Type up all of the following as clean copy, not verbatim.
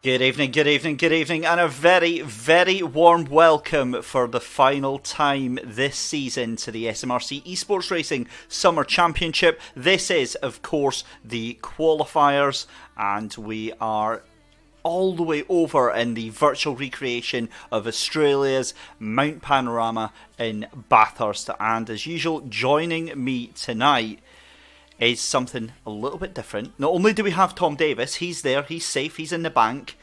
Good evening, good evening, good evening, and a very, very warm welcome for the final time this season to the SMRC eSports Racing Summer Championship. This is, of course, the qualifiers, and we are all the way over in the virtual recreation of Australia's Mount Panorama in Bathurst. And as usual, joining me tonight is something a little bit different. Not only do we have Tom Davis, he's there, he's safe, he's in the bank,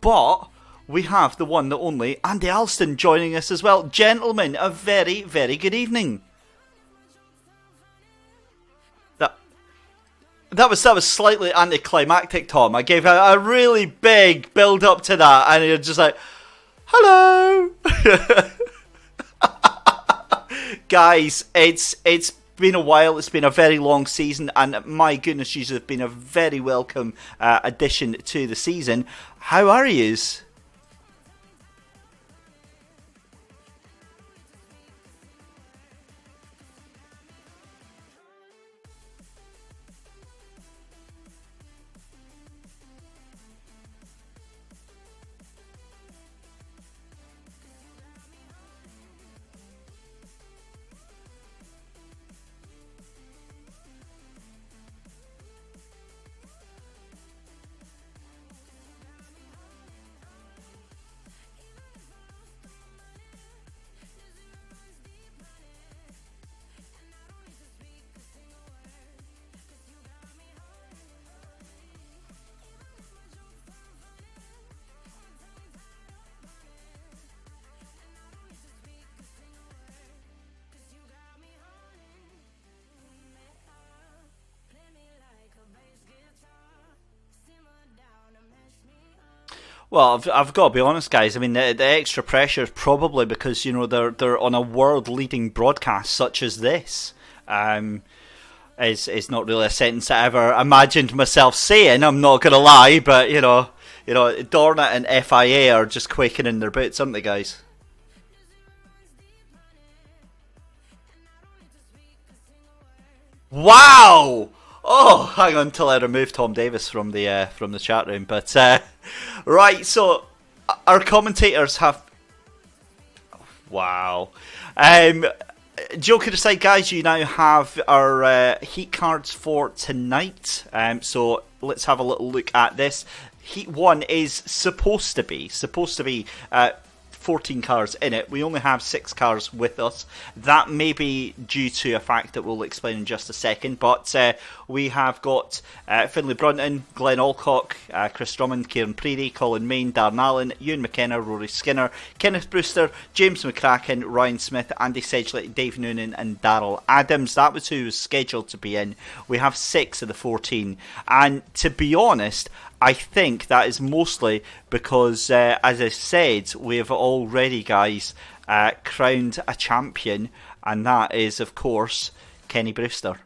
but we have the one, the only, Andy Alston joining us as well. Gentlemen, a very, very good evening. That was slightly anticlimactic, Tom. I gave a really big build up to that, and you're just like, hello. Guys, it's been a while. It's been a very long season, and my goodness, you have been a very welcome addition to the season. How are yous? Well, I've got to be honest, guys. I mean, the extra pressure is probably because, you know, they're on a world-leading broadcast such as this. It's not really a sentence I ever imagined myself saying. I'm not going to lie, but you know, Dorna and FIA are just quaking in their boots, aren't they, guys? Wow! Oh, hang on till I remove Tom Davis from the chat room. But right, so our commentators have. Wow. Joking aside, guys, you now have our heat cards for tonight. So let's have a little look at this. Heat 1 is supposed to be 14 cars in it. We only have 6 cars with us. That may be due to a fact that we'll explain in just a second, but we have got Finlay Brunton, Glenn Alcock, Chris Drummond, Kieran Preedy, Colin Main, Darren Allen, Ewan McKenna, Rory Skinner, Kenneth Brewster, James McCracken, Ryan Smith, Andy Sedgley, Dave Noonan and Daryl Adams. That was who was scheduled to be in. We have 6 of the 14, and to be honest, I think that is mostly because, as I said, we have already, guys, crowned a champion, and that is, of course, Kenny Brewster.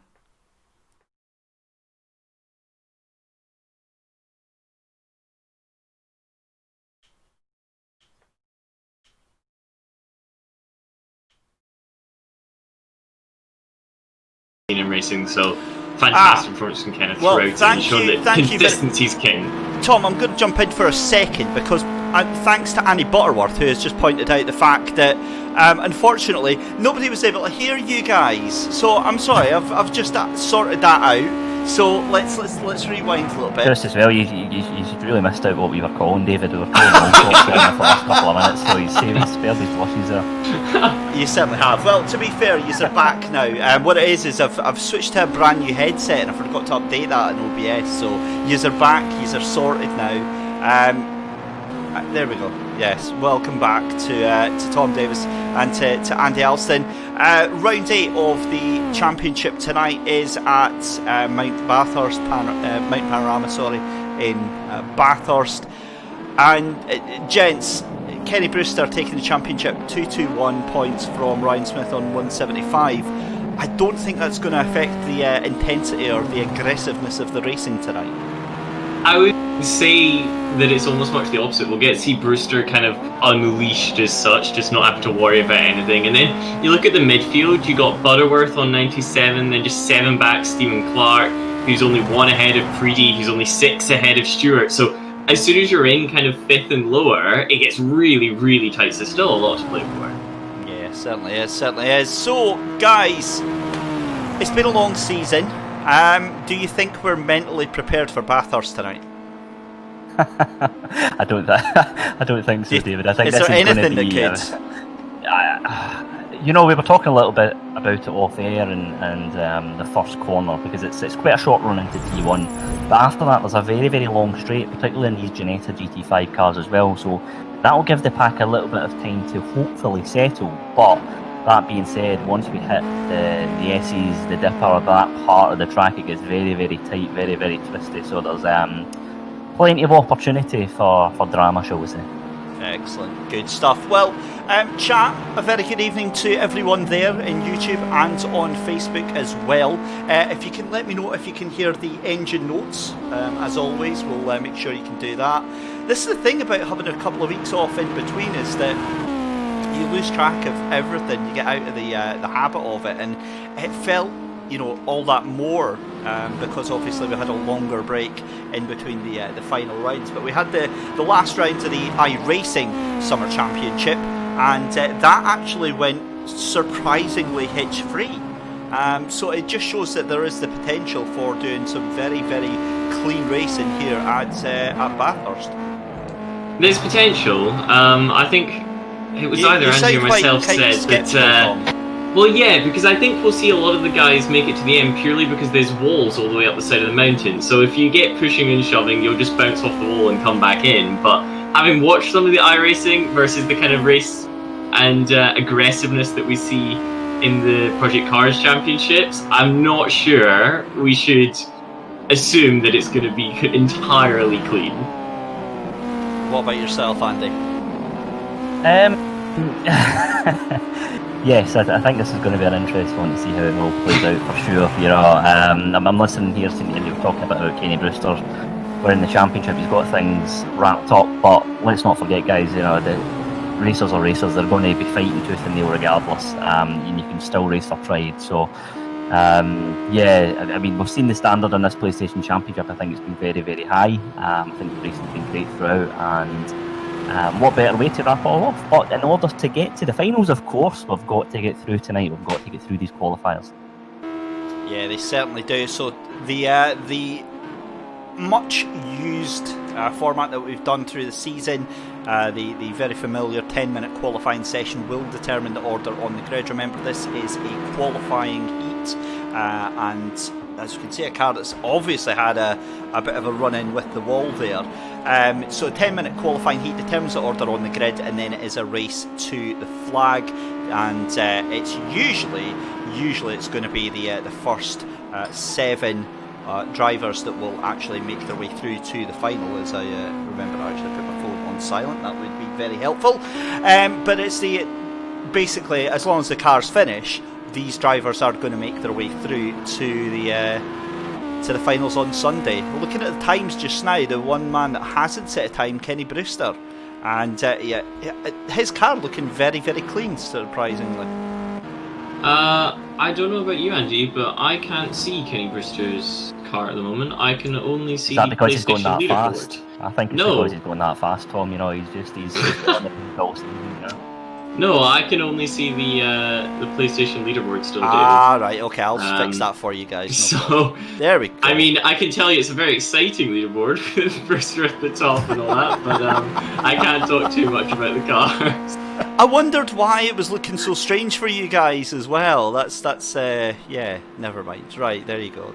In racing, so fantastic performance from Kenneth throughout, and showing that consistency's king. Tom, I'm going to jump in for a second because thanks to Annie Butterworth, who has just pointed out the fact that unfortunately nobody was able to hear you guys. So I'm sorry, I've just sorted that out. So let's rewind a little bit. Just as well, you really missed out what we were calling David. We were calling all sorts for the last couple of minutes, so he's spared his blushes there. You certainly have. Well, to be fair, you're back now. What it is I've switched to a brand new headset and I forgot to update that in OBS. So you're back, you're sorted now. There we go. Yes, welcome back to Tom Davis and to Andy Alston. Round 8 of the championship tonight is at Mount Panorama, in Bathurst. And gents, Kenny Brewster taking the championship, 221 points from Ryan Smith on 175. I don't think that's going to affect the intensity or the aggressiveness of the racing tonight. I would say that it's almost much the opposite. We'll get to see Brewster kind of unleashed as such, just not having to worry about anything. And then you look at the midfield, you got Butterworth on 97, then just 7 back Stephen Clark, who's only 1 ahead of Preedy, who's only 6 ahead of Stewart. So as soon as you're in kind of 5th and lower, it gets really, really tight. So there's still a lot to play for. Yeah, certainly is. So, guys, it's been a long season. Do you think we're mentally prepared for Bathurst tonight? I don't think so, David. I think is this there is anything going to be, that could? we were talking a little bit about it off air and the first corner, because it's quite a short run into T1. But after that, there's a very, very long straight, particularly in these Ginetta GT5 cars as well. So that'll give the pack a little bit of time to hopefully settle. But that being said, once we hit the S's, the dipper, that part of the track, it gets very, very tight, very, very twisty. So there's plenty of opportunity for drama, shall we say. Excellent, good stuff. Well, chat, a very good evening to everyone there in YouTube and on Facebook as well. If you can let me know if you can hear the engine notes, as always, we'll make sure you can do that. This is the thing about having a couple of weeks off in between, is that you lose track of everything. You get out of the habit of it, and it felt, all that more because obviously we had a longer break in between the final rounds. But we had the last rounds of the iRacing Summer Championship, and that actually went surprisingly hitch-free. So it just shows that there is the potential for doing some very, very clean racing here at Bathurst. There's potential. I think it was either Andy or myself said that. Well, yeah, because I think we'll see a lot of the guys make it to the end purely because there's walls all the way up the side of the mountain. So if you get pushing and shoving, you'll just bounce off the wall and come back in. But having watched some of the iRacing versus the kind of race and aggressiveness that we see in the Project Cars Championships, I'm not sure we should assume that it's going to be entirely clean. What about yourself, Andy? Yes, I think this is going to be an interesting one to see how it all plays out for sure. I'm listening here, and you were talking about how Kenny Brewster, we're in the championship, he's got things wrapped up, but let's not forget, guys, the racers are racers, they're going to be fighting tooth and nail regardless, and you can still race for pride. So, we've seen the standard in this PlayStation Championship. I think it's been very, very high. I think the racing's been great throughout, and what better way to wrap it all off? But in order to get to the finals, of course, we've got to get through tonight. We've got to get through these qualifiers. Yeah, they certainly do. So the much used format that we've done through the season, the very familiar 10-minute qualifying session, will determine the order on the grid. Remember, this is a qualifying heat, and as you can see, a car that's obviously had a bit of a run-in with the wall there. So a 10-minute qualifying heat determines the order on the grid, and then it is a race to the flag, and it's usually it's going to be the first 7 drivers that will actually make their way through to the final. As I remember, I actually put my phone on silent. That would be very helpful. But it's basically, as long as the cars finish, these drivers are going to make their way through to the finals on Sunday. We're looking at the times just now. The one man that hasn't set a time, Kenny Brewster, and his car looking very, very clean, surprisingly. I don't know about you, Andy, but I can't see Kenny Brewster's car at the moment. I can only see the because he's going that leaderboard. Fast? I think it's because he's going that fast, Tom. He's on the impulse. No, I can only see the PlayStation leaderboard still, David. Right, okay, I'll fix that for you guys. No problem. There we go. I mean, I can tell you it's a very exciting leaderboard with Brewster at the top and all that, but I can't talk too much about the cars. I wondered why it was looking so strange for you guys as well. That's never mind. Right, there you go.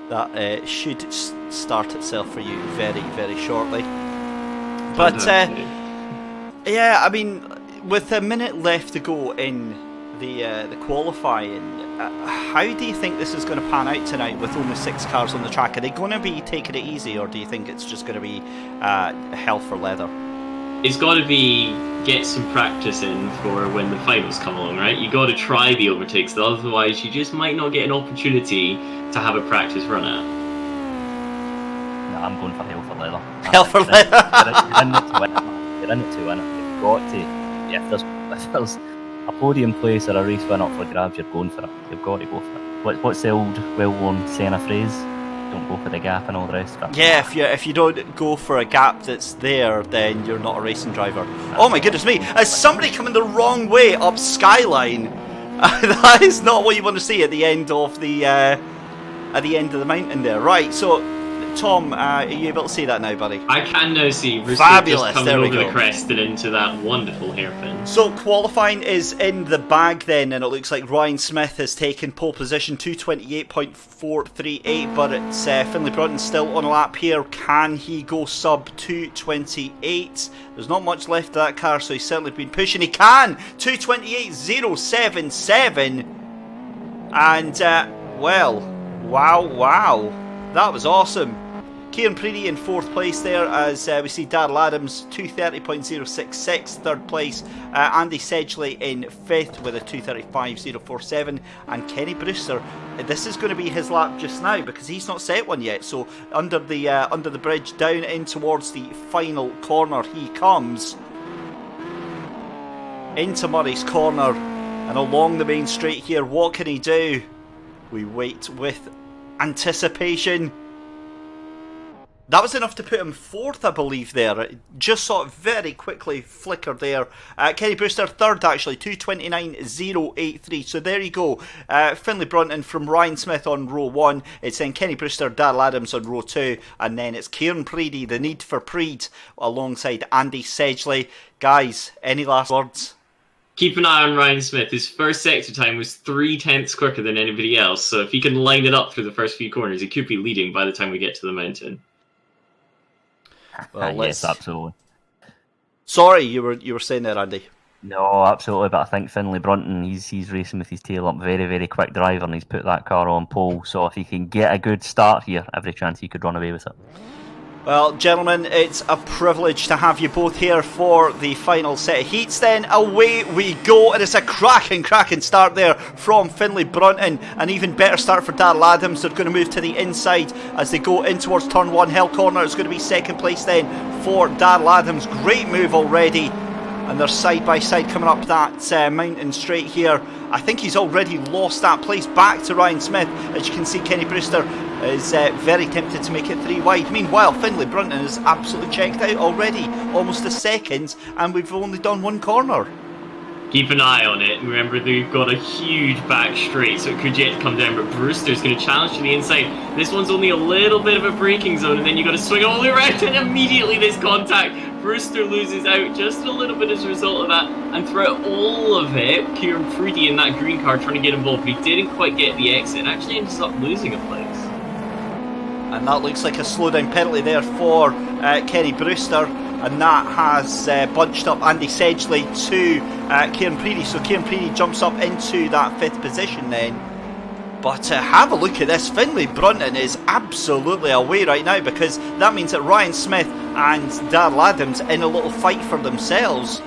That should start itself for you very, very shortly. But yeah, I mean, with a minute left to go in the qualifying, how do you think this is going to pan out tonight with only 6 cars on the track? Are they going to be taking it easy, or do you think it's just going to be hell for leather? It's got to be get some practice in for when the finals come along, right? You got to try the overtakes, otherwise you just might not get an opportunity to have a practice run at. No, I'm going for hell for leather. Hell for leather. You're in it to win it, man. You're in it to win it. You've got to. Yeah, if there's a podium place or a race win up for grabs, you're going for it. You've got to go for it. What's the old well-worn Senna phrase? Don't go for the gap and all the rest of it. Yeah, if you don't go for a gap that's there, then you're not a racing driver. Oh my goodness me! As somebody coming the wrong way up Skyline, that is not what you want to see at the end of the mountain there. Right, so Tom, are you able to see that now, buddy? I can now see. Fabulous. Just coming over the crest and into that wonderful hairpin. So qualifying is in the bag then, and it looks like Ryan Smith has taken pole position, 228.438, but it's Finlay Brunton still on a lap here. Can he go sub 228? There's not much left of that car, so he's certainly been pushing. He can! 228.077, and well, wow, that was awesome. Kieran Preedy in 4th place there, as we see Darrell Adams 230.066, 3rd place. Andy Sedgley in 5th with a 235.047, and Kenny Brewster, this is going to be his lap just now because he's not set one yet. So under the bridge, down in towards the final corner he comes, into Murray's Corner and along the main straight here. What can he do? We wait with anticipation. That was enough to put him 4th, I believe, there. It just sort of very quickly flickered there. Kenny Brewster 3rd, actually, 229.083. So there you go. Finlay Brunton from Ryan Smith on row 1. It's then Kenny Brewster, Darrell Adams on row 2. And then it's Kieran Preedy, the need for Preed, alongside Andy Sedgley. Guys, any last words? Keep an eye on Ryan Smith. His first sector time was 3/10 quicker than anybody else. So if he can line it up through the first few corners, he could be leading by the time we get to the mountain. Well, yes, absolutely. Sorry, you were saying there, Andy. No, absolutely. But I think Finlay Brunton, he's racing with his tail up, very, very quick driver, and he's put that car on pole. So if he can get a good start here, every chance he could run away with it. Well, gentlemen, it's a privilege to have you both here for the final set of heats. Then away we go, and it's a cracking start there from Finlay Brunton. An even better start for Darrell Adams. They're going to move to the inside as they go in towards turn 1. Hill corner is going to be 2nd place then for Darrell Adams. Great move already, and they're side by side coming up that mountain straight here. I think he's already lost that place back to Ryan Smith. As you can see, Kenny Brewster is very tempted to make it 3 wide. Meanwhile, Finlay Brunton is absolutely checked out already, almost a second, and we've only done 1 corner. Keep an eye on it. Remember, they've got a huge back straight, so it could yet come down, but Brewster's going to challenge to the inside. This one's only a little bit of a braking zone, and then you've got to swing all the way around, and immediately this contact. Brewster loses out just a little bit as a result of that, and throughout all of it, Kieran Preedy in that green car trying to get involved, but he didn't quite get the exit, and actually ended up losing a place. And that looks like a slowdown penalty there for Kenny Brewster, and that has bunched up Andy Sedgley to Kieran Preedy. So Kieran Preedy jumps up into that 5th position then. But have a look at this. Finlay Brunton is absolutely away right now, because that means that Ryan Smith and Darrell Adams in a little fight for themselves,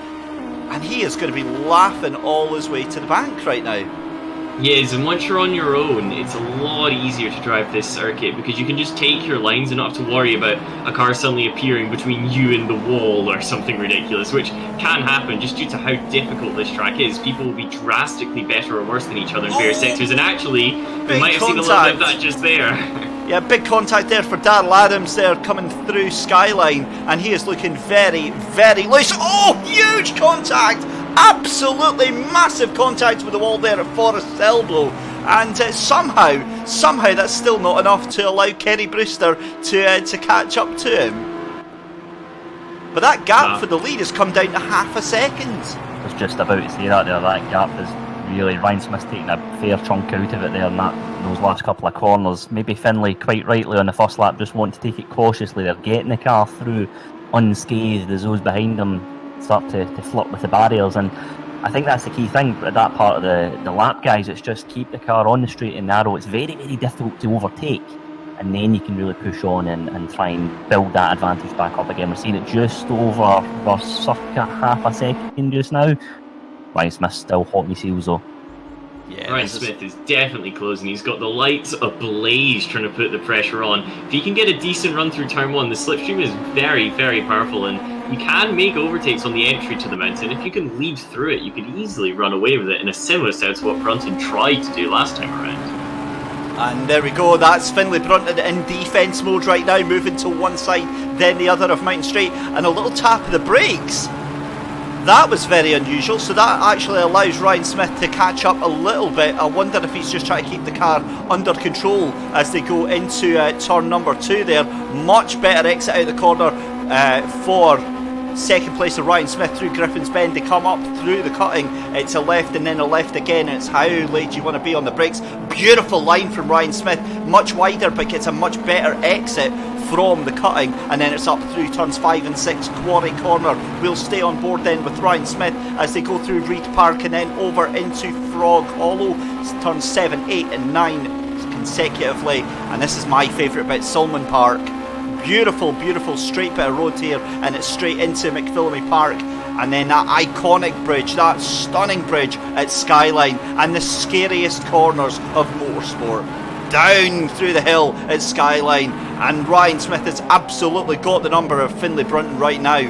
and he is going to be laughing all his way to the bank right now. Yes, and once you're on your own, it's a lot easier to drive this circuit because you can just take your lines and not have to worry about a car suddenly appearing between you and the wall or something ridiculous, which can happen just due to how difficult this track is. People will be drastically better or worse than each other in various sectors, and actually, we might have seen a little bit of that just there. Yeah, big contact there for Darrell Adams there coming through Skyline, and he is looking very, very loose. Oh, huge contact! Absolutely massive contact with the wall there at Forest's elbow, and somehow that's still not enough to allow Kenny Brewster to catch up to him. But that gap for the lead has come down to half a second. I was just about to say that there. That gap is really, Ryan Smith's taking a fair chunk out of it there in those last couple of corners. Maybe Finlay, quite rightly on the first lap, just want to take it cautiously. They're getting the car through unscathed as those behind him start to flirt with the barriers. And I think that's the key thing at that part of the lap, guys. It's just keep the car on the straight and narrow. It's very, very difficult to overtake, and then you can really push on and try and build that advantage back up again. We're seeing it just over circa half a second just now. Ryan Smith's still hot in his heels though. Yeah, Ryan Smith is definitely closing. He's got the lights ablaze trying to put the pressure on. If he can get a decent run through turn 1, the slipstream is very, very powerful, and you can make overtakes on the entry to the mountain. If you can lead through it, you could easily run away with it in a similar style to what Brunton tried to do last time around. And there we go, that's Finlay Brunton in defence mode right now, moving to one side, then the other of Mountain Straight, and a little tap of the brakes. That was very unusual, so that actually allows Ryan Smith to catch up a little bit. I wonder if he's just trying to keep the car under control as they go into turn number 2 there. Much better exit out of the corner for second place of Ryan Smith through Griffin's Bend. They come up through the cutting, it's a left and then a left again. It's how late do you want to be on the brakes. Beautiful line from Ryan Smith, much wider but gets a much better exit from the cutting, and then it's up through turns 5 and 6, Quarry Corner. We'll stay on board then with Ryan Smith as they go through Reed Park and then over into Frog Hollow, turns 7, 8 and 9 consecutively. And this is my favourite bit, Sulman Park. Beautiful, beautiful straight bit of road here, and it's straight into McPhillamy Park. And then that iconic bridge, that stunning bridge at Skyline, and the scariest corners of motorsport. Down through the hill at Skyline, and Ryan Smith has absolutely got the number of Finlay Brunton right now.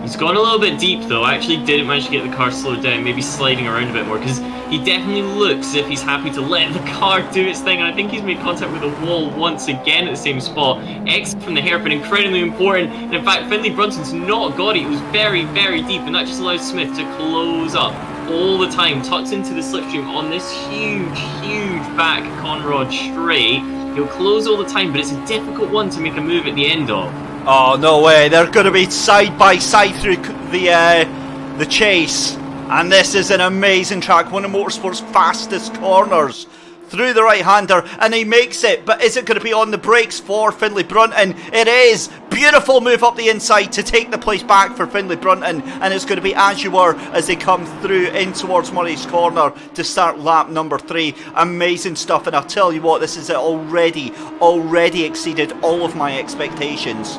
He's gone a little bit deep though. I actually didn't manage to get the car slowed down, maybe sliding around a bit more, because he definitely looks as if he's happy to let the car do its thing, and I think he's made contact with the wall once again at the same spot. Exit from the hairpin, incredibly important, and in fact Finlay Brunton's not got it. It was very, very deep, and that just allows Smith to close up all the time, tucks into the slipstream on this huge, huge back Conrod straight. He'll close all the time, but it's a difficult one to make a move at the end of. Oh, no way. They're going to be side by side through the chase. And this is an amazing track. One of motorsport's fastest corners. Through the right-hander, and he makes it. But is it going to be on the brakes for Finlay Brunton? It is. Beautiful move up the inside to take the place back for Finlay Brunton. And it's going to be as you were as they come through in towards Murray's Corner to start lap number 3. Amazing stuff. And I'll tell you what, this has already exceeded all of my expectations.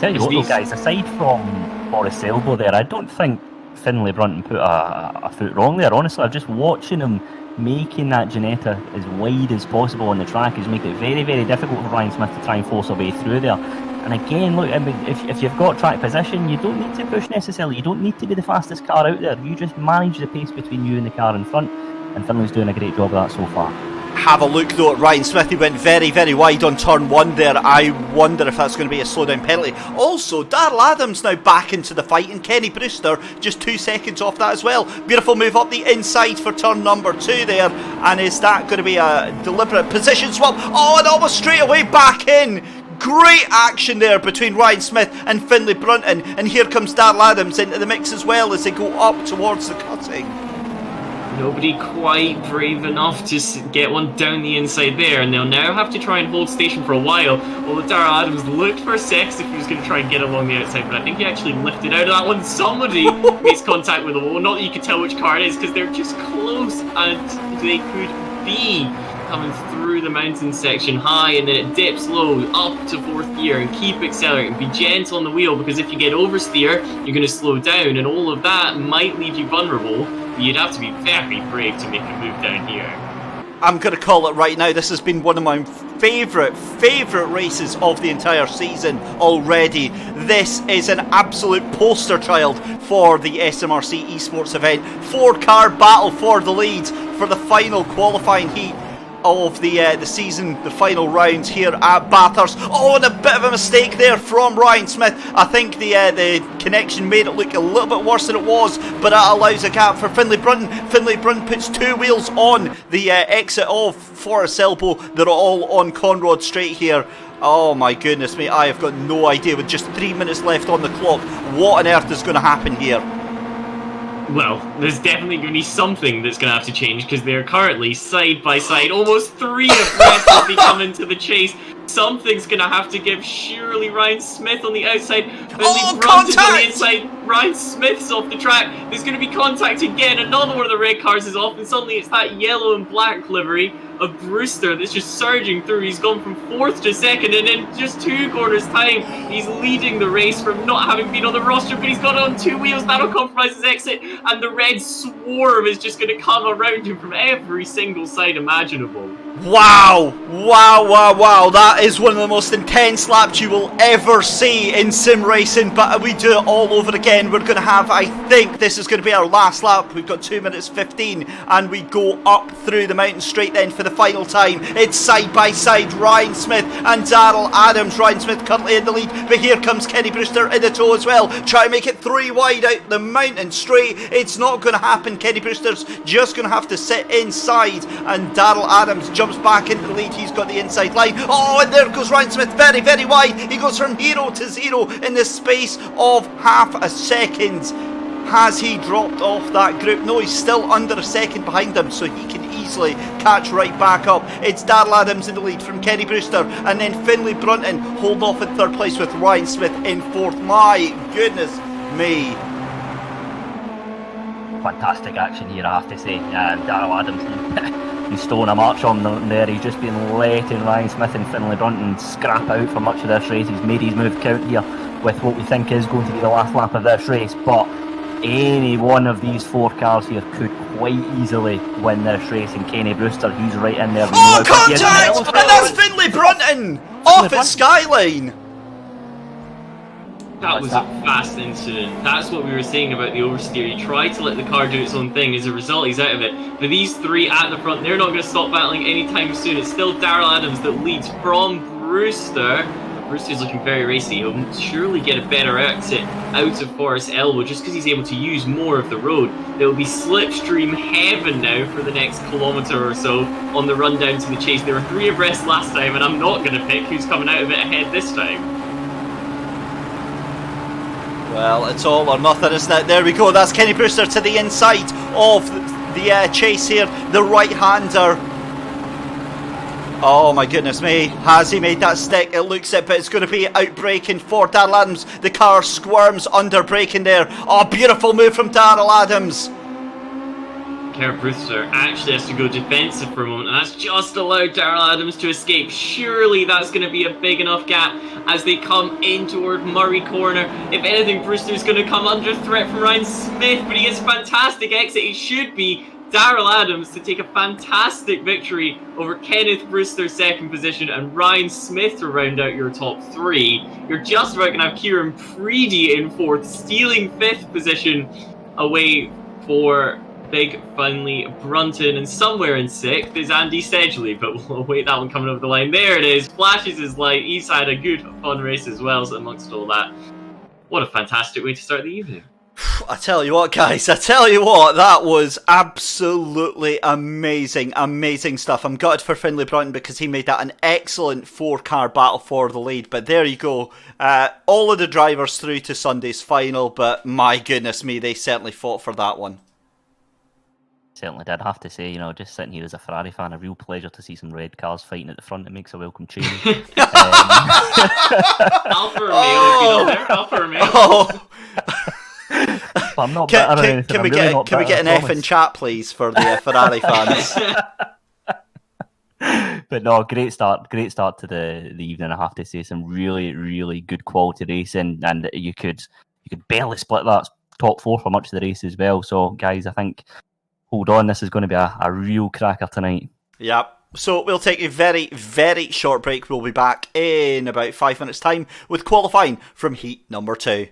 Tell you what though, guys, aside from Boris Elbow there, I don't think Finlay Brunton put a foot wrong there. Honestly, I'm just watching him making that Ginetta as wide as possible on the track is making it very, very difficult for Ryan Smith to try and force a way through there. And again, look, I mean, if you've got track position, you don't need to push necessarily. You don't need to be the fastest car out there. You just manage the pace between you and the car in front, and Finlay's doing a great job of that so far. Have a look though at Ryan Smith. He went very, very wide on turn 1 there. I wonder if that's going to be a slowdown penalty. Also, Darrell Adams now back into the fight, and Kenny Brewster just 2 seconds off that as well. Beautiful move up the inside for turn number 2 there. And is that going to be a deliberate position swap? Oh, and almost straight away back in. Great action there between Ryan Smith and Finlay Brunton. And here comes Darrell Adams into the mix as well as they go up towards the cutting. Nobody quite brave enough to get one down the inside there, and they'll now have to try and hold station for a while. Although Darrell Adams looked for a sec if he was going to try and get along the outside, but I think he actually lifted out of that one. Somebody makes contact with the wall. Not that you can tell which car it is, because they're just close, and they could be coming through the mountain section high, and then it dips low up to 4th gear, and keep accelerating. Be gentle on the wheel, because if you get oversteer, you're going to slow down, and all of that might leave you vulnerable. You'd have to be very brave to make a move down here. I'm going to call it right now. This has been one of my favourite races of the entire season already. This is an absolute poster child for the SMRC eSports event. 4-car battle for the lead for the final qualifying heat of the season, the final round here at Bathurst. Oh, and a bit of a mistake there from Ryan Smith. I think the connection made it look a little bit worse than it was, but that allows a gap for Finlay Brunton. Finlay Brunton puts 2 wheels on the exit of Forest Elbow. They're all on Conrod Straight here. Oh my goodness me, I have got no idea. With just 3 minutes left on the clock, what on earth is going to happen here? Well, there's definitely going to be something that's going to have to change, because they're currently side by side, almost 3 abreast as they come into the chase. Something's going to have to give. Surely Ryan Smith on the outside. Oh, Brunton's contact! on the inside. Ryan Smith's off the track. There's going to be contact again. Another one of the red cars is off, and suddenly it's that yellow and black livery of Brewster that's just surging through. He's gone from 4th to 2nd, and in just 2 corners' time, he's leading the race from not having been on the roster, but he's got on 2 wheels. That'll compromise his exit, and the red swarm is just going to come around him from every single side imaginable. Wow, wow, wow, wow, that is one of the most intense laps you will ever see in sim racing, but we do it all over again. We're going to have, I think this is going to be our last lap. We've got 2 minutes 15, and we go up through the mountain straight then for the final time. It's side by side, Ryan Smith and Darrell Adams. Ryan Smith currently in the lead, but here comes Kenny Brewster in the tow as well. Try to make it 3 wide out the mountain straight. It's not going to happen. Kenny Brewster's just going to have to sit inside, and Darrell Adams jumps back into the lead. He's got the inside line. Oh, and there goes Ryan Smith, very, very wide. He goes from 0 to 0 in the space of half a second. Has he dropped off that group? No, he's still under a second behind them, so he can easily catch right back up. It's Darrell Adams in the lead from Kenny Brewster, and then Finlay Brunton hold off in 3rd place with Ryan Smith in 4th. My goodness me. Fantastic action here, I have to say. Darrell Adams, he's stolen a march on them there. He's just been letting Ryan Smith and Finlay Brunton scrap out for much of this race. He's made his move count here with what we think is going to be the last lap of this race, but any one of these 4 cars here could quite easily win this race, and Kenny Brewster, he's right in there. Oh, contact! And that's Finlay Brunton off at Skyline. That was a fast incident. That's what we were saying about the oversteer. He tried to let the car do its own thing. As a result, he's out of it. But these 3 at the front, they're not going to stop battling anytime soon. It's still Darrell Adams that leads from Brewster. Brewster's looking very racy. He'll surely get a better exit out of Forest Elbow just because he's able to use more of the road. It will be slipstream heaven now for the next kilometre or so on the run down to the chase. There were 3 abreast last time, and I'm not going to pick who's coming out of it ahead this time. Well, it's all or nothing, isn't it? There we go. That's Kenny Brewster to the inside of the chase here. The right-hander. Oh my goodness me. Has he made that stick? It looks it, but it's going to be outbraking for Darrell Adams. The car squirms under braking there. Oh, beautiful move from Darrell Adams. Brewster actually has to go defensive for a moment, and that's just allowed Darrell Adams to escape. Surely that's going to be a big enough gap as they come in toward Murray Corner. If anything, Brewster's going to come under threat from Ryan Smith, but he gets a fantastic exit. It should be Darrell Adams to take a fantastic victory over Kenneth Brewster's 2nd position and Ryan Smith to round out your top 3. You're just about going to have Kieran Preedy in 4th, stealing 5th position away for Big Finlay Brunton, and somewhere in 6th is Andy Sedgley, but we'll wait that one coming over the line. There it is, flashes his light. He's had a good fun race as well, so amongst all that. What a fantastic way to start the evening. I tell you what, guys, I tell you what, that was absolutely amazing, amazing stuff. I'm gutted for Finlay Brunton because he made that an excellent 4-car battle for the lead, but there you go. All of the drivers through to Sunday's final, but my goodness me, they certainly fought for that one. Certainly did, have to say, just sitting here as a Ferrari fan, a real pleasure to see some red cars fighting at the front. It makes a welcome change. Alfa Romeo, if you know there. Alfa Romeo. Oh. I'm not better can we get an F in chat, please, for the Ferrari fans? But no, great start to the evening. I have to say, some really, really good quality racing, and you could barely split that top 4 for much of the race as well. So, guys, I think, hold on, this is going to be a real cracker tonight. Yep. So we'll take a very, very short break. We'll be back in about 5 minutes' time with qualifying from heat number 2.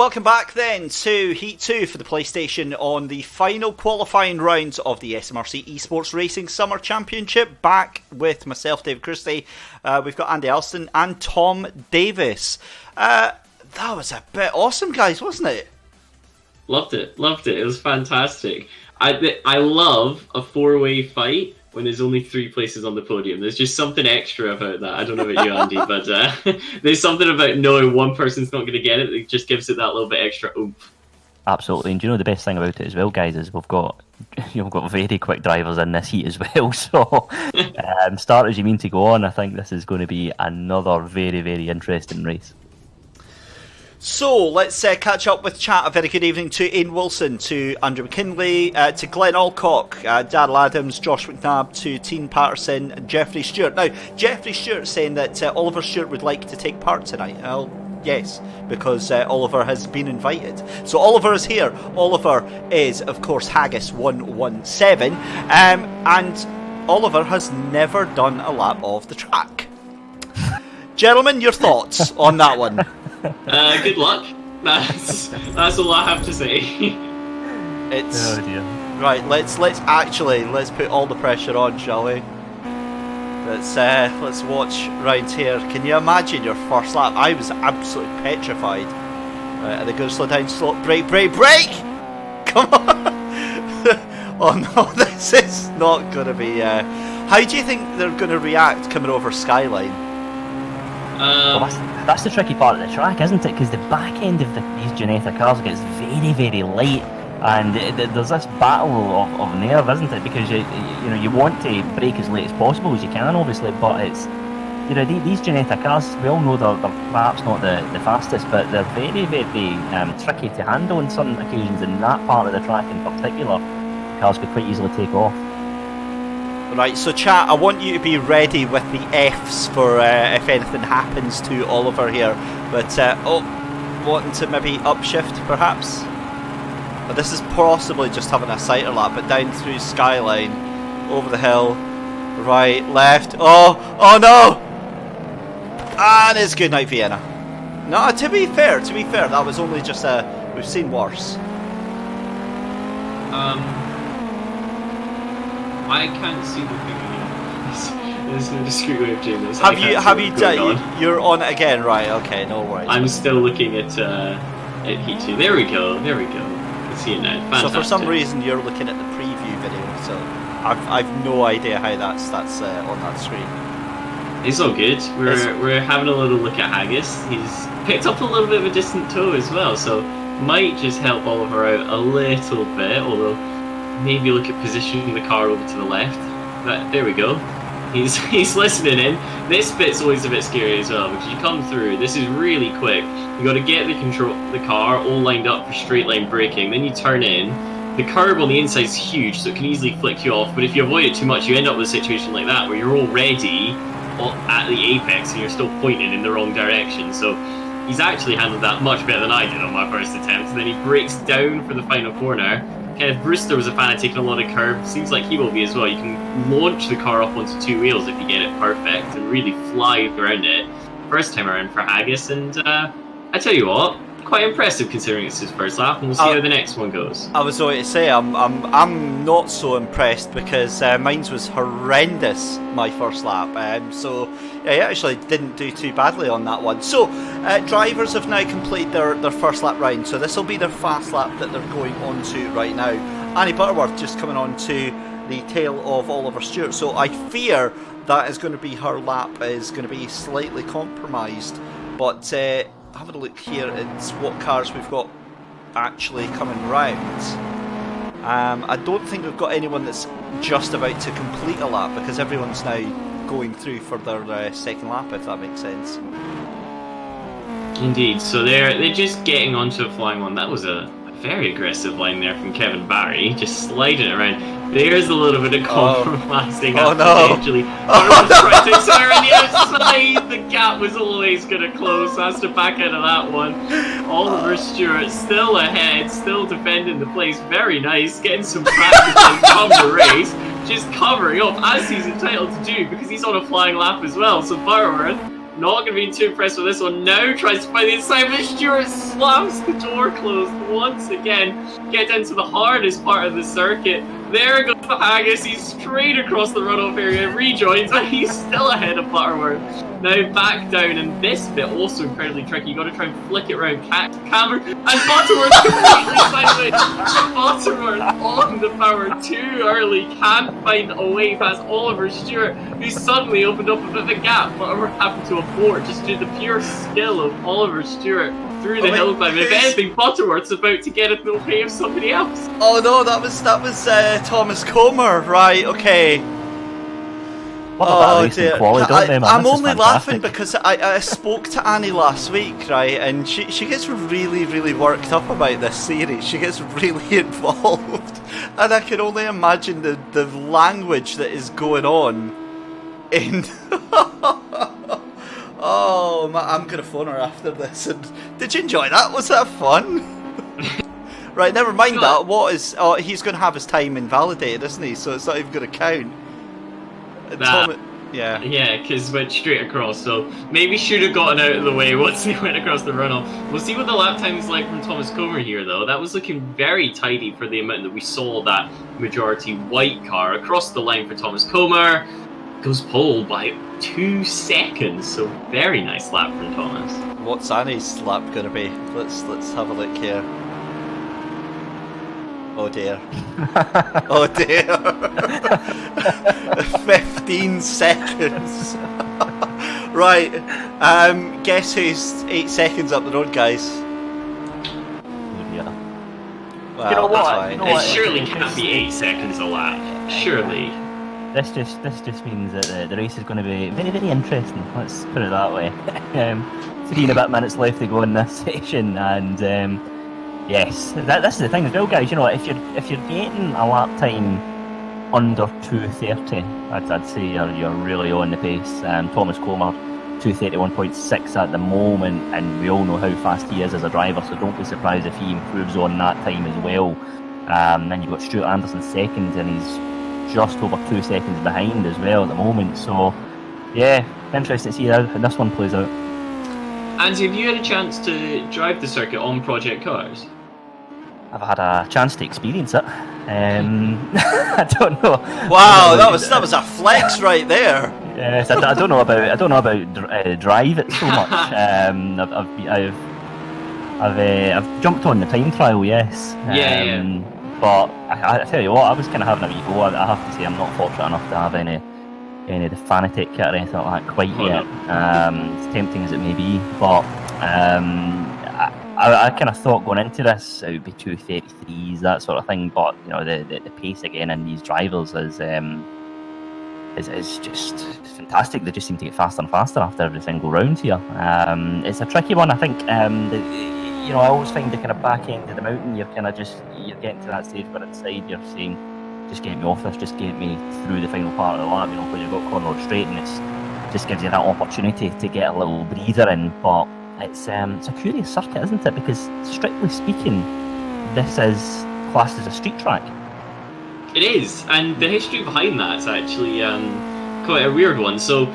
welcome back then to Heat 2 for the PlayStation on the final qualifying rounds of the SMRC eSports Racing Summer Championship. Back with myself, David Christie. We've got Andy Alston and Tom Davis. That was a bit awesome, guys, wasn't it? Loved it. It was fantastic. I love a four-way fight when there's only three places on the podium. There's just something extra about that. I don't know about you, Andy, but there's something about knowing one person's not going to get it that just gives it that little bit extra oomph. Absolutely, and do you know the best thing about it as well, guys, is we've got very quick drivers in this heat as well. So, start as you mean to go on. I think this is going to be another very, very interesting race. So let's catch up with chat. A very good evening to Ian Wilson, to Andrew McKinley, to Glenn Alcock, Daryl Adams, Josh McNabb, to Teen Patterson, and Jeffrey Stewart. Now, Jeffrey Stewart saying that Oliver Stewart would like to take part tonight. Well, yes, because Oliver has been invited. So Oliver is here. Oliver is, of course, Haggis 117, and Oliver has never done a lap of the track. Gentlemen, your thoughts on that one? Good luck. That's all I have to say. It's right. Let's put all the pressure on, shall we? Let's watch round here. Can you imagine your first lap? I was absolutely petrified. Right, are they going to slow down? Brake! Come on! Oh no, this is not going to be. How do you think they're going to react coming over Skyline? Well, that's the tricky part of the track, isn't it? Because the back end of these Ginetta cars gets very, very light, and there's this battle of nerve, isn't it? Because you want to brake as late as possible as you can, obviously, but it's these Ginetta cars. We all know they're perhaps not the fastest, but they're very, very tricky to handle on some occasions. In that part of the track, in particular, cars could quite easily take off. Right, so chat, I want you to be ready with the Fs for if anything happens to Oliver here. But, wanting to maybe upshift, perhaps? But this is possibly just having a sighter lap, but down through Skyline, over the hill, right, left, oh no! And it's good night, Vienna. No, to be fair, that was only just we've seen worse. I can't see the thing again. There's no discreet way of doing this. Have you done? You're on it again, right? Okay, no worries. I'm still looking at Heat 2. There we go. I can see it now. Fantastic. So for some reason you're looking at the preview video. So I've no idea how that's on that screen. It's all good. We're having a little look at Haggis. He's picked up a little bit of a distant toe as well, so might just help Oliver out a little bit. Although, maybe look at positioning the car over to the left. But there we go. He's listening in. This bit's always a bit scary as well, because you come through. This is really quick. You got to get the car all lined up for straight line braking. Then you turn in. The curb on the inside is huge, so it can easily flick you off. But if you avoid it too much, you end up with a situation like that, where you're already at the apex and you're still pointing in the wrong direction. So he's actually handled that much better than I did on my first attempt. And then he brakes down for the final corner. Kenneth Brewster was a fan of taking a lot of curb. Seems like he will be as well. You can launch the car up onto two wheels if you get it perfect and really fly around it. First time around for Haggis, and I tell you what, quite impressive considering it's his first lap, and we'll see how the next one goes. I was going to say I'm not so impressed because mine was horrendous my first lap. So yeah, I actually didn't do too badly on that one. So drivers have now completed their first lap round, so this will be their fast lap that they're going on to right now. Annie Butterworth just coming on to the tail of Oliver Stewart, so I fear that is going to be her lap is going to be slightly compromised. But having a look here at what cars we've got actually coming round. I don't think we've got anyone that's just about to complete a lap, because everyone's now going through for their second lap, if that makes sense. Indeed, so they're just getting onto a flying one. That was a very aggressive line there from Kevin Barry, just sliding it around. There's a little bit of compromising. Oh no! Eventually, trying to accelerate on the outside. The gap was always going to close. So has to back out of that one. Oliver Stewart still ahead, still defending the place. Very nice, getting some practice from the race, just covering up as he's entitled to do because he's on a flying lap as well. So Butterworth Not going to be too impressed with this one. Now tries to find the inside, but Stewart slams the door closed once again. Get down to the hardest part of the circuit. There goes the Haggis. He's straight across the runoff area, rejoins, but he's still ahead of Butterworth. Now back down, and this bit also incredibly tricky. You got to try and flick it around, camber, and Butterworth completely sideways. Butterworth on the power too early, can't find a way past Oliver Stewart, who suddenly opened up a bit of a gap. Butterworth having to abort just due to the pure skill of Oliver Stewart through the hill climb. If anything, Butterworth's about to get in the way of somebody else. Oh no, that was Thomas Comer, right? Okay. Oh dear. I'm only laughing because I spoke to Annie last week, right, and she gets really, really worked up about this series. She gets really involved, and I can only imagine the language that is going on in. Oh, I'm gonna phone her after this. And did you enjoy that? Was that fun? Right, never mind that. What is? Oh, he's gonna have his time invalidated, isn't he? So it's not even gonna count. Yeah. Yeah, because went straight across, so maybe should have gotten out of the way once he went across the runoff. We'll see what the lap time is like from Thomas Comer here, though. That was looking very tidy for the amount that we saw that majority white car across the line for Thomas Comer. Goes pole by 2 seconds, so very nice lap from Thomas. What's Annie's lap gonna be? Let's have a look here. Oh dear. Oh dear. 15 seconds. Right. Guess who's 8 seconds up the road, guys? Yeah. Well, you know what? It surely can't be 8 seconds a lap. Surely. This just means that the race is going to be very, very interesting. Let's put it that way. 3 and a bit minutes left to go in this session, and yes, this is the thing as well, guys. You know, if you're getting a lap time under 2:30, I'd say you're really on the pace. Thomas Comer 2:31.6 at the moment, and we all know how fast he is as a driver. So don't be surprised if he improves on that time as well. Then you've got Stuart Anderson second, and he's just over 2 seconds behind as well at the moment. So yeah, interesting to see how this one plays out. Andy, have you had a chance to drive the circuit on project cars? I've had a chance to experience it. I don't know. Wow, that was a flex right there. Yes, I don't know about drive it so much. I've jumped on the time trial, yes. Yeah. But I tell you what, I was kind of having a wee go. I have to say, I'm not fortunate enough to have any of the Fanatec kit or anything like that quite yet. As tempting as it may be, but I kind of thought going into this it would be 2:33s, that sort of thing. But you know, the pace again in these drivers is just fantastic. They just seem to get faster and faster after every single round here. It's a tricky one, I think. You know, I always find the kind of back end of the mountain, you're getting to that stage where inside you're saying, just get me off this, just get me through the final part of the lap, you know, when you've got corner straight, and it just gives you that opportunity to get a little breather in. But it's a curious circuit, isn't it? Because strictly speaking, this is classed as a street track. It is, and the history behind that is actually quite a weird one. So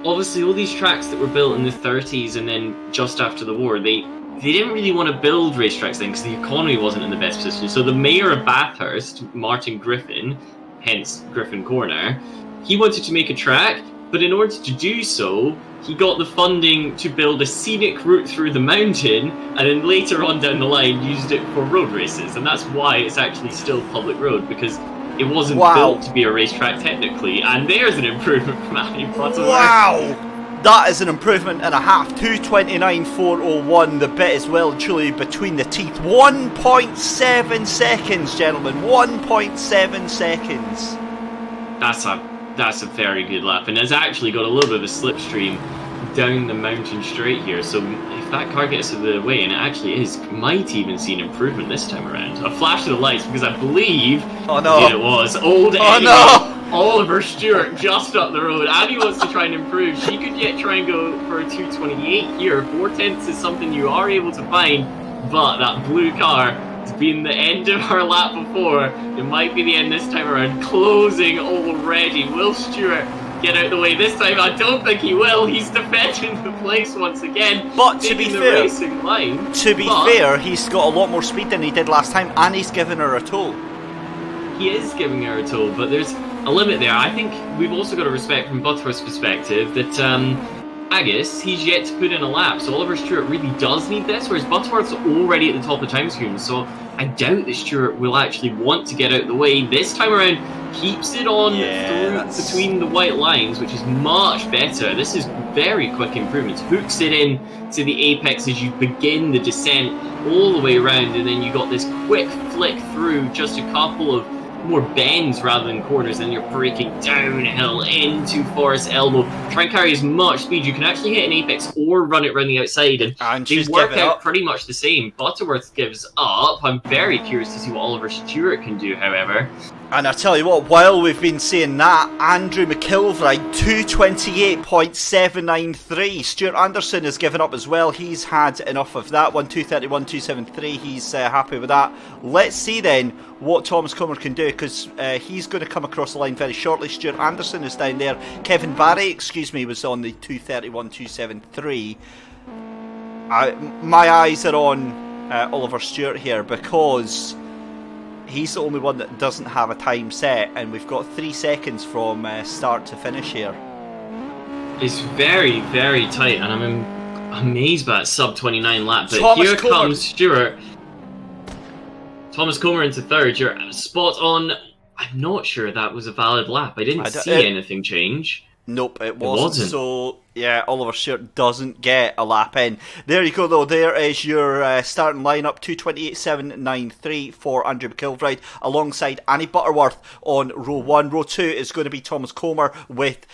obviously all these tracks that were built in the 30s and then just after the war, they didn't really want to build racetracks then because the economy wasn't in the best position. So the mayor of Bathurst, Martin Griffin, hence Griffin Corner, he wanted to make a track, but in order to do so, he got the funding to build a scenic route through the mountain, and then later on down the line used it for road races. And that's why it's actually still public road, because it wasn't built to be a racetrack technically. And there's an improvement from Annie Butterworth. Wow! That is an improvement and a half. 2:29.401, the bit is well and truly between the teeth. 1.7 seconds, gentlemen. 1.7 seconds. That's a very good lap, and it's actually got a little bit of a slipstream down the mountain straight here. So if that car gets out of the way, and it actually might even see an improvement this time around. A flash of the lights, because I believe it was old Oliver Stewart just up the road. Annie wants to try and improve. She could yet try and go for a 2:28 here. 4/10 is something you are able to find, but that blue car has been the end of her lap before. It might be the end this time around. Closing already. Will Stewart get out of the way this time. I don't think he will. He's defending the place once again. But to be fair, he's got a lot more speed than he did last time, and he's given her a toll. He is giving her a toll, but there's a limit there. I think we've also got to respect from Butterworth's perspective that Agus, he's yet to put in a lap, so Oliver Stewart really does need this, whereas Butterworth's already at the top of the time screen, so I doubt that Stewart will actually want to get out of the way. This time around, keeps it on through between the white lines, which is much better. This is very quick improvements. Hooks it in to the apex as you begin the descent all the way around, and then you got this quick flick through, just a couple of more bends rather than corners, and you're braking downhill into Forest Elbow. Try and carry as much speed. You can actually hit an apex or run it around the outside, and they work out pretty much the same. Butterworth gives up. I'm very curious to see what Oliver Stewart can do, however. And I tell you what, while we've been saying that, Andrew McIlvray, 228.793. Stuart Anderson has given up as well. He's had enough of that one, 231.273. He's happy with that. Let's see then what Thomas Comer can do, because he's going to come across the line very shortly. Stuart Anderson is down there. Kevin Barry, was on the 231.273. My eyes are on Oliver Stewart here, because he's the only one that doesn't have a time set, and we've got 3 seconds from start to finish here. It's very, very tight, and I'm amazed by that sub-29 lap. But here comes Stewart. Thomas Comer into third. You're spot on. I'm not sure that was a valid lap. I didn't see anything change. Nope, it wasn't. So, yeah, Oliver Stewart doesn't get a lap in. There you go, though. There is your starting lineup, 228.793 for Andrew McIlvray, alongside Annie Butterworth on row 1. Row 2 is going to be Thomas Comer with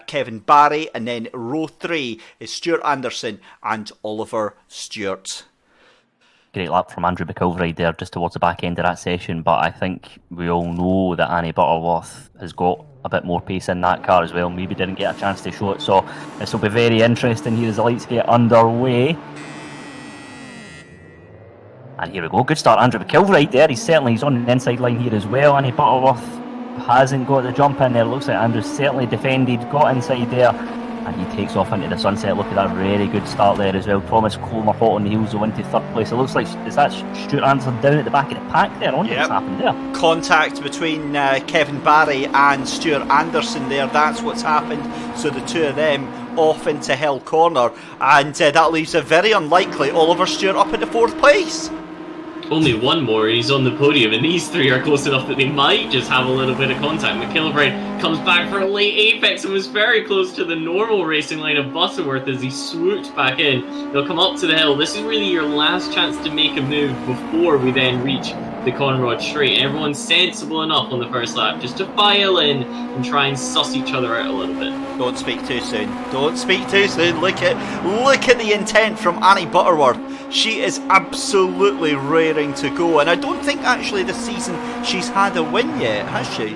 Kevin Barry, and then row 3 is Stuart Anderson and Oliver Stewart. Great lap from Andrew McIlvray there just towards the back end of that session, but I think we all know that Annie Butterworth has got a bit more pace in that car as well. Maybe didn't get a chance to show it, so this will be very interesting here as the lights get underway. And here we go, good start Andrew McIlvray there. He's on the inside line here as well. Annie Butterworth hasn't got the jump in there. It looks like Andrew's certainly defended, got inside there, and he takes off into the sunset. Look at that, really good start there as well. Thomas Comer hot on the heels, though, into third place. It looks like, is that Stuart Anderson down at the back of the pack there? I wonder what's happened there. Contact between Kevin Barry and Stuart Anderson there. That's what's happened. So the two of them off into Hill Corner, and that leaves a very unlikely Oliver Stewart up into fourth place. Only one more and he's on the podium, and these three are close enough that they might just have a little bit of contact. McIlvray comes back for a late apex and was very close to the normal racing line of Butterworth as he swooped back in. They'll come up to the hill. This is really your last chance to make a move before we then reach the Conrod Straight. Everyone's sensible enough on the first lap just to file in and try and suss each other out a little bit. Don't speak too soon. Don't speak too soon. Look at the intent from Annie Butterworth. She is absolutely raring to go, and I don't think actually this season she's had a win yet, has she?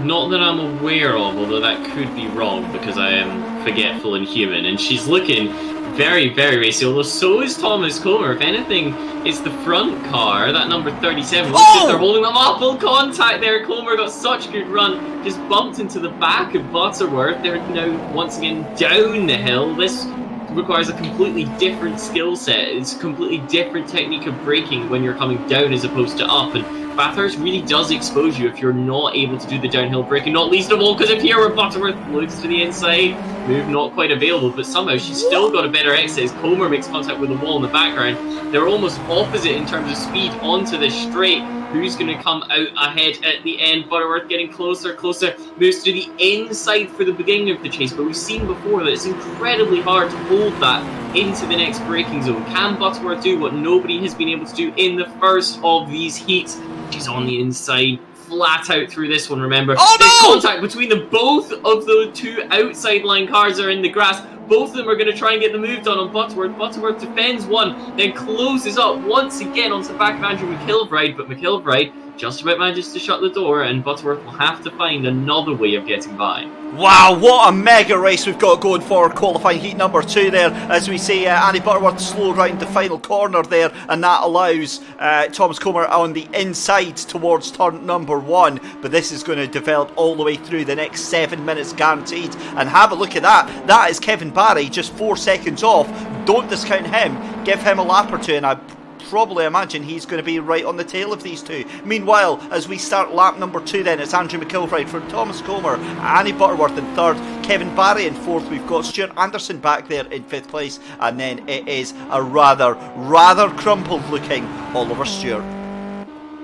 Not that I'm aware of, although that could be wrong because I am forgetful and human, and she's looking very, very racy, although so is Thomas Comer. If anything, it's the front car, that number 37. Looks like they're holding them up. Full contact there. Comer got such a good run, just bumped into the back of Butterworth. They're now once again down the hill. This requires a completely different skill set. It's a completely different technique of braking when you're coming down as opposed to up, and Bathurst really does expose you if you're not able to do the downhill braking, not least of all because if here where Butterworth looks to the inside, move not quite available, but somehow she's still got a better exit as Comer makes contact with the wall in the background. They're almost opposite in terms of speed onto the straight. Who's going to come out ahead at the end? Butterworth getting closer, moves to the inside for the beginning of the chase, but we've seen before that it's incredibly hard to hold that into the next braking zone. Can Butterworth do what nobody has been able to do in the first of these heats? She's on the inside, flat out through this one, remember. There's contact between them. Both of the two outside line cars are in the grass. Both of them are going to try and get the move done on Butterworth. Butterworth defends one, then closes up once again onto the back of Andrew McIlvray, but McIlvray just about manages to shut the door, and Butterworth will have to find another way of getting by. Wow, what a mega race we've got going for qualifying heat number 2 there, as we see Annie Butterworth slow round the final corner there, and that allows Thomas Comer on the inside towards turn number 1, but this is going to develop all the way through the next 7 minutes guaranteed. And have a look at that, that is Kevin Barry just 4 seconds off. Don't discount him, give him a lap or two, and I probably imagine he's going to be right on the tail of these two. Meanwhile, as we start lap number 2 then, it's Andrew McIlvright from Thomas Comer, Annie Butterworth in 3rd, Kevin Barry in 4th, we've got Stuart Anderson back there in 5th place, and then it is a rather crumpled looking Oliver Stewart.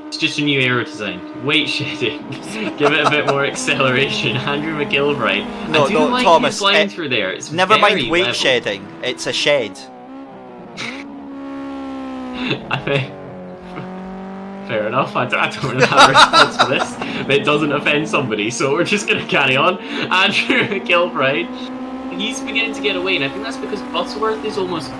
It's just a new aero design. Weight shedding. Give it a bit more acceleration. Andrew McIlvright. No, Thomas, flying through there. It's never mind weight level. shedding, it's a shed. I think, fair enough, I don't really have a response for this. It doesn't offend somebody, so we're just going to carry on. Andrew McIlvright, he's beginning to get away, and I think that's because Butterworth is almost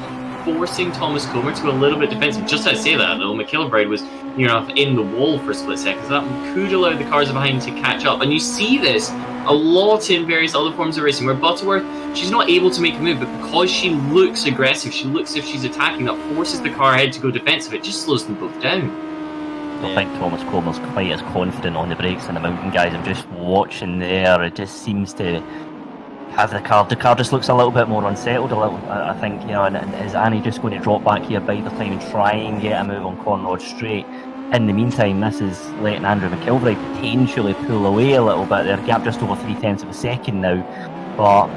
forcing Thomas Comer to a little bit defensive. Just to say that, though, McIlvright was near enough in the wall for a split second, so that could allow the cars behind to catch up. And you see this a lot in various other forms of racing, where Butterworth, she's not able to make a move, but because she looks aggressive, she looks as if she's attacking, that forces the car ahead to go defensive. It just slows them both down. I think Thomas Comer's quite as confident on the brakes in the mountain, guys. I'm just watching there. It just seems to have the car just looks a little bit more unsettled. I think, you know, and is Annie just going to drop back here by the time and try and get a move on Conrod Straight? In the meantime, this is letting Andrew McIlvright potentially pull away a little bit. They're gap just over 0.3 of a second now. But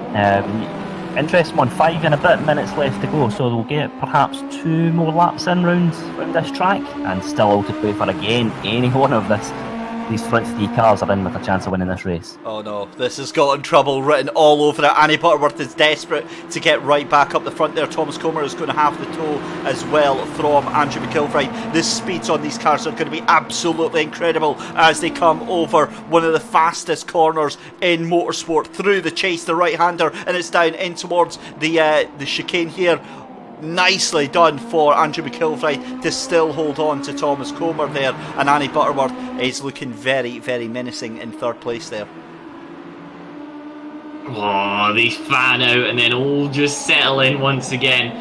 interesting one, 5 and a bit minutes left to go, so they'll get perhaps 2 more laps in round this track, and still all to play for again. Any one of these front 3 cars are in with a chance of winning this race. Oh no, this has gotten trouble written all over it. Annie Butterworth is desperate to get right back up the front there. Thomas Comer is going to have the tow as well from Andrew McIlvright. The speeds on these cars are going to be absolutely incredible as they come over one of the fastest corners in motorsport, through the chase, the right-hander, and it's down in towards the chicane here. Nicely done for Andrew McIlvright to still hold on to Thomas Comer there, and Annie Butterworth is looking very menacing in 3rd place there. Oh, they fan out and then all just settle in once again.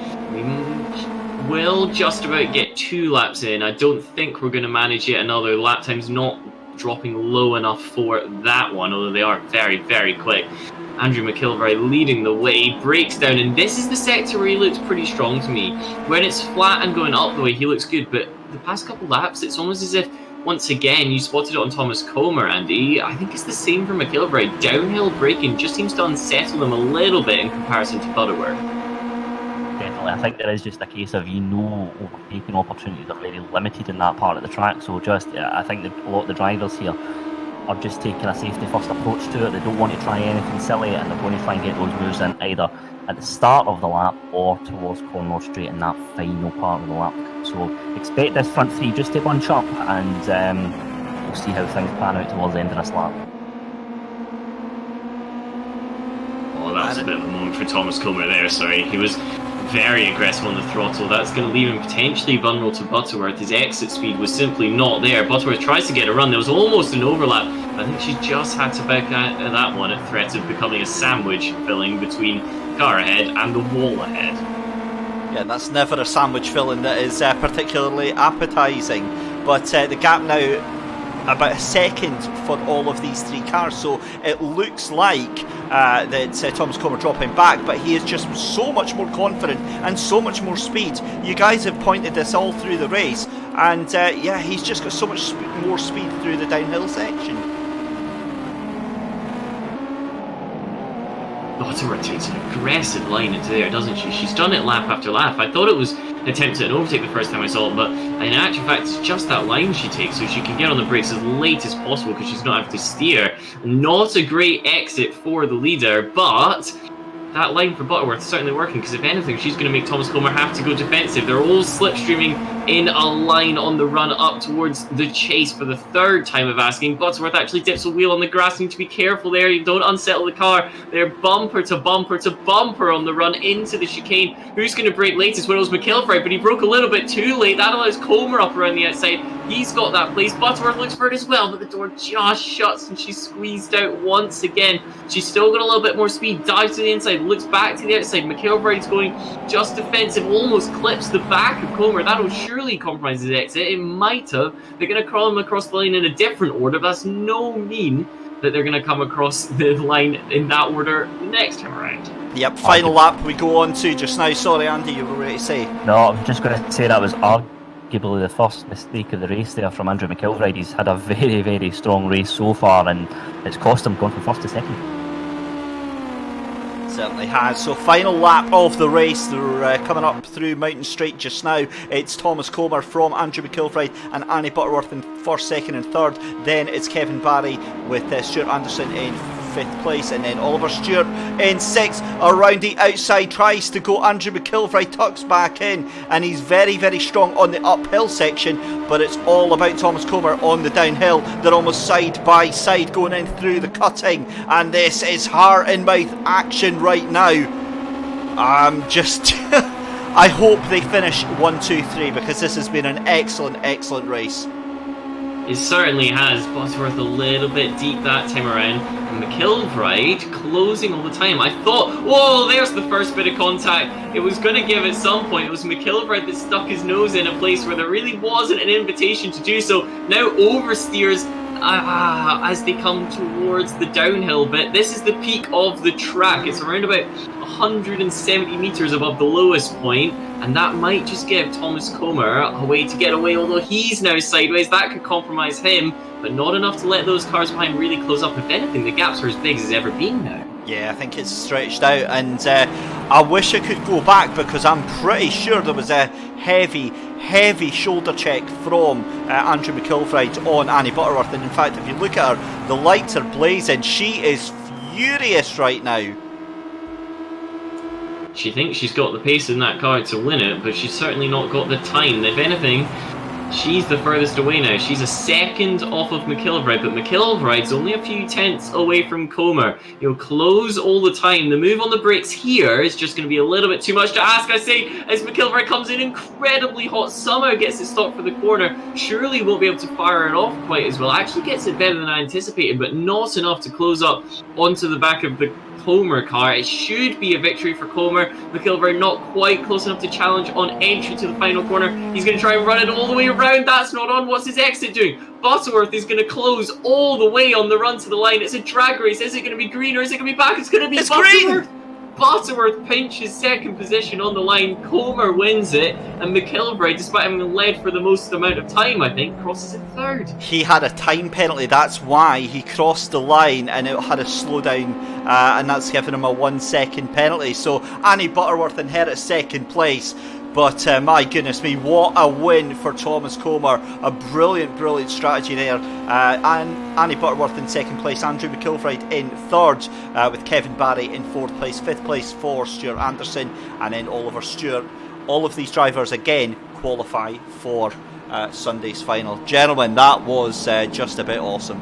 We will just about get 2 laps in. I don't think we're going to manage yet another. Lap time's not dropping low enough for that one, although they are very quick. Andrew McIlvright leading the way, breaks down, and this is the sector where he looks pretty strong to me. When it's flat and going up the way, he looks good, but the past couple laps, it's almost as if, once again, you spotted it on Thomas Comer, Andy. I think it's the same for McIlvright. Downhill braking just seems to unsettle them a little bit in comparison to Butterworth. Definitely, I think there is just a case of, overtaking opportunities are very limited in that part of the track, so I think a lot of the drivers here are just taking a safety first approach to it. They don't want to try anything silly, and they're going to try and get those moves in either at the start of the lap or towards Conrod Straight in that final part of the lap. So expect this front 3 just to bunch up, and we'll see how things pan out towards the end of this lap. Oh, that was a bit of a moment for Thomas Comer there, sorry. He was very aggressive on the throttle. That's going to leave him potentially vulnerable to Butterworth. His exit speed was simply not there. Butterworth tries to get a run. There was almost an overlap. I think she just had to back at that one at threat of becoming a sandwich filling between the car ahead and the wall ahead. Yeah, that's never a sandwich filling that is particularly appetising. But the gap now about a second for all of these 3 cars, so it looks like that Thomas Comer dropping back, but he is just so much more confident and so much more speed. You guys have pointed this all through the race, and yeah, he's just got so much more speed through the downhill section. Butterworth takes an aggressive line into there, doesn't she? She's done it lap after lap. I thought it was an attempt at an overtake the first time I saw it, but in actual fact it's just that line she takes, so she can get on the brakes as late as possible because she's not having to steer. Not a great exit for the leader, but that line for Butterworth is certainly working, because if anything, she's going to make Thomas Comer have to go defensive. They're all slipstreaming in a line on the run up towards the chase for the 3rd time of asking. Butterworth actually dips a wheel on the grass. You need to be careful there. You don't unsettle the car. They're bumper to bumper to bumper on the run into the chicane. Who's going to brake latest? Well, it was McIlvright, but he broke a little bit too late. That allows Comer up around the outside. He's got that place. Butterworth looks for it as well, but the door just shuts and she's squeezed out once again. She's still got a little bit more speed. Dives to the inside, looks back to the outside. McIlvride's going just defensive, almost clips the back of Comer. That'll surely compromise his exit. It might have. They're going to crawl him across the line in a different order, but that's no mean that they're going to come across the line in that order next time around. Yep, final lap we go on to just now. Sorry, Andy, you were ready to say. No, I'm just going to say that was arguably the first mistake of the race there from Andrew McIlvride. He's had a very, very strong race so far, and it's cost him going from first to second. Certainly has. So final lap of the race. They're coming up through Mountain Straight just now. It's Thomas Comer from Andrew McIlvride and Annie Butterworth in first, second and third. Then it's Kevin Barry with Stuart Anderson in fifth place, and then Oliver Stewart in sixth. Around the outside tries to go Andrew McIlvride, tucks back in, and he's very, very strong on the uphill section, but it's all about Thomas Comer on the downhill. They're almost side by side going in through the cutting, and this is heart and mouth action right now. I hope they finish 1, 2, 3, because this has been an excellent race. It certainly has. Butterworth a little bit deep that time around. And McIlvride closing all the time. I thought, whoa, there's the first bit of contact. It was going to give at some point. It was McIlvride that stuck his nose in a place where there really wasn't an invitation to do so. Now oversteers as they come towards the downhill bit. This is the peak of the track. It's around about 170 metres above the lowest point, and that might just give Thomas Comer a way to get away, although he's now sideways. That could compromise him, but not enough to let those cars behind really close up. If anything, the gaps are as big as it's ever been now. Yeah, I think it's stretched out, and I wish I could go back, because I'm pretty sure there was a heavy shoulder check from Andrew McIlvride on Annie Butterworth, and in fact, if you look at her, the lights are blazing. She is furious right now. She thinks she's got the pace in that car to win it, but she's certainly not got the time. If anything, she's the furthest away now. She's a second off of McIlvride, but McIlvride's only a few tenths away from Comer. He'll close all the time. The move on the brakes here is just going to be a little bit too much to ask, I say, as McIlvride comes in incredibly hot, somehow gets it stopped for the corner. Surely won't be able to fire it off quite as well. Actually gets it better than I anticipated, but not enough to close up onto the back of the Comer car. It should be a victory for Comer. McIlvride not quite close enough to challenge on entry to the final corner. He's going to try and run it all the way around. That's not on. What's his exit doing? Butterworth is going to close all the way on the run to the line. It's a drag race. Is it going to be green or is it going to be back? It's going to be Butterworth. Green. Butterworth pinches second position on the line. Comer wins it, and McIlvride, despite having led for the most amount of time, I think, crosses in third. He had a time penalty, that's why he crossed the line, and it had a slowdown, and that's given him a 1 second penalty. So Annie Butterworth inherits second place. But my goodness me, what a win for Thomas Comer. A brilliant strategy there. And Annie Butterworth in second place, Andrew McIlvride in third, with Kevin Barry in fourth place, fifth place for Stuart Anderson, and then Oliver Stewart. All of these drivers again qualify for Sunday's final. Gentlemen, that was just a bit awesome.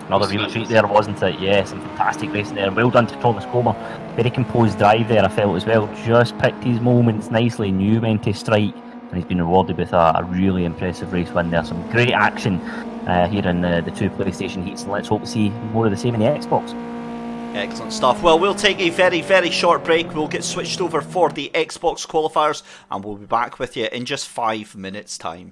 Another real treat there, wasn't it? Yeah, some fantastic racing there. Well done to Thomas Comer. Very composed drive there, I felt as well. Just picked his moments nicely, knew when to strike, and he's been rewarded with a really impressive race win there. Some great action here in the two PlayStation heats, and let's hope to see more of the same in the Xbox. Excellent stuff. Well, we'll take a very short break. We'll get switched over for the Xbox qualifiers, and we'll be back with you in just 5 minutes' time.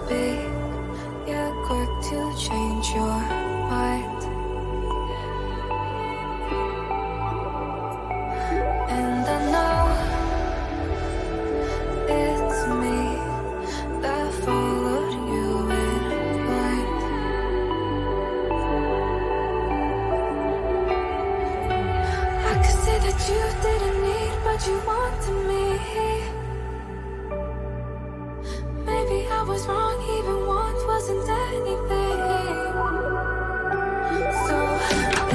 speak, you're quick to change your mind. And I know it's me that followed you in blind. I could say that you didn't need, but you wanted me. Maybe I was wrong, even want wasn't anything. So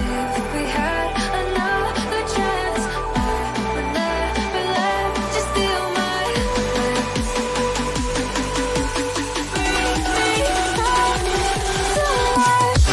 if we had another chance, I would never let you steal my lips. Bring me back to life.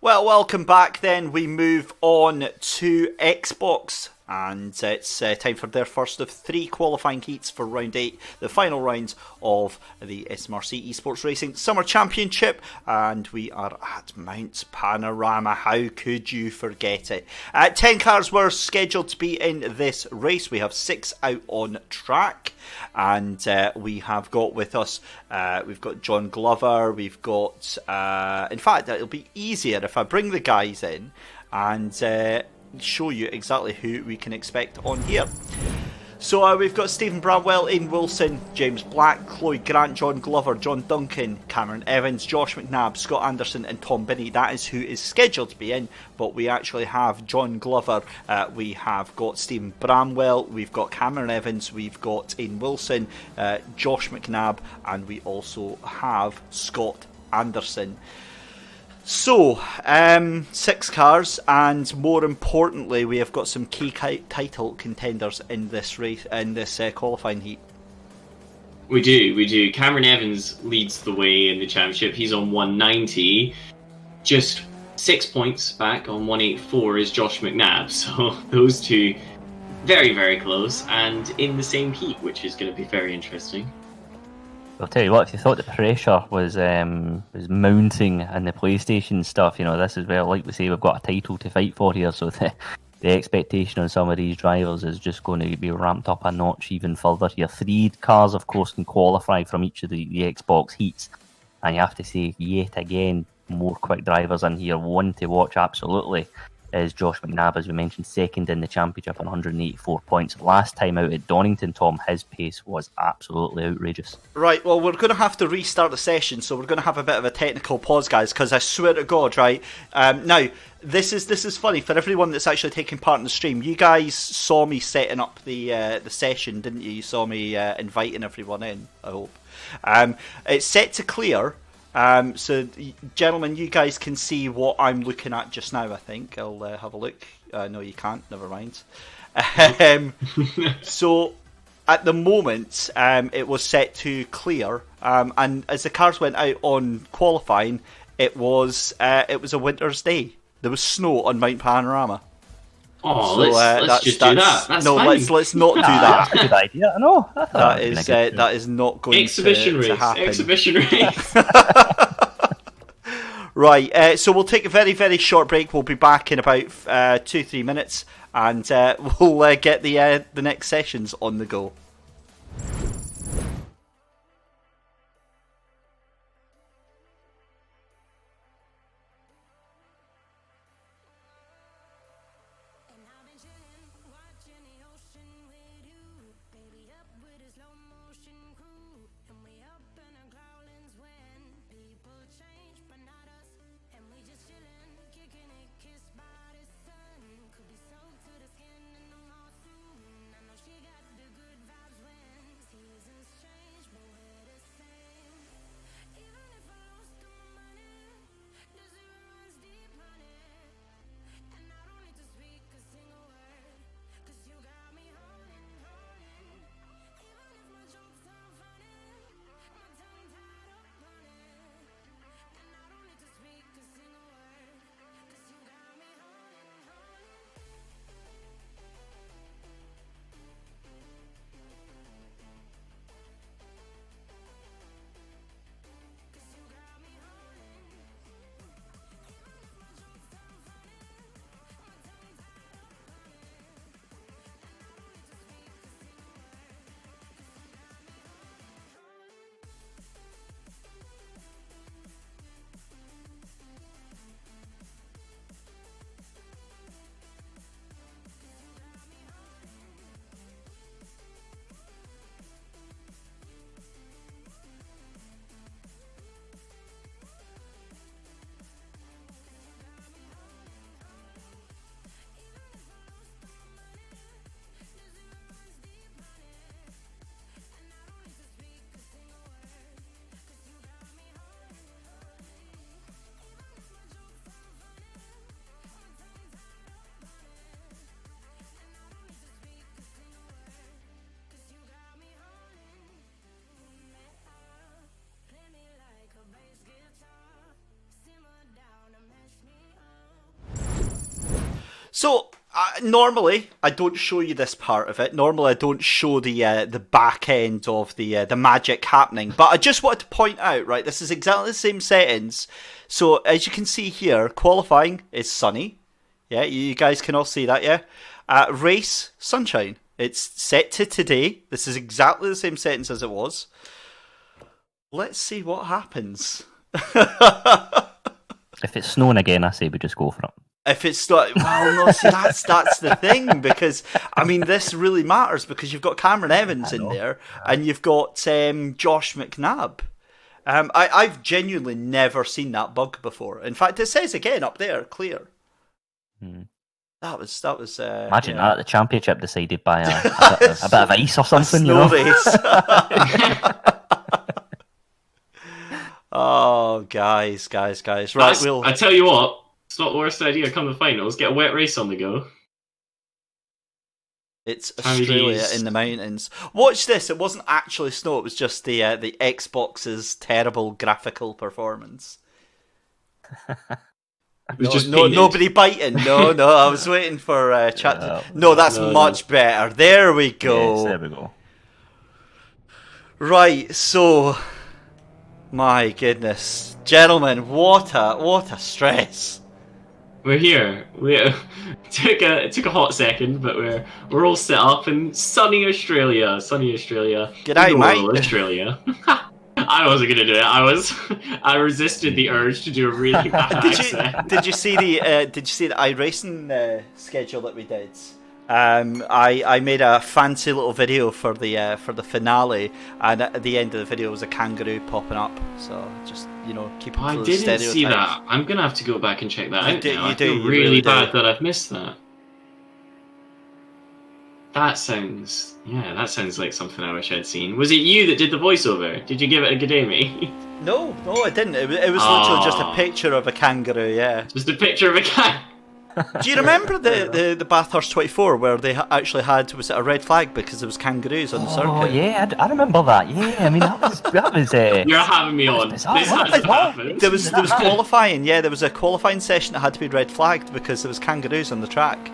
Well, welcome back then. We move on to Xbox, and it's time for their first of 3 qualifying heats for round 8, the final rounds of the SMRC eSports Racing Summer Championship, and we are at Mount Panorama. How could you forget it? 10 cars were scheduled to be in this race. We have 6 out on track, and we have got with us, we've got John Glover, we've got, in fact, it'll be easier if I bring the guys in and show you exactly who we can expect on here. So we've got Stephen Bramwell, Aidan Wilson, James Black, Chloe Grant, John Glover, John Duncan, Cameron Evans, Josh McNabb, Scott Anderson and Tom Binney. That is who is scheduled to be in, but we actually have John Glover, we have got Stephen Bramwell, we've got Cameron Evans, we've got Aidan Wilson, Josh McNabb, and we also have Scott Anderson. So, 6 cars, and more importantly, we have got some key title contenders in this race, in this qualifying heat. We do. Cameron Evans leads the way in the championship. He's on 190. Just 6 points back on 184 is Josh McNabb. So those two, very, very close, and in the same heat, which is going to be very interesting. I'll tell you what, if you thought the pressure was mounting in the PlayStation stuff, this is where, like we say, we've got a title to fight for here, so the expectation on some of these drivers is just going to be ramped up a notch even further here. 3 cars, of course, can qualify from each of the Xbox heats, and you have to say, yet again, more quick drivers in here. One to watch, absolutely, is Josh McNabb, as we mentioned, second in the championship on 184 points. Last time out at Donington, Tom, his pace was absolutely outrageous. Right, well, we're going to have to restart the session, so we're going to have a bit of a technical pause, guys, because I swear to God, right, now, this is funny for everyone that's actually taking part in the stream. You guys saw me setting up the session, didn't you? You saw me inviting everyone in, I hope. It's set to clear. So, gentlemen, you guys can see what I'm looking at just now, I think. I'll have a look. No, you can't. Never mind. So, at the moment, it was set to clear. And as the cars went out on qualifying, it was a winter's day. There was snow on Mount Panorama. Oh, so, let's just do that. That's no, fine. let's not do that. That's a good idea. I know. That is not going to happen. Exhibition race. Right. So we'll take a very, very short break. We'll be back in about 2-3 minutes, and we'll get the next sessions on the go. So normally I don't show you this part of it. Normally I don't show the back end of the magic happening. But I just wanted to point out, right? This is exactly the same settings. So as you can see here, qualifying is sunny. Yeah, you guys can all see that. Yeah, race sunshine. It's set to today. This is exactly the same settings as it was. Let's see what happens. If it's snowing again, I say we just go for it. If it's not, well, no, see, that's the thing, because, I mean, this really matters, because you've got Cameron Evans in there, and you've got Josh McNabb. I've genuinely never seen that bug before. In fact, it says again up there, clear. That was. Imagine that, the championship decided by a bit of ice or something, you know? Race. Oh, guys. Right, I tell you what. It's not the worst idea come the finals. Get a wet race on the go. It's Australia in the mountains. Watch this. It wasn't actually snow. It was just the Xbox's terrible graphical performance. Nobody biting. No. I was waiting for chat. No, that's much better. There we go. Yes, there we go. Right. So, my goodness, gentlemen, what a stress. We're here. It took a hot second, but we're all set up in sunny Australia. Good night, mate. Australia. I wasn't gonna do it. I resisted the urge to do a really bad accent. Did you see the iRacing schedule that we did? I made a fancy little video for the finale, and at the end of the video was a kangaroo popping up. So just keep it. I didn't see that. I'm gonna have to go back and check that out. I feel really bad that I've missed that. That sounds like something I wish I'd seen. Was it you that did the voiceover? Did you give it a good day, mate? No, I didn't. It was literally just a picture of a kangaroo. Yeah, just a picture of a kangaroo. Do you remember the Bathurst 24 where they actually had, was it a red flag because there was kangaroos on the circuit? Oh yeah, I remember that. Yeah, I mean that was. You're having me on. This hasn't happened. There was qualifying. Yeah, there was a qualifying session that had to be red flagged because there was kangaroos on the track.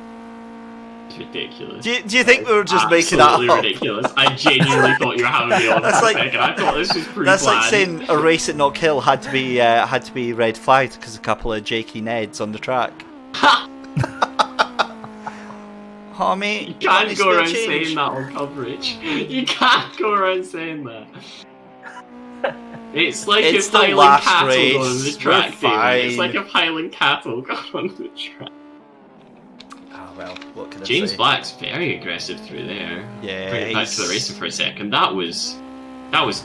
It's ridiculous. Do you think we were just making that up? Absolutely ridiculous. I genuinely thought you were having me on. That's second. I thought this was pretty. That's like saying a race at Knock Hill had to be red flagged because a couple of Jakey Neds on the track. Oh, mate, you can't go around saying that on coverage. You can't go around saying that. It's like if Highland cattle go on the track, David. It's like if Highland cattle go on the track. Oh well, what can I say? James say? Black's very aggressive through there. Yeah, bring it back to the racing for a second. That was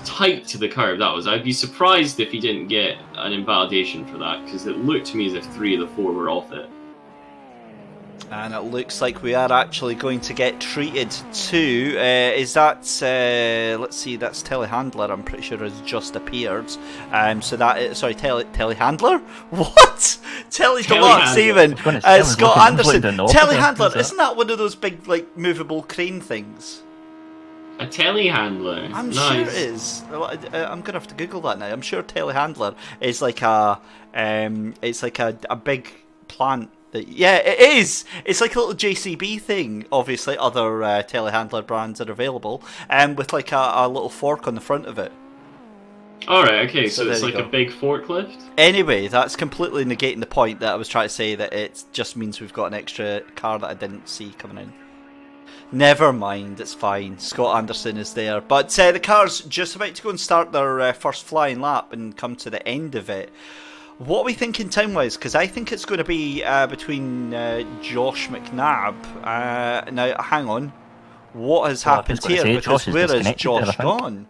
tight to the curb. I'd be surprised if he didn't get an invalidation for that, because it looked to me as if 3 of the 4 were off it. And it looks like we are actually going to get treated to. Is that? Let's see. That's telehandler. I'm pretty sure has just appeared. So that. Sorry, telehandler. What? Deluxe even. Scott Anderson. Telehandler. Isn't that one of those big movable crane things? A telehandler. I'm sure it is. I'm gonna have to Google that now. I'm sure telehandler is like a. It's like a big plant. Yeah, it is. It's like a little JCB thing. Obviously, other telehandler brands are available, with like a little fork on the front of it. Alright, okay, so it's like a big forklift? Anyway, that's completely negating the point that I was trying to say, that it just means we've got an extra car that I didn't see coming in. Never mind, it's fine. Scott Anderson is there. But the car's just about to go and start their first flying lap and come to the end of it. What are we thinking time-wise? Because I think it's going to be between Josh McNabb. Now, hang on. What has happened here? Because where is Josh gone?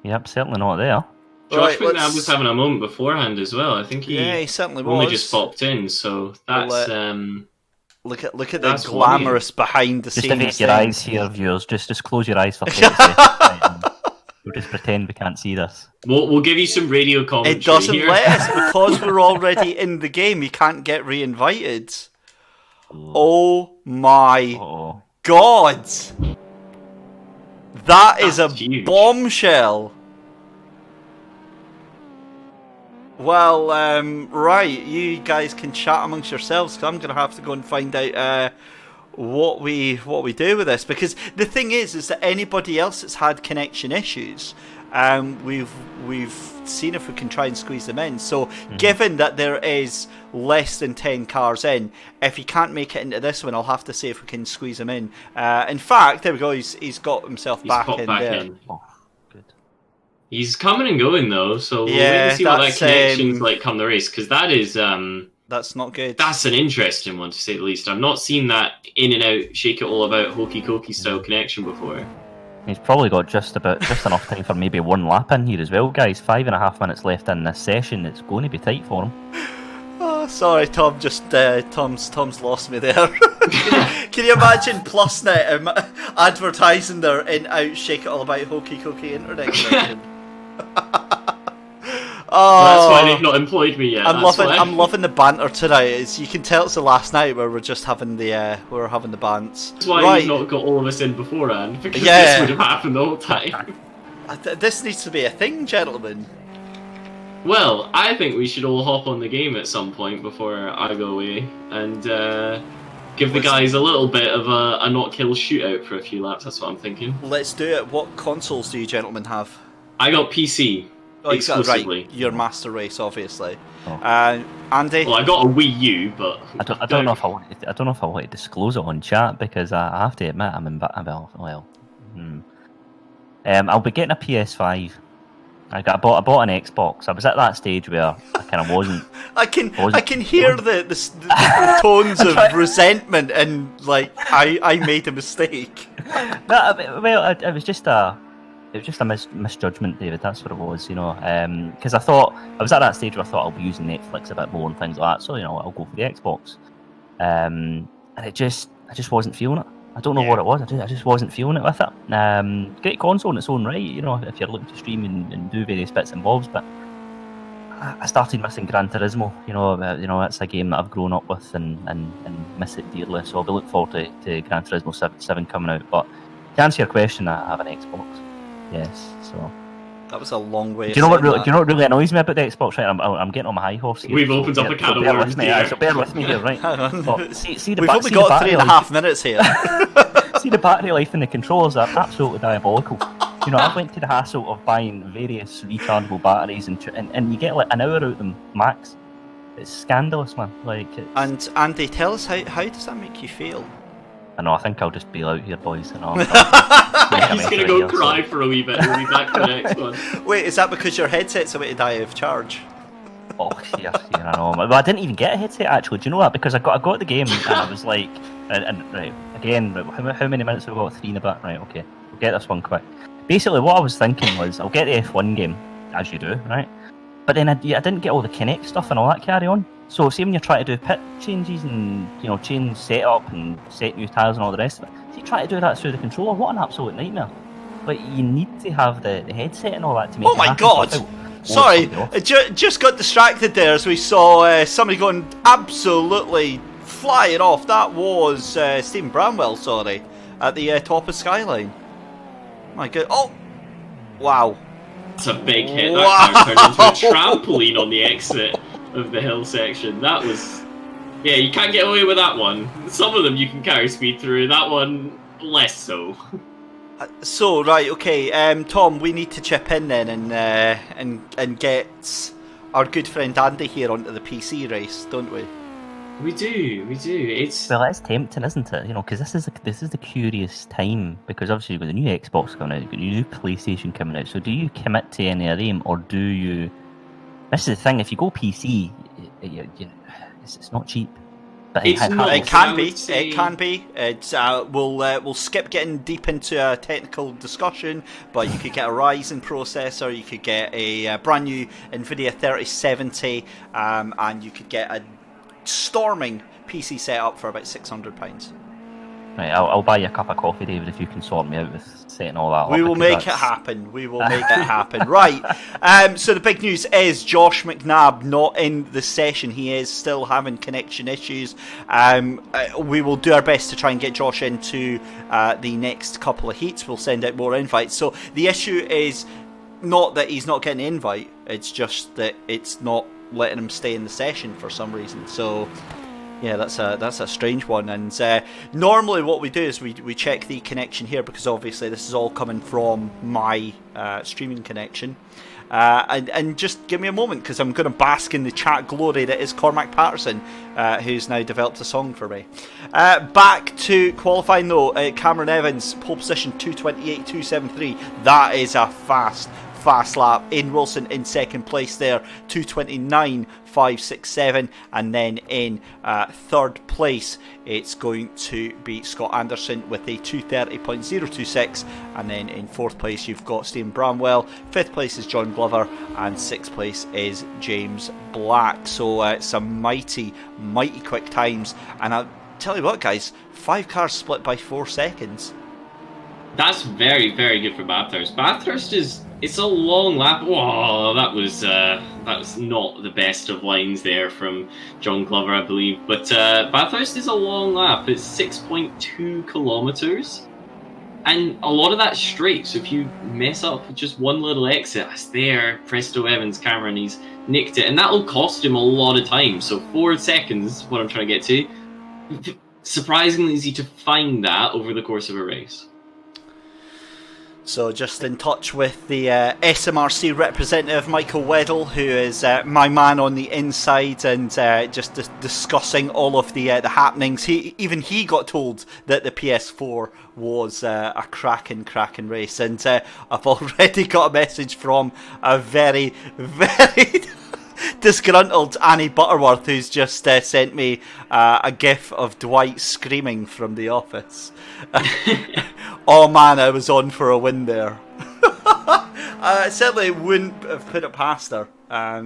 Yep, certainly not there. Josh McNabb was having a moment beforehand as well. I think he certainly only was. just popped in, so that's... Look at the glamorous behind the scenes. Just avert your eyes here, viewers. Just close your eyes for 30 seconds. We'll just pretend we can't see this. We'll give you some radio commentary. It doesn't here. let us because we're already in the game. You can't get re-invited. Oh my god! That is a bombshell. Well, right, you guys can chat amongst yourselves, because I'm going to have to go and find out what we do with this. Because the thing is that anybody else that's had connection issues, we've seen if we can try and squeeze them in. So given that there is less than 10 cars in, if he can't make it into this one, I'll have to see if we can squeeze him in. In fact, there we go, he's got himself back in there. Oh, good. He's coming and going though, so we'll wait to see what that connection's like come the race, because that is that's not good. That's an interesting one, to say the least. I've not seen that in and out, shake it all about, hokey cokey style connection before. He's probably got just enough time for maybe one lap in here as well, guys. 5.5 minutes left in this session. It's going to be tight for him. Oh, sorry, Tom. Tom's lost me there. Can you imagine PlusNet advertising their in-out, shake it all about, hokey cokey internet connection? Oh, that's why they've not employed me yet. I'm loving the banter tonight. You can tell it's the last night where we're just having the bants. That's why you've not got all of us in beforehand, because this would have happened the whole time. This needs to be a thing, gentlemen. Well, I think we should all hop on the game at some point before I go away and give the guys a little bit of a not-kill shootout for a few laps. That's what I'm thinking. Let's do it. What consoles do you gentlemen have? I got PC. Exclusively. Right, your Master Race, obviously. Oh. Andy? Well, I got a Wii U, but I don't know if I want to disclose it on chat, because I have to admit I'm in. I'll be getting a PS5. I bought an Xbox. I was at that stage where I kind of wasn't. I can hear the tones of resentment and like I made a mistake. It was just a misjudgment, David. That's what it was, because I thought I was at that stage where I thought I'll be using Netflix a bit more and things like that. So I'll go for the Xbox, and I just wasn't feeling it. I don't know what it was. I just wasn't feeling it with it. Great console in its own right, if you're looking to stream and do various bits and bobs. But I started missing Gran Turismo. It's a game that I've grown up with and miss it dearly. So I'll be looking forward to Gran Turismo 7 coming out. But to answer your question, I have an Xbox. Yes, so that was a long way. Do you know what really annoys me about the Xbox? Right, I'm getting on my high horse here. We've opened up a can of worms here. So bear with me here, right? We've only got 3.5 minutes here. See, the battery life and the controllers are absolutely diabolical. I've went to the hassle of buying various rechargeable batteries, and you get like an hour out of them max. It's scandalous, man. And Andy, tell us how does that make you feel? I think I'll just bail out here, boys. He's going to go cry for a wee bit. We'll be back for the next one. Wait, is that because your headset's about to die of charge? Oh, yeah, I know. Well, I didn't even get a headset, actually. Do you know that? Because I got the game, and I was like... right, again, how many minutes have we got? 3 in a bit? Right, okay. We'll get this one quick. Basically, what I was thinking was, I'll get the F1 game, as you do, right? But then I didn't get all the Kinect stuff and all that carry on. So, see when you're trying to do pit changes and, change setup and set new tires and all the rest of it, so you try to do that through the controller, what an absolute nightmare. Like, you need to have the headset and all that to make it happen. Oh my god! Sorry, just got distracted there as we saw somebody going absolutely flying off. That was Stephen Bramwell, sorry, at the top of Skyline. My god. Oh! Wow. That's a big hit. That car turned into a trampoline on the exit of the hill section. That was... Yeah, you can't get away with that one. Some of them you can carry speed through, that one less so. So, right, okay, Tom, we need to chip in then and get our good friend Andy here onto the PC race, don't we? We do. It's tempting, isn't it? Because this is the curious time, because obviously you've got the new Xbox coming out, you've got the new PlayStation coming out. So do you commit to any of them, or do you? This is the thing. If you go PC, it's not cheap. But it can be. It can be. It's we'll skip getting deep into a technical discussion, but you could get a Ryzen processor, you could get a brand new NVIDIA 3070, and you could get a storming PC setup for about £600. Right, I'll buy you a cup of coffee, David, if you can sort me out with setting all that up. We will make it happen. Right. So the big news is Josh McNabb not in the session. He is still having connection issues. We will do our best to try and get Josh into the next couple of heats. We'll send out more invites. So the issue is not that he's not getting an invite, it's just that it's not letting him stay in the session for some reason. So yeah, that's a strange one. And normally what we do is we check the connection here, because obviously this is all coming from my streaming connection. And just give me a moment, because I'm going to bask in the chat glory that is Cormac Patterson, who's now developed a song for me. Back to qualifying though, Cameron Evans, pole position 2:28.273. That is a fast lap. Aidan Wilson in second place there, 2:29.567, and then in third place it's going to be Scott Anderson with a 2:30.026, and then in fourth place you've got Stephen Bramwell, fifth place is John Glover, and sixth place is James Black. So some mighty quick times, and I'll tell you what guys, 5 cars split by 4 seconds. That's very good for Bathurst. Bathurst it's a long lap. Whoa, that was not the best of lines there from John Glover, I believe. But Bathurst is a long lap. It's 6.2 kilometers, and a lot of that straight. So if you mess up just one little exit, that's there. Presto Evans, Cameron, he's nicked it, and that'll cost him a lot of time. So 4 seconds, what I'm trying to get to. Surprisingly easy to find that over the course of a race. So just in touch with the SMRC representative, Michael Weddle, who is my man on the inside, and just discussing all of the happenings. Even he got told that the PS4 was a cracking race, and I've already got a message from a very disgruntled Annie Butterworth, who's just sent me a gif of Dwight screaming from The Office. Oh man, I was on for a win there. Certainly wouldn't have put it past her.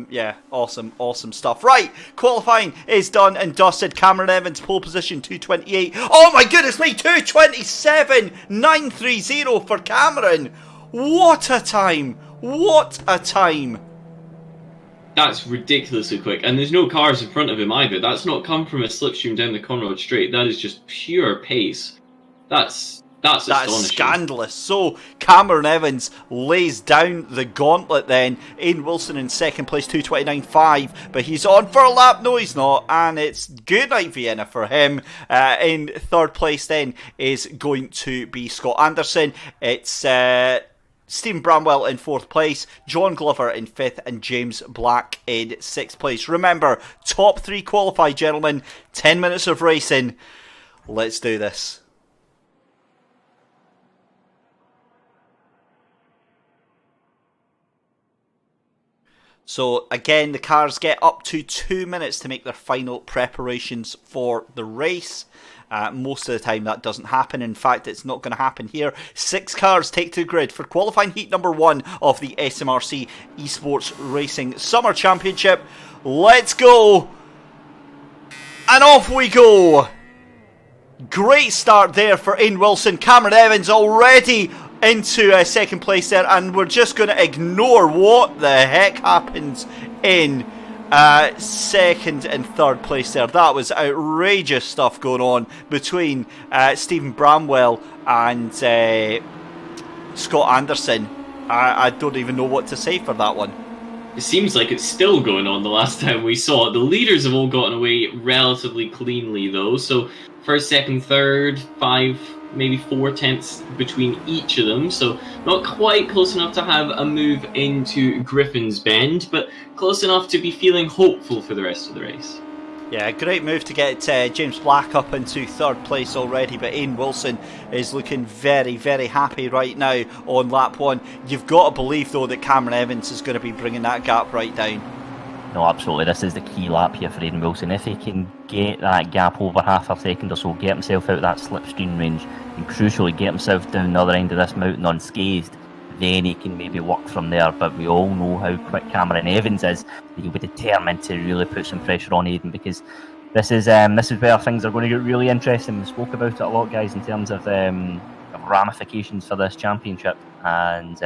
Yeah, awesome stuff. Right, qualifying is done and dusted. Cameron Evans, pole position 2:28. Oh my goodness me, 2:27.930 for Cameron. What a time! What a time! That's ridiculously quick, and there's no cars in front of him either. That's not come from a slipstream down the Conrod Straight. That is just pure pace. That's astonishing. Scandalous. So Cameron Evans lays down the gauntlet then. Aidan Wilson in second place, 2:29.5, but he's on for a lap. No, he's not, and it's good night Vienna for him. In third place then is going to be Scott Anderson. It's Stephen Bramwell in fourth place, John Glover in fifth, and James Black in sixth place. Remember, top 3 qualify, gentlemen. 10 minutes of racing. Let's do this. So again, the cars get up to 2 minutes to make their final preparations for the race. Most of the time that doesn't happen. In fact, it's not going to happen here. 6 cars take to the grid for qualifying heat number 1 of the SMRC eSports Racing Summer Championship. Let's go! And off we go! Great start there for Aidan Wilson. Cameron Evans already into second place there, and we're just going to ignore what the heck happened in second and third place there. That was outrageous stuff going on between Stephen Bramwell and Scott Anderson. I don't even know what to say for that one. It seems like it's still going on the last time we saw it. The leaders have all gotten away relatively cleanly though, so first, second, third, 5, maybe 4 tenths between each of them, so not quite close enough to have a move into Griffin's Bend, but close enough to be feeling hopeful for the rest of the race. Yeah, great move to get James Black up into third place already, but Aidan Wilson is looking very happy right now on lap 1. You've got to believe though that Cameron Evans is going to be bringing that gap right down. No, absolutely. This is the key lap here for Aidan Wilson. If he can get that gap over half a second or so, get himself out of that slipstream range, and crucially get himself down the other end of this mountain unscathed, then he can maybe work from there. But we all know how quick Cameron Evans is. He'll be determined to really put some pressure on Aidan, because this is where things are going to get really interesting. We spoke about it a lot, guys, in terms of ramifications for this championship, and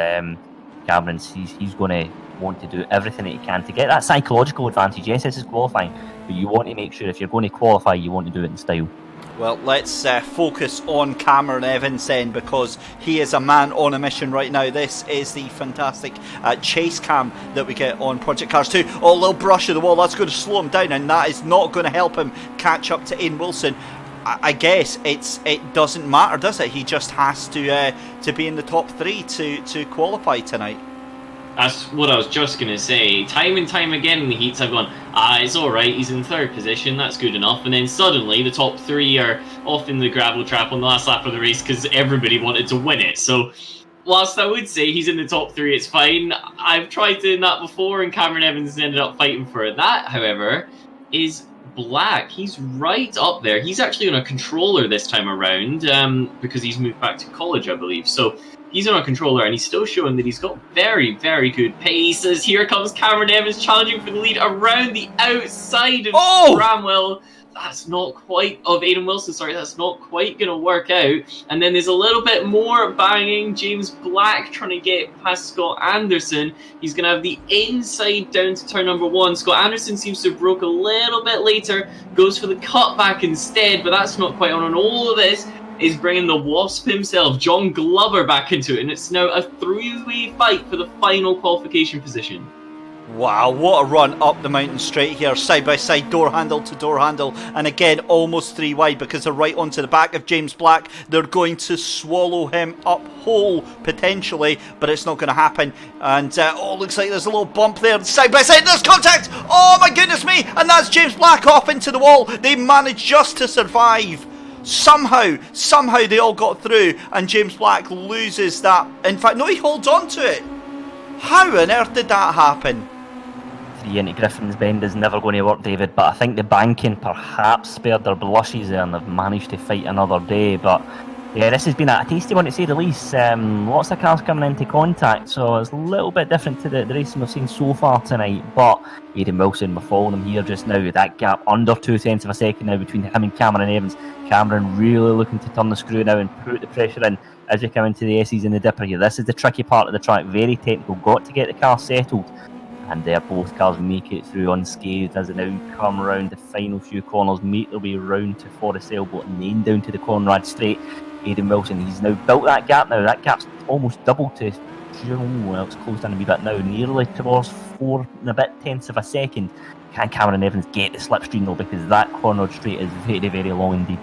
Cameron, he's going to want to do everything that he can to get that psychological advantage. Yes, this is qualifying, but you want to make sure if you're going to qualify, you want to do it in style. Well, let's focus on Cameron Evans then, because he is a man on a mission right now. This is the fantastic chase cam that we get on Project Cars 2. Oh, a little brush of the wall, that's going to slow him down, and that is not going to help him catch up to Ian Wilson. I guess it doesn't matter, does it? He just has to be in the top 3 to qualify tonight. That's what I was just going to say. Time and time again in the heats, I've gone, it's alright, he's in 3rd position, that's good enough. And then suddenly the top 3 are off in the gravel trap on the last lap of the race because everybody wanted to win it. So, whilst I would say he's in the top 3, it's fine. I've tried doing that before, and Cameron Evans ended up fighting for it. That, however, is Black. He's right up there. He's actually on a controller this time around because he's moved back to college, I believe. So, he's on a controller, and he's still showing that he's got very, very good pace. As here comes Cameron Evans challenging for the lead around the outside of Bramwell. That's not quite, of Aidan Wilson, sorry, that's not quite going to work out. And then there's a little bit more banging. James Black trying to get past Scott Anderson. He's going to have the inside down to turn number 1. Scott Anderson seems to have broke a little bit later, goes for the cutback instead, but that's not quite on. And all of this is bringing the Wasp himself, John Glover, back into it, and it's now a 3-way fight for the final qualification position. Wow, what a run up the mountain straight here, side by side, door handle to door handle, and again almost 3 wide because they're right onto the back of James Black. They're going to swallow him up whole potentially, but it's not going to happen. And looks like there's a little bump there, side by side, there's contact. Oh my goodness me, and that's James Black off into the wall. They managed just to survive. Somehow they all got through, and James Black loses that. In fact, no, he holds on to it. How on earth did that happen? 3 into Griffin's Bend is never going to work, David, but I think the banking perhaps spared their blushes there, and they've managed to fight another day. But yeah, this has been a tasty one to say the least. Lots of cars coming into contact, so it's a little bit different to the racing we've seen so far tonight. But Aidan Wilson, we're following him here just now. That gap under 0.2 of a second now between him and Cameron Evans. Cameron really looking to turn the screw now and put the pressure in as we come into the S's in the dipper here. This is the tricky part of the track, very technical, got to get the car settled. And both cars make it through unscathed as they now come around the final few corners, make their way round to Forest Elbow and then down to the Conrad Straight. Aidan Wilson, he's now built that gap now. That gap's almost doubled to, well, it's closed down a wee bit now, nearly towards 4 and a bit tenths of a second. Can Cameron Evans get the slipstream though, because that Conrad Straight is very, very long indeed.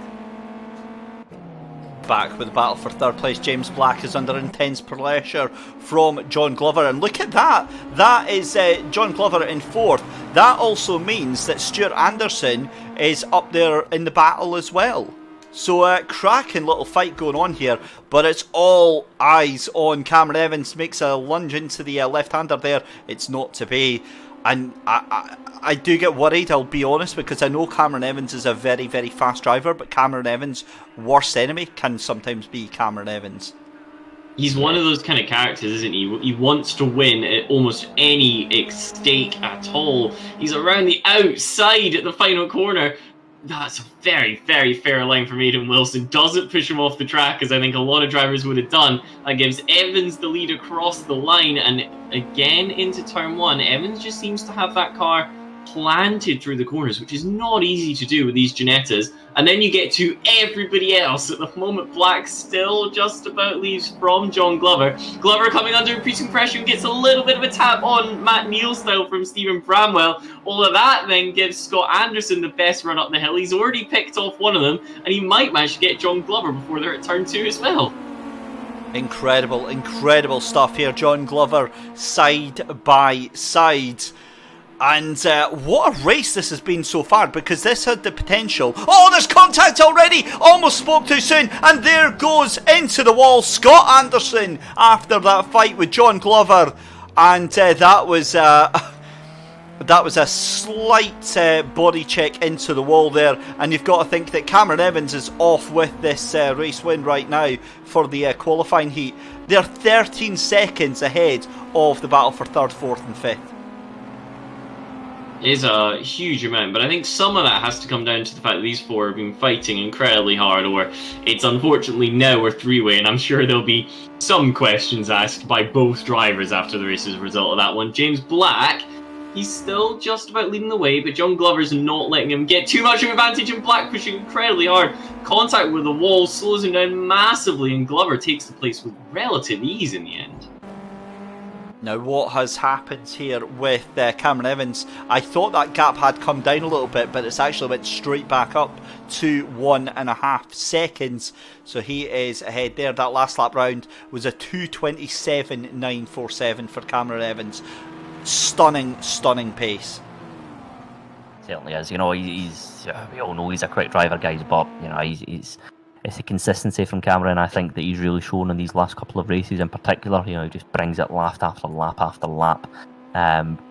Back with the battle for 3rd place, James Black is under intense pressure from John Glover, and look at that, that is John Glover in 4th. That also means that Stuart Anderson is up there in the battle as well. So cracking little fight going on here, but it's all eyes on Cameron Evans. Makes a lunge into the left-hander there, it's not to be. And I do get worried, I'll be honest, because I know Cameron Evans is a very, very fast driver, but Cameron Evans' worst enemy can sometimes be Cameron Evans. He's one of those kind of characters, isn't he? He wants to win at almost any stake at all. He's around the outside at the final corner. That's a very, very fair line from Aidan Wilson. Doesn't push him off the track, as I think a lot of drivers would have done. That gives Evans the lead across the line. And again, into turn 1, Evans just seems to have that car planted through the corners, which is not easy to do with these Ginettas. And then you get to everybody else. At the moment, Black still just about leaves from John Glover. Glover coming under increasing pressure and gets a little bit of a tap on Matt Neal style from Stephen Bramwell. All of that then gives Scott Anderson the best run up the hill. He's already picked off one of them, and he might manage to get John Glover before they're at turn 2 as well. Incredible, incredible stuff here. John Glover side by side. And what a race this has been so far, because this had the potential. Oh, there's contact already! Almost spoke too soon, and there goes into the wall Scott Anderson after that fight with John Glover. And that was a slight body check into the wall there. And you've got to think that Cameron Evans is off with this race win right now for the qualifying heat. They're 13 seconds ahead of the battle for 3rd, 4th and 5th. Is a huge amount, but I think some of that has to come down to the fact that these 4 have been fighting incredibly hard, or it's unfortunately now a 3-way, and I'm sure there'll be some questions asked by both drivers after the race as a result of that one. James Black He's still just about leading the way, but John Glover's not letting him get too much of an advantage, and Black pushing incredibly hard. Contact with the wall slows him down massively, and Glover takes the place with relative ease in the end. Now, what has happened here with Cameron Evans, I thought that gap had come down a little bit, but it's actually went straight back up to 1.5 seconds. So he is ahead there. That last lap round was a 2:27.947 for Cameron Evans. Stunning, stunning pace. Certainly is. You know, he's we all know he's a quick driver, guys, but you know, he's it's the consistency from Cameron, I think, that he's really shown in these last couple of races in particular. You know, he just brings it lap after lap after lap.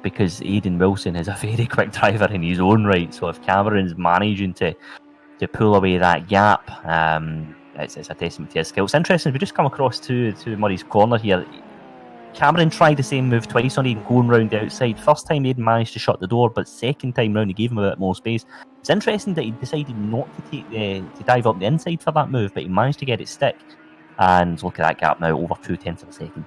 Because Aidan Wilson is a very quick driver in his own right. So if Cameron's managing to pull away that gap, it's a testament to his skill. It's interesting, we just come across to Murray's corner here. Cameron tried the same move twice on Aidan, going round the outside. First time Aidan managed to shut the door, but second time round he gave him a bit more space. It's interesting that he decided not to dive up the inside for that move, but he managed to get it stick. And look at that gap now, over 0.2 of a second.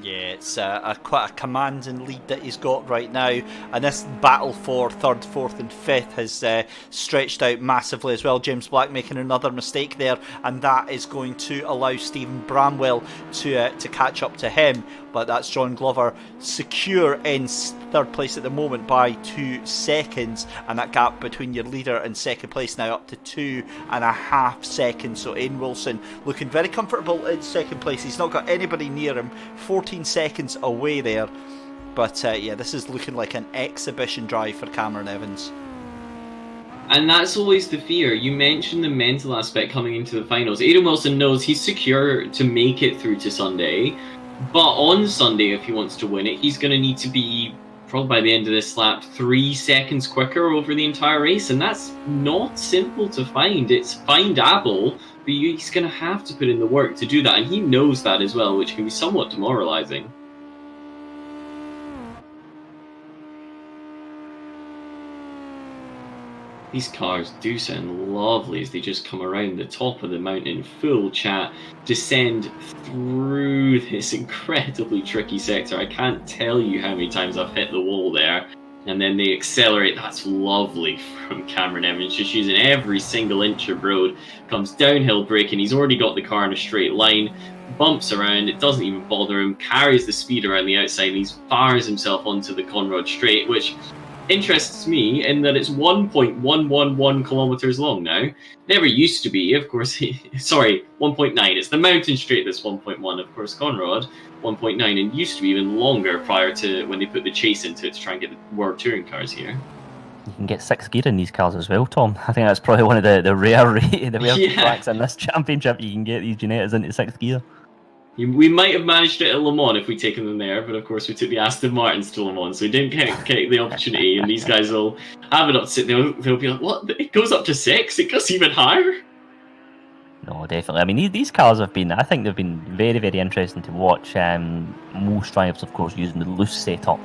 Yeah, it's quite a commanding lead that he's got right now, and this battle for 3rd, 4th and 5th has stretched out massively as well. James Black making another mistake there, and that is going to allow Stephen Bramwell to catch up to him, but that's John Glover secure in 3rd place at the moment by 2 seconds, and that gap between your leader and 2nd place now up to 2.5 seconds. So Aidan Wilson looking very comfortable in 2nd place. He's not got anybody near him, 14 seconds away there, but yeah, this is looking like an exhibition drive for Cameron Evans. And that's always the fear. You mentioned the mental aspect coming into the finals. Aidan Wilson knows he's secure to make it through to Sunday, but on Sunday, if he wants to win it, he's going to need to be, probably by the end of this lap, 3 seconds quicker over the entire race, and that's not simple to find. It's findable, but he's going to have to put in the work to do that, and he knows that as well, which can be somewhat demoralising. These cars do sound lovely as they just come around the top of the mountain, full chat, descend through this incredibly tricky sector. I can't tell you how many times I've hit the wall there. And then they accelerate. That's lovely from Cameron Evans, just using every single inch of road. Comes downhill braking. He's already got the car in a straight line. Bumps around. It doesn't even bother him. Carries the speed around the outside. And he fires himself onto the Conrod Straight, which interests me in that it's 1.111 kilometers long now. Never used to be, of course. Sorry, 1.9. It's the mountain straight that's 1.1. Of course, Conrod 1.9, and used to be even longer prior to when they put the chase into it to try and get the World Touring cars here. You can get 6 gear in these cars as well, Tom. I think that's probably one of the rare tracks in this championship. You can get these Genettas into 6 gear. We might have managed it at Le Mans if we'd taken them there, but of course we took the Aston Martins to Le Mans, so we didn't get the opportunity, and these guys will have it up to, they'll be like, what? It goes up to 6? It goes even higher? No, definitely. I mean, these cars have been, I think they've been very, very interesting to watch. Most drivers, of course, using the loose setup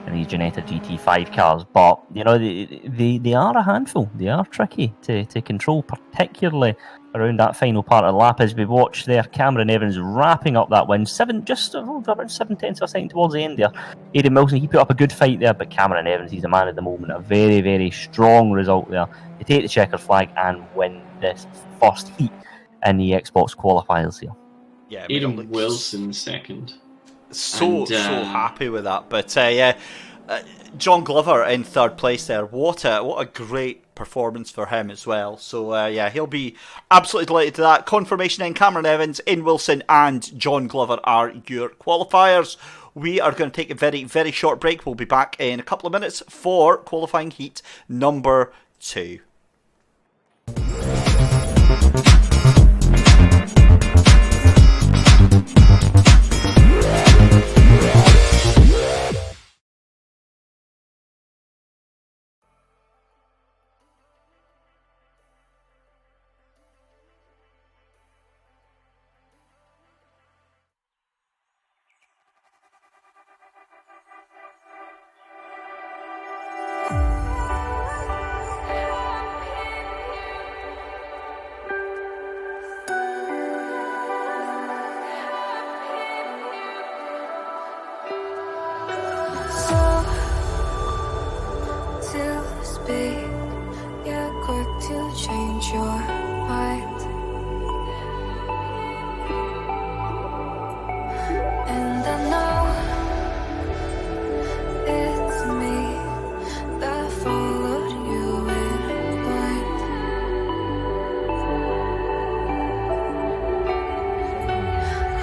in these Ginetta GT5 cars, but, you know, they are a handful. They are tricky to control, particularly around that final part of the lap as we watch there. Cameron Evans wrapping up that win. Just around 7/10 of a second towards the end there. Aidan Wilson, he put up a good fight there, but Cameron Evans, he's a man at the moment. A very, very strong result there to take the checkered flag and win this first heat in the Xbox qualifiers here. Yeah, Aidan Wilson second. So happy with that. But yeah, John Glover in 3rd place there. What a great performance for him as well. So yeah, he'll be absolutely delighted to that. Confirmation in Cameron Evans, Aidan Wilson and John Glover are your qualifiers. We are going to take a very, very short break. We'll be back in a couple of minutes for qualifying heat number 2. be, yeah, quick to change your mind. And I know it's me that followed you in blind.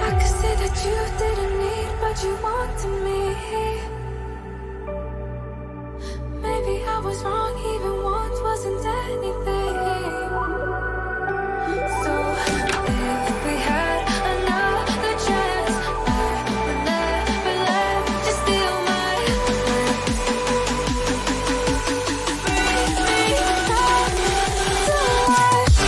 I could say that you didn't need, but you wanted me. Maybe I was wrong, even once wasn't anything. So if we had another chance, I would never let you steal my heart. Bring me back to life.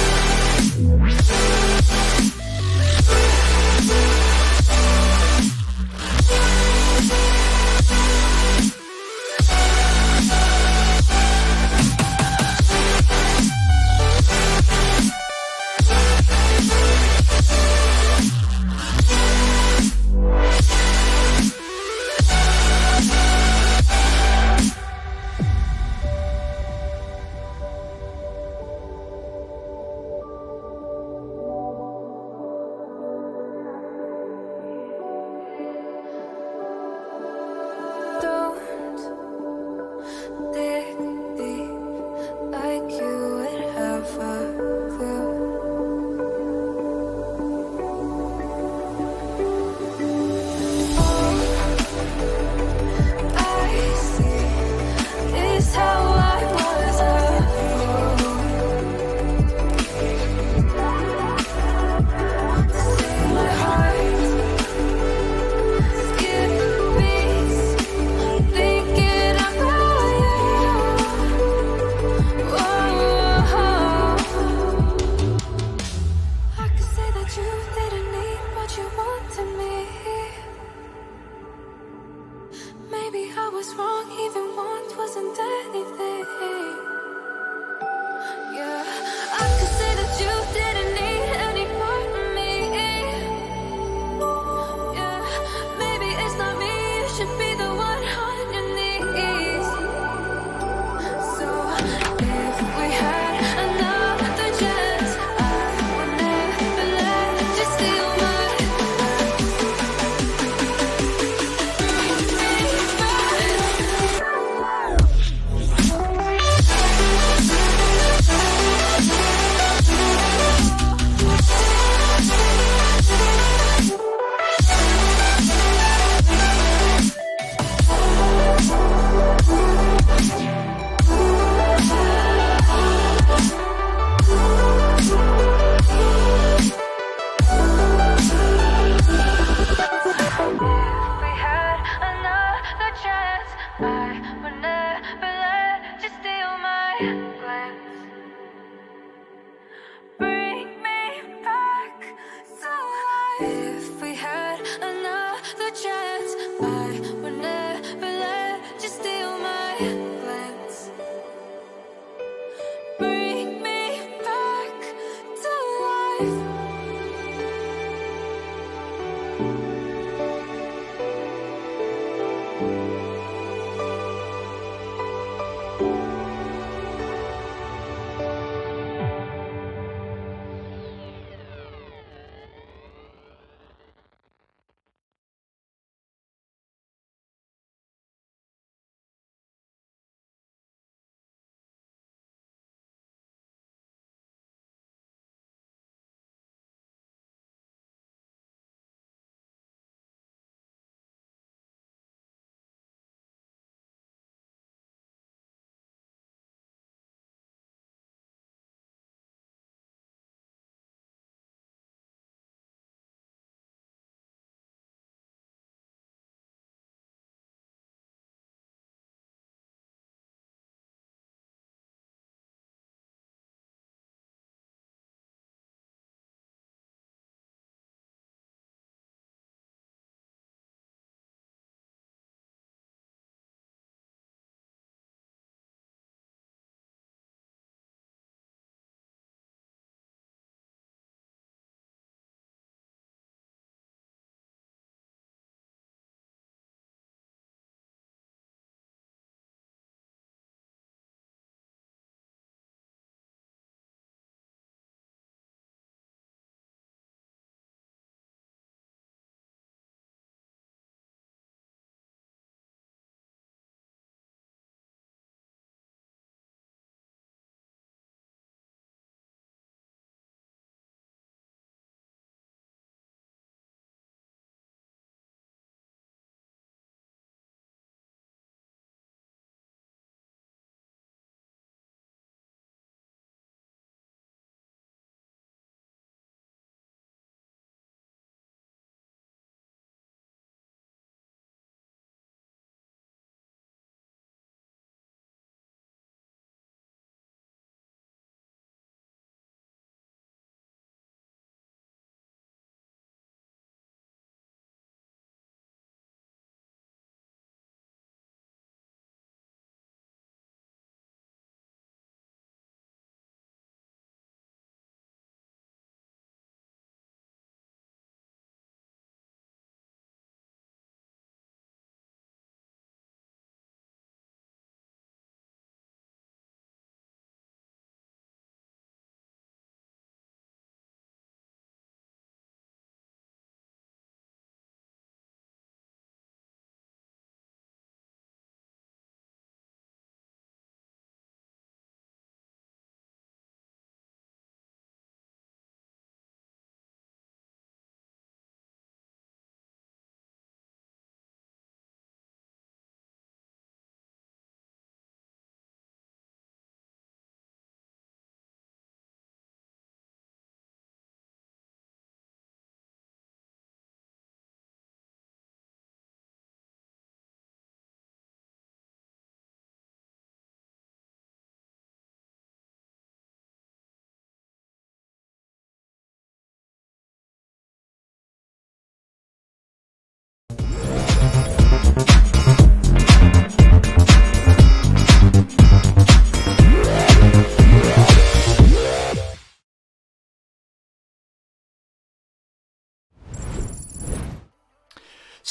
Don't dig deep like you would have a clue. All I see is how I was a fool. See my heart skip beats, thinking about you. Whoa. I could say that you didn't need, but you wanted me. Maybe I was wrong, even once wasn't anything. Yeah, I could say that you didn't need any part of me. Yeah, maybe it's not me, you should be the one on your knees. So if we had another chance, I would never let you steal my heart. If we had another chance, I would never let you steal my glance. Bring me back to life. If we had another chance, I would never let you steal my glance. Bring me back to life.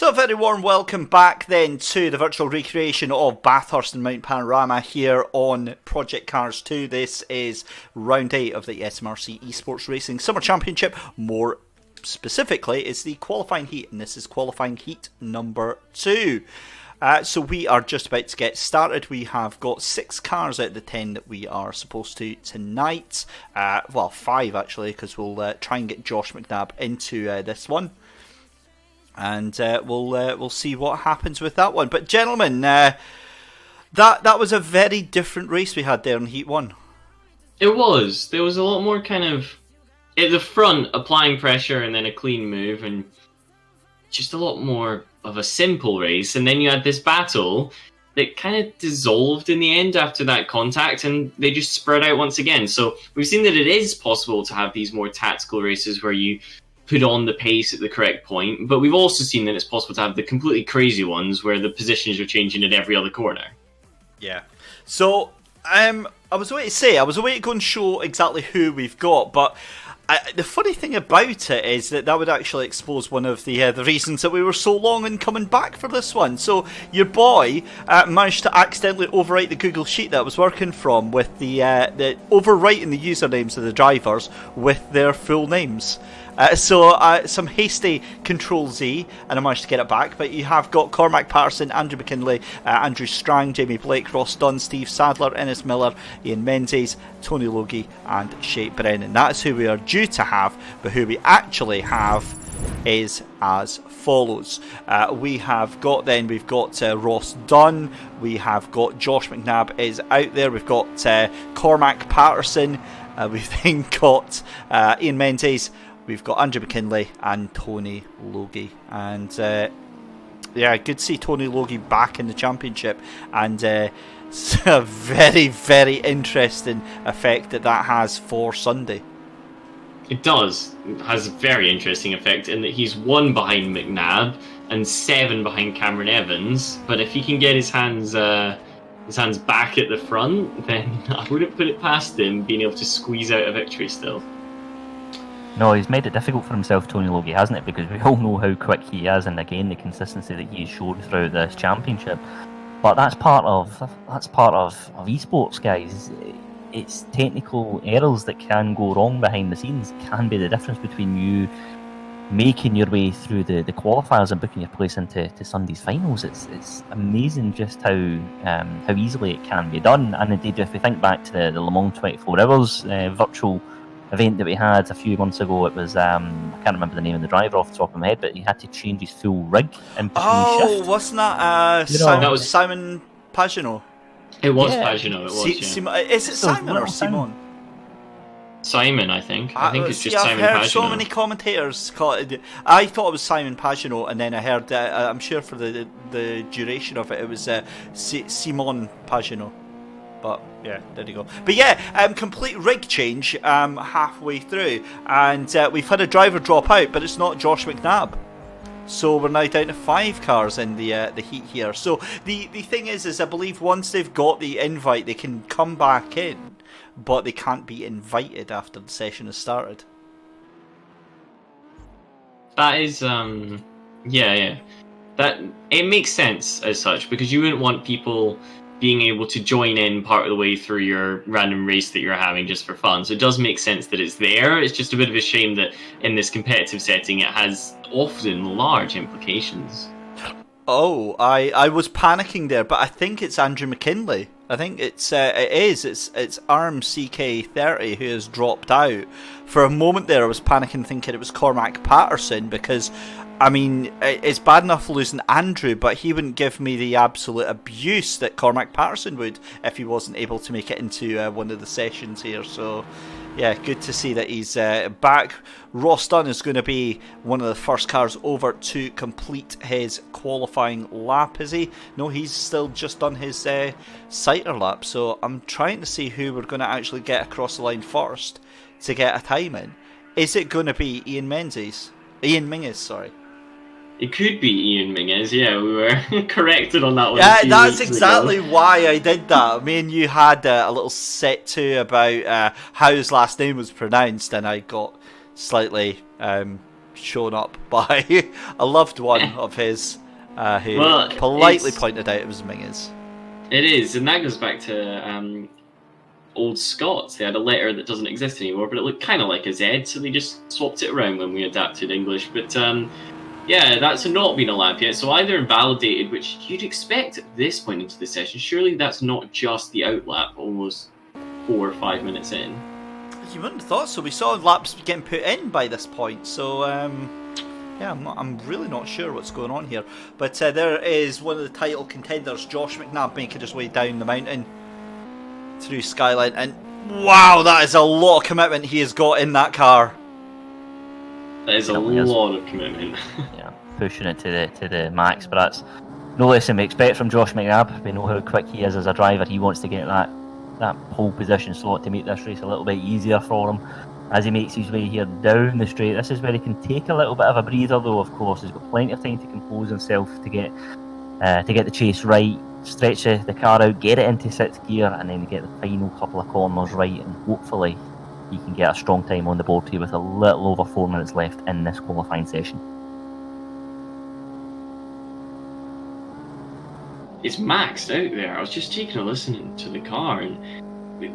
So a very warm welcome back then to the virtual recreation of Bathurst and Mount Panorama here on Project Cars 2. This is round 8 of the SMRC eSports Racing Summer Championship. More specifically, it's the qualifying heat, and this is qualifying heat number 2. So we are just about to get started. We have got 6 cars out of the 10 that we are supposed to tonight. Well, 5 actually, because we'll try and get Josh McNabb into this one. And we'll see what happens with that one. But gentlemen, that was a very different race we had there in Heat 1. It was. There was a lot more kind of at the front, applying pressure and then a clean move, and just a lot more of a simple race. And then you had this battle that kind of dissolved in the end after that contact, and they just spread out once again. So we've seen that it is possible to have these more tactical races where you put on the pace at the correct point, but we've also seen that it's possible to have the completely crazy ones where the positions are changing at every other corner. Yeah. So I was away to go and show exactly who we've got, but the funny thing about it is that would actually expose one of the reasons that we were so long in coming back for this one. So your boy managed to accidentally overwrite the Google Sheet that I was working from with the overwriting the usernames of the drivers with their full names. So some hasty Control-Z, and I managed to get it back. But you have got Cormac Patterson, Andrew McKinley, Andrew Strang, Jamie Blake, Ross Dunn, Steve Sadler, Ennis Miller, Ian Menzies, Tony Logie, and Shay Brennan. That's who we are due to have, but who we actually have is as follows. We've got Ross Dunn, we have got Josh McNabb is out there, we've got Cormac Patterson, we've then got Ian Menzies, we've got Andrew McKinley and Tony Logie. And yeah, good to see Tony Logie back in the championship, and it's a very, very interesting effect that has for Sunday. It does. It has a very interesting effect in that he's 1 behind McNabb and 7 behind Cameron Evans, but if he can get his hands back at the front, then I wouldn't put it past him being able to squeeze out a victory still. No, he's made it difficult for himself, Tony Logie, hasn't it? Because we all know how quick he is, and again the consistency that he's showed throughout this championship. But that's part of esports, guys. It's technical errors that can go wrong behind the scenes can be the difference between you making your way through the qualifiers and booking your place into Sunday's finals. It's amazing just how easily it can be done. And indeed, if we think back to the Le Mans 24 Hours virtual event that we had a few months ago, it was I can't remember the name of the driver off the top of my head, but he had to change his full rig in between shifts. Wasn't that Simon Pagenaud? It was Pagenaud. Is it Simon or Simon? Simon, I think. I think it's just Simon Pagenaud. I've heard so many commentators call it. I thought it was Simon Pagenaud, and then I heard, I'm sure for the duration of it, it was Simon Pagenaud. But yeah, there you go. But yeah, complete rig change halfway through, and we've had a driver drop out, but it's not Josh McNabb. So we're now down to 5 cars in the heat here. So the thing is I believe once they've got the invite, they can come back in, but they can't be invited after the session has started. That is, yeah. That it makes sense as such, because you wouldn't want people being able to join in part of the way through your random race that you're having just for fun. So it does make sense that it's there. It's just a bit of a shame that in this competitive setting it has often large implications. Oh, I was panicking there, but I think it's Andrew McKinley. I think it's ARM CK30 who has dropped out. For a moment there I was panicking thinking it was Cormac Patterson, because I mean, it's bad enough losing Andrew, but he wouldn't give me the absolute abuse that Cormac Patterson would if he wasn't able to make it into one of the sessions here. So yeah, good to see that he's back. Ross Dunn is going to be one of the first cars over to complete his qualifying lap, is he? No, he's still just done his sighter lap. So I'm trying to see who we're going to actually get across the line first to get a time in. Is it going to be Ian Minges, sorry. It could be Ian Minges, yeah, we were corrected on that one. Yeah, that's exactly why I did that. Me and you had a little set to about how his last name was pronounced, and I got slightly shown up by a loved one of his who politely pointed out it was Mingers. It is, and that goes back to old Scots. They had a letter that doesn't exist anymore, but it looked kind of like a Z, so they just swapped it around when we adapted English. But yeah, that's not been a lap yet, so either invalidated, which you'd expect at this point into the session. Surely that's not just the out lap, almost 4 or 5 minutes in. You wouldn't have thought so. We saw laps getting put in by this point, so yeah, I'm really not sure what's going on here. But there is one of the title contenders, Josh McNabb, making his way down the mountain through Skyline, and wow, that is a lot of commitment he has got in that car. That is a lot of commitment. Yeah, pushing it to the max, but that's no less than we expect from Josh McNabb. We know how quick he is as a driver. He wants to get that pole position slot to make this race a little bit easier for him as he makes his way here down the straight. This is where he can take a little bit of a breather, though. Of course, he's got plenty of time to compose himself to get the chase right, stretch the car out, get it into 6th gear, and then get the final couple of corners right, and hopefully he can get a strong time on the board here with a little over 4 minutes left in this qualifying session. It's maxed out there. I was just taking a listen to the car, and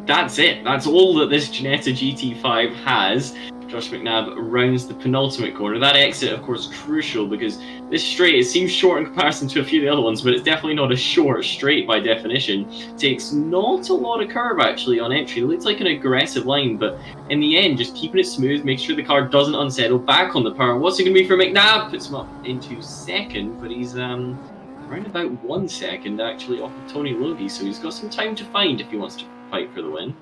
that's it. That's all that this Ginetta GT5 has. Josh McNabb rounds the penultimate corner. That exit, of course, crucial, because this straight, it seems short in comparison to a few of the other ones, but it's definitely not a short straight by definition. Takes not a lot of curve, actually, on entry. It looks like an aggressive line, but in the end, just keeping it smooth, make sure the car doesn't unsettle. Back on the power. What's it going to be for McNabb? Puts him up into 2nd, but he's around about 1 second, actually, off of Tony Logie, so he's got some time to find if he wants to fight for the win.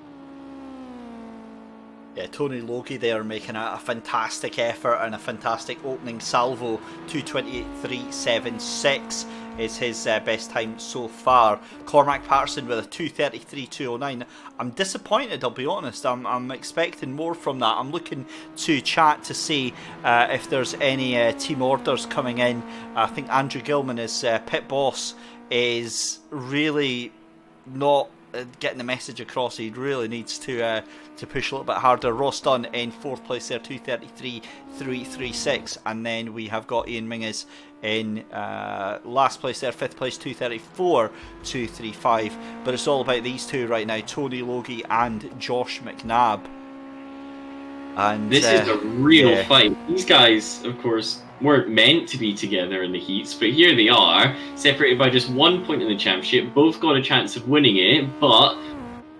Yeah, Tony Logie there making a fantastic effort and a fantastic opening salvo. 2:23.76 is his best time so far. Cormac Patterson with a 2:33.209. I'm disappointed, I'll be honest. I'm expecting more from that. I'm looking to chat to see if there's any team orders coming in. I think Andrew Gilman, as pit boss, is really not getting the message across. He really needs to push a little bit harder. Ross Dunn in 4th place there, 2:33.336, and then we have got Ian Mingus in last place there, 5th place, 2:34.235. But it's all about these two right now, Tony Logie and Josh McNabb. And this is a real fight. These guys, of course, weren't meant to be together in the heats, but here they are, separated by just 1 point in the championship. Both got a chance of winning it, but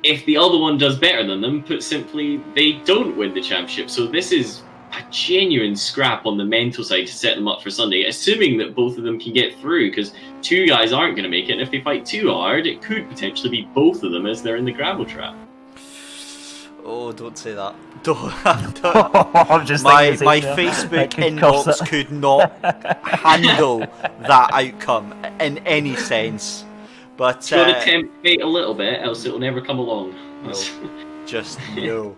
if the other one does better than them, put simply, they don't win the championship. So this is a genuine scrap on the mental side to set them up for Sunday, assuming that both of them can get through, because 2 guys aren't going to make it, and if they fight too hard, it could potentially be both of them as they're in the gravel trap. Oh, don't say that. Don't. I'm just my Facebook inbox could not handle that outcome in any sense. But got to tempt fate a little bit, else it will never come along. No, just no.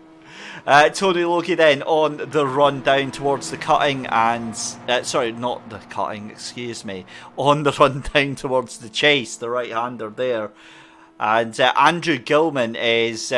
Tony Logie then on the run down towards the cutting, and sorry, not the cutting, excuse me, on the run down towards the chase, the right-hander there. And Andrew Gilman is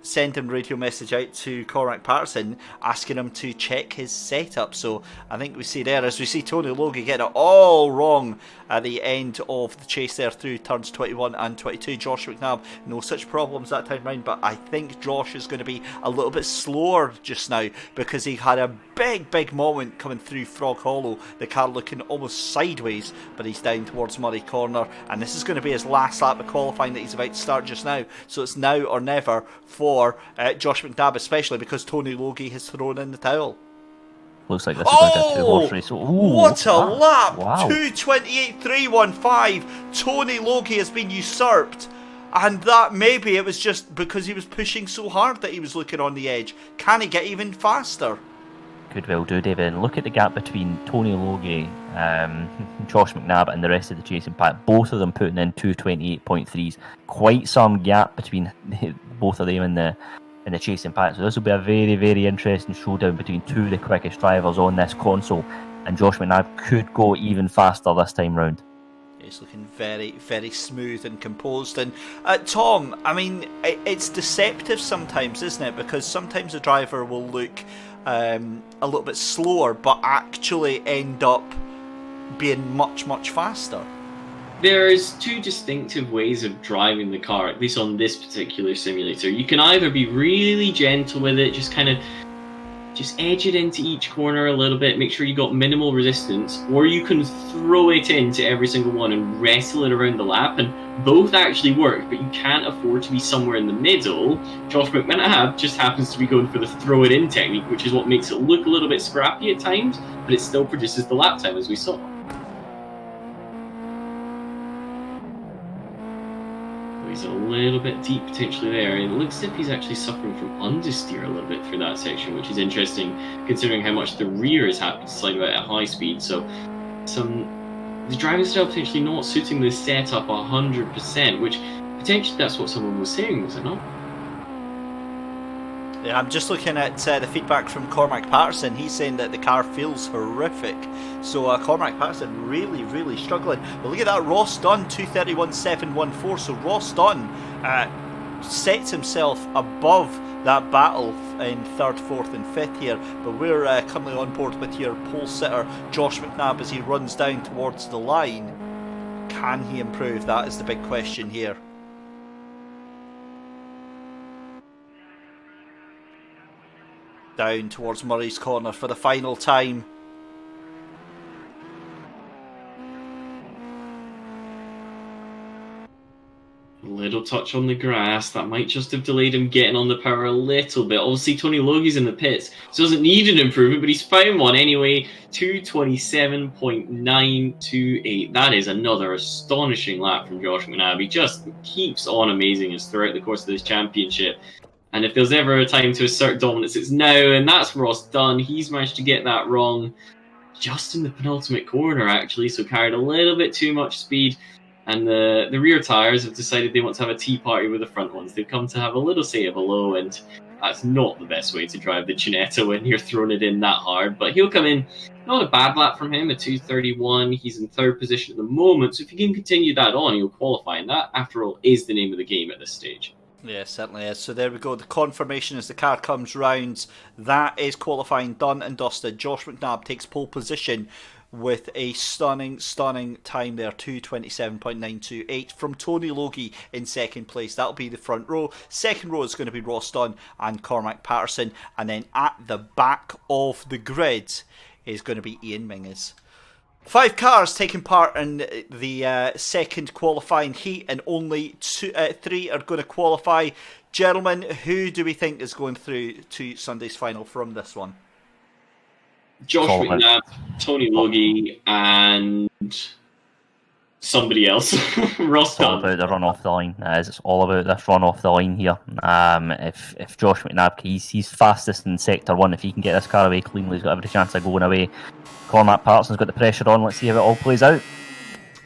sending a radio message out to Cormac Patterson asking him to check his setup. So I think we see there, as we see Tony Logie getting it all wrong at the end of the chase there through turns 21 and 22. Josh McNabb, no such problems that time round, but I think Josh is going to be a little bit slower just now because he had a big moment coming through Frog Hollow, the car looking almost sideways, but he's down towards Murray Corner, and this is going to be his last lap of qualifying that he's about to start just now. So it's now or never for Josh McNabb, especially because Tony Logie has thrown in the towel. Looks like this is like a 2-horse race. What a lap! Wow. 2:28.315. Tony Logie has been usurped, and that maybe it was just because he was pushing so hard that he was looking on the edge. Can he get even faster? Could well do, David. And look at the gap between Tony Logie, Josh McNabb, and the rest of the chasing pack. Both of them putting in 2:28.3s. Quite some gap between both of them in the chasing pack. So this will be a very interesting showdown between two of the quickest drivers on this console. And Josh McNabb could go even faster this time round. It's looking very smooth and composed. And Tom, I mean, it's deceptive sometimes, isn't it? Because sometimes a driver will look a little bit slower, but actually end up being much, much faster. There's two distinctive ways of driving the car, at least on this particular simulator. You can either be really gentle with it, just edge it into each corner a little bit, make sure you got minimal resistance, or you can throw it into every single one and wrestle it around the lap, and both actually work, but you can't afford to be somewhere in the middle. Josh McNabb just happens to be going for the throw it in technique, which is what makes it look a little bit scrappy at times, but it still produces the lap time, as we saw. He's a little bit deep potentially there. It looks as if he's actually suffering from understeer a little bit through that section, which is interesting considering how much the rear is happy to slide about at high speed. So the driving style potentially not suiting the setup 100%, which potentially that's what someone was saying, was it not? Yeah, I'm just looking at the feedback from Cormac Patterson. He's saying that the car feels horrific. So Cormac Patterson really, really struggling. But look at that, Ross Dunn, 2:31.714. So Ross Dunn sets himself above that battle in 3rd, 4th and 5th here. But we're currently on board with your pole sitter, Josh McNabb, as he runs down towards the line. Can he improve? That is the big question here. Down towards Murray's corner for the final time. Little touch on the grass, that might just have delayed him getting on the power a little bit. Obviously Tony Logie's in the pits, so doesn't need an improvement, but he's found one anyway. 2:27.928. That is another astonishing lap from Josh McNabb. He just keeps on amazing us throughout the course of this championship. And if there's ever a time to assert dominance, it's now, and that's Ross Dunn. He's managed to get that wrong just in the penultimate corner, actually, so carried a little bit too much speed. And the rear tyres have decided they want to have a tea party with the front ones. They've come to have a little say below, and that's not the best way to drive the Ginetta when you're throwing it in that hard. But he'll come in, not a bad lap from him, at 2:31. He's in 3rd position at the moment, so if he can continue that on, he'll qualify. And that, after all, is the name of the game at this stage. Yeah, certainly is. So there we go. The confirmation as the car comes round. That is qualifying done and dusted. Josh McNabb takes pole position with a stunning time there, 2:27.928 from Tony Logie in 2nd place. That'll be the front row. 2nd row is going to be Ross Dunn and Cormac Patterson. And then at the back of the grid is going to be Ian Mingus. 5 cars taking part in the 2nd qualifying heat, and only 3 are going to qualify. Gentlemen, who do we think is going through to Sunday's final from this one? Josh McNabb, Tony Logie, and somebody else. Ross Dunn. It's all about the run off the line. It's all about this run off the line here. If Josh McNabb, he's fastest in Sector 1. If he can get this car away cleanly, he's got every chance of going away. Cormac Patterson's got the pressure on. Let's see how it all plays out.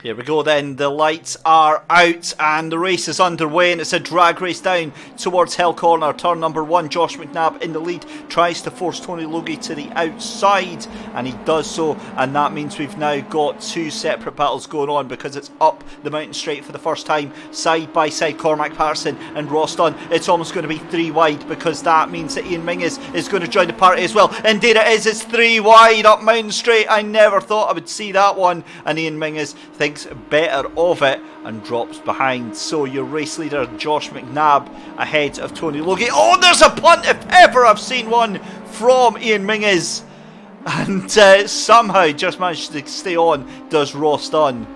Here we go then, the lights are out and the race is underway, and it's a drag race down towards Hell Corner. Turn number 1, Josh McNabb in the lead, tries to force Tony Logie to the outside, and he does so, and that means we've now got 2 separate battles going on, because it's up the mountain straight for the first time, side by side, Cormac Patterson and Ross Dunn. It's almost going to be 3 wide, because that means that Ian Mingus is going to join the party as well. Indeed it is, it's 3 wide up mountain straight. I never thought I would see that one, and Ian Mingus thinks better of it and drops behind. So your race leader Josh McNabb ahead of Tony Logie. Oh, there's a punt if ever I've seen one from Ian Mingus, and somehow just managed to stay on does Ross Dunn.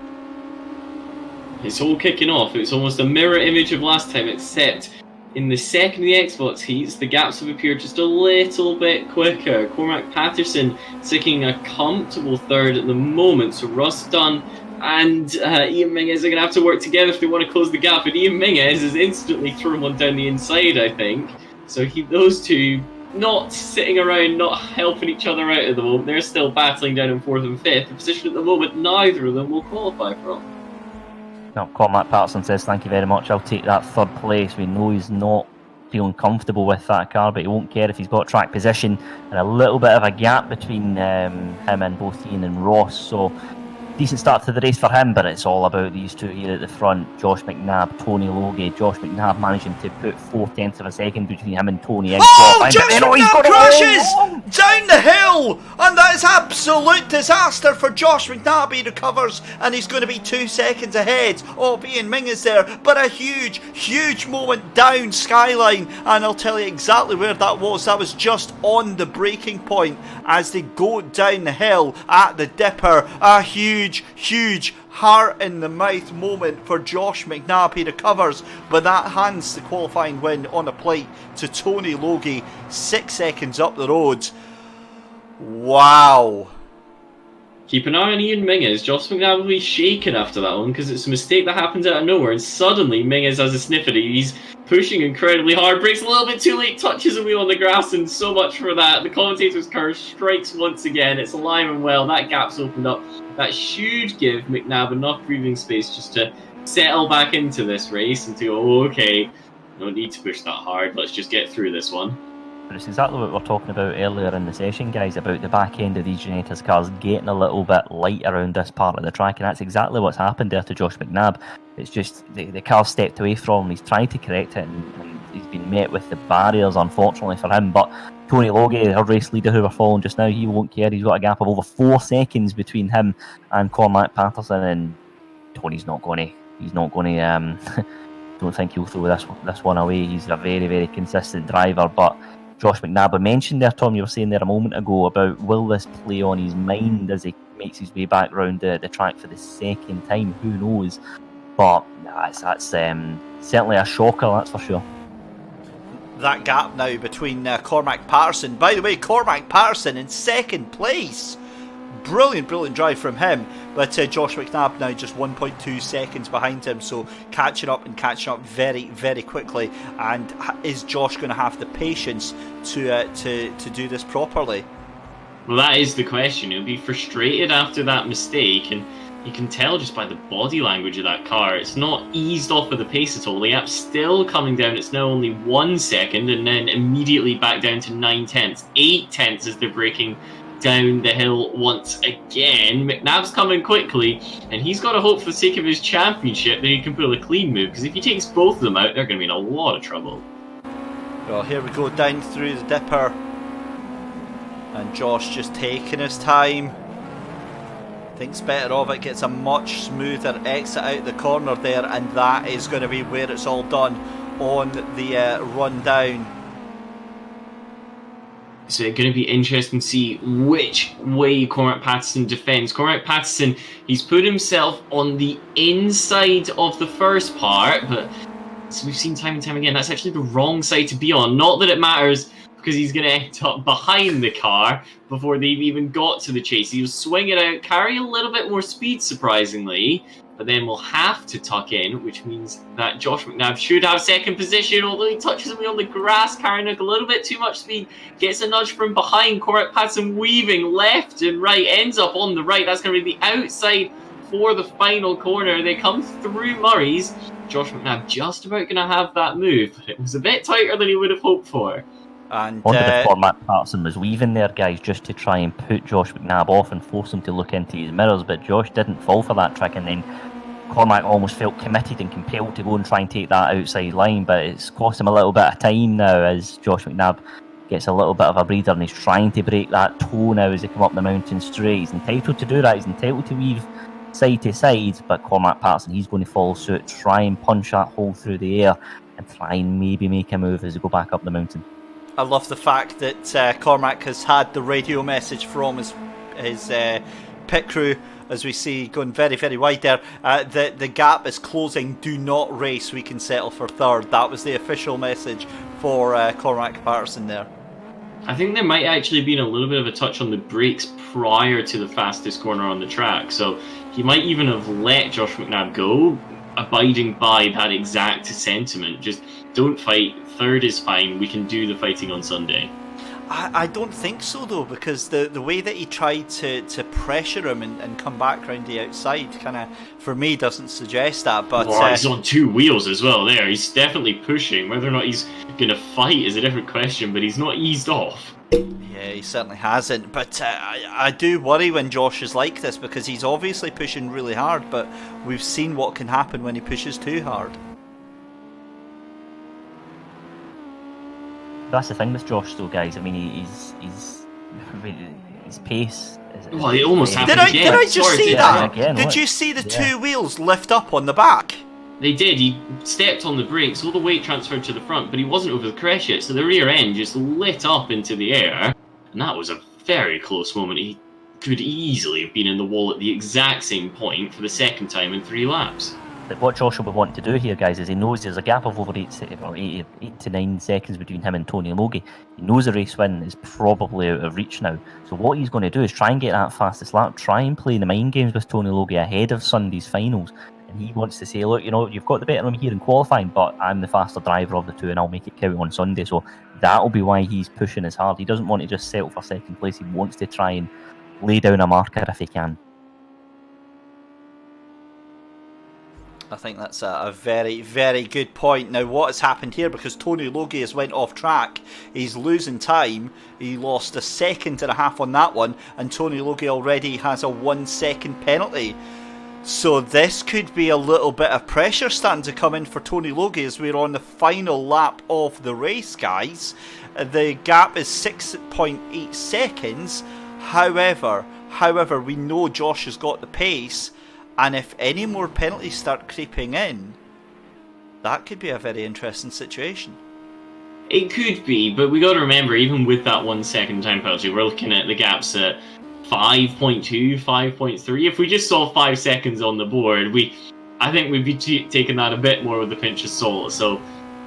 It's all kicking off. It's almost a mirror image of last time, except in the second of the Xbox heats, the gaps have appeared just a little bit quicker. Cormac Patterson taking a comfortable 3rd at the moment, so Ross Dunn and Ian Mingus are going to have to work together if they want to close the gap. And Ian Mingus has instantly thrown one down the inside, I think. So those two not sitting around, not helping each other out at the moment. They're still battling down in 4th and 5th. The position at the moment, neither of them will qualify from. No, Cormac Patterson says, thank you very much, I'll take that 3rd place. We know he's not feeling comfortable with that car, but he won't care if he's got track position and a little bit of a gap between him and both Ian and Ross. So decent start to the race for him, but it's all about these two here at the front, Josh McNabb, Tony Logie. Josh McNabb managing to put 4/10 of a second between him and Tony. Oh, Josh McNabb crashes down the hill, and that is absolute disaster for Josh McNabb. He recovers, and he's going to be 2 seconds ahead of Ian Ming is there, but a huge moment down Skyline, and I'll tell you exactly where that was. That was just on the braking point as they go down the hill at the Dipper. A huge heart in the mouth moment for Josh McNabb. He recovers, but that hands the qualifying win on a plate to Tony Logie 6 seconds up the road. Wow. Keep an eye on Ian Mingus. Josh McNabb will be shaken after that one because it's a mistake that happens out of nowhere, and suddenly Mingus has a sniff at it. He's pushing incredibly hard, breaks a little bit too late, touches a wheel on the grass, and so much for that. The commentator's curse strikes once again. It's alive and well. That gap's opened up. That should give McNabb enough breathing space just to settle back into this race and to go, oh, okay, no need to push that hard. Let's just get through this one. But it's exactly what we were talking about earlier in the session, guys, about the back end of these Genettas cars getting a little bit light around this part of the track, and that's exactly what's happened there to Josh McNabb. It's just the car stepped away from him, he's tried to correct it, and he's been met with the barriers, unfortunately for him. But Tony Logie, our race leader who we're following just now, he won't care. He's got a gap of over 4 seconds between him and Cormac Patterson, and Tony's not going to don't think he'll throw this one away. He's a very consistent driver. But Josh McNabb, I mentioned there, Tom, you were saying there a moment ago about will this play on his mind as he makes his way back round the track for the second time? Who knows? But that's certainly a shocker, that's for sure. That gap now between Cormac Patterson. By the way, Cormac Patterson in second place. Brilliant drive from him. But Josh McNabb now just 1.2 seconds behind him, so catching up very quickly. And is Josh going to have the patience to do this properly? Well, that is the question. He'll be frustrated after that mistake, and you can tell just by the body language of that car, it's not eased off of the pace at all. The gap's still coming down. It's now only 1 second, and then immediately back down to 9/10, 8/10 as they're braking down the hill once again. McNabb's coming quickly, and he's got to hope for the sake of his championship that he can pull a clean move, because if he takes both of them out, they're going to be in a lot of trouble. Well, here we go down through the Dipper, and Josh just taking his time. Thinks better of it, gets a much smoother exit out the corner there, and that is going to be where it's all done on the run down. So it's going to be interesting to see which way Cormac Patterson defends. Cormac Patterson, he's put himself on the inside of the first part, but as we've seen time and time again, that's actually the wrong side to be on. Not that it matters, because he's going to end up behind the car before they've even got to the chase. He'll swing it out, carry a little bit more speed, surprisingly, but then we'll have to tuck in, which means that Josh McNabb should have second position, although he touches me on the grass, carrying a little bit too much speed, gets a nudge from behind. Cormac Patterson weaving left and right, ends up on the right. That's going to be the outside for the final corner. They come through Murray's. Josh McNabb just about going to have that move, but it was a bit tighter than he would have hoped for. And the Cormac Patterson was weaving there, guys, just to try and put Josh McNabb off and force him to look into his mirrors, but Josh didn't fall for that trick, and then Cormac almost felt committed and compelled to go and try and take that outside line, but it's cost him a little bit of time now as Josh McNabb gets a little bit of a breather, and he's trying to break that toe now as they come up the mountain straight. He's entitled to do that, he's entitled to weave side to side, but Cormac Patterson, he's going to follow suit, try and punch that hole through the air and try and maybe make a move as they go back up the mountain. I love the fact that Cormac has had the radio message from his pit crew, as we see going very wide there. The gap is closing, do not race, we can settle for third. That was the official message for Cormac Patterson there. I think there might actually been a little bit of a touch on the brakes prior to the fastest corner on the track, so he might even have let Josh McNabb go, abiding by that exact sentiment. Just don't fight, third is fine, we can do the fighting on Sunday. I don't think so though, because the way that he tried to pressure him and come back round the outside kind of, for me, doesn't suggest that. But he's on two wheels as well there. He's definitely pushing. Whether or not he's going to fight is a different question, but he's not eased off. Yeah, he certainly hasn't, but I do worry when Josh is like this, because he's obviously pushing really hard, but we've seen what can happen when he pushes too hard. That's the thing with Josh, though, guys. I mean, his pace. Well, he almost happened again. Did I just see that? Again, did you see the two wheels lift up on the back? They did. He stepped on the brakes, all the weight transferred to the front, but he wasn't over the crest yet, so the rear end just lit up into the air, and that was a very close moment. He could easily have been in the wall at the exact same point for the second time in 3 laps. But what Josh will be wanting to do here, guys, is he knows there's a gap of over 8 to 9 seconds between him and Tony Logie. He knows the race win is probably out of reach now. So what he's going to do is try and get that fastest lap, try and play the mind games with Tony Logie ahead of Sunday's finals. And he wants to say, look, you know, you've got the better of me here in qualifying, but I'm the faster driver of the two and I'll make it count on Sunday. So that'll be why he's pushing as hard. He doesn't want to just settle for second place. He wants to try and lay down a marker if he can. I think that's a very, very good point. Now, what has happened here, because Tony Logie has went off track, he's losing time. He lost 1.5 seconds on that one, and Tony Logie already has a 1 second penalty. So this could be a little bit of pressure starting to come in for Tony Logie as we're on the final lap of the race, guys. The gap is 6.8 seconds. However, we know Josh has got the pace. And if any more penalties start creeping in, that could be a very interesting situation. It could be, but we got to remember, even with that 1 second time penalty, we're looking at the gaps at 5.2, 5.3. If we just saw 5 seconds on the board, I think we'd be taking that a bit more with a pinch of salt. So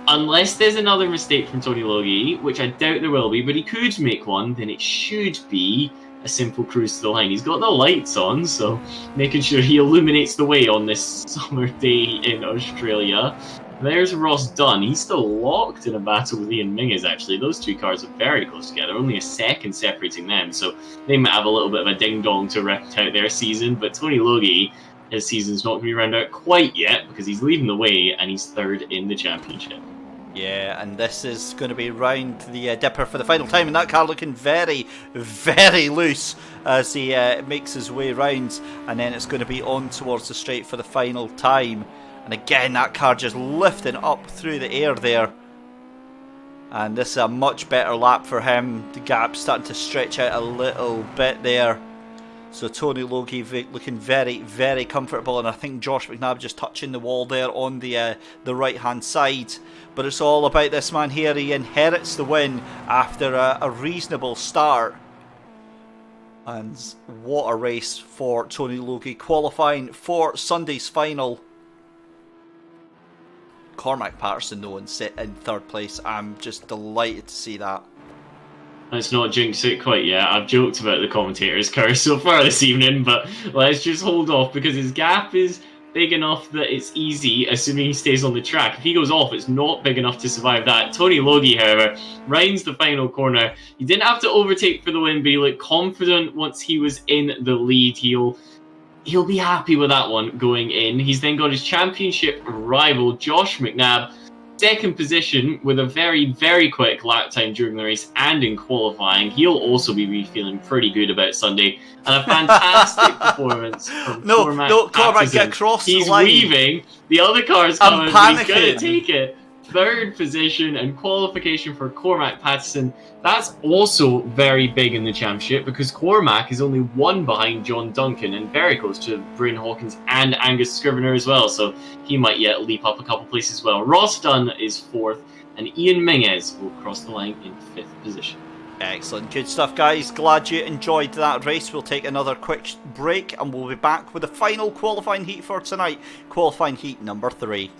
unless there's another mistake from Tony Logie, which I doubt there will be, but he could make one, then it should be a simple cruise to the line. He's got the lights on, so making sure he illuminates the way on this summer day in Australia. There's Ross Dunn. He's still locked in a battle with Ian Mingus, actually. Those two cars are very close together, only 1 second separating them, so they might have a little bit of a ding-dong to round out their season, but Tony Logie, his season's not going to be round out quite yet, because he's leading the way, and he's 3rd in the championship. Yeah, and this is going to be round the dipper for the final time, and that car looking very, very loose as he makes his way round, and then it's going to be on towards the straight for the final time. And again, that car just lifting up through the air there. And this is a much better lap for him. The gap's starting to stretch out a little bit there. So Tony Logie looking very, very comfortable, and I think Josh McNabb just touching the wall there on the right-hand side. But it's all about this man here. He inherits the win after a reasonable start. And what a race for Tony Logie, qualifying for Sunday's final. Cormac Patterson though in 3rd place. I'm just delighted to see that. Let's not jinx it quite yet. I've joked about the commentator's curse so far this evening, but let's just hold off because his gap is big enough that it's easy, assuming he stays on the track. If he goes off, it's not big enough to survive that. Tony Logie, however, rounds the final corner. He didn't have to overtake for the win, but he looked confident once he was in the lead. He'll be happy with that one going in. He's then got his championship rival, Josh McNabb, 2nd position with a very, very quick lap time during the race and in qualifying. He'll also be feeling pretty good about Sunday. And a fantastic performance from Cormac, get across He's the line. Weaving. The other car's coming, but he's going to take it. 3rd position and qualification for Cormac Patterson. That's also very big in the championship because Cormac is only 1 behind John Duncan and very close to Bryn Hawkins and Angus Scrivener as well, so he might yet leap up a couple places as well. Ross Dunn is 4th and Ian Mingus will cross the line in 5th position. Excellent, good stuff guys, glad you enjoyed that race. We'll take another quick break and we'll be back with the final qualifying heat for tonight, qualifying heat number 3.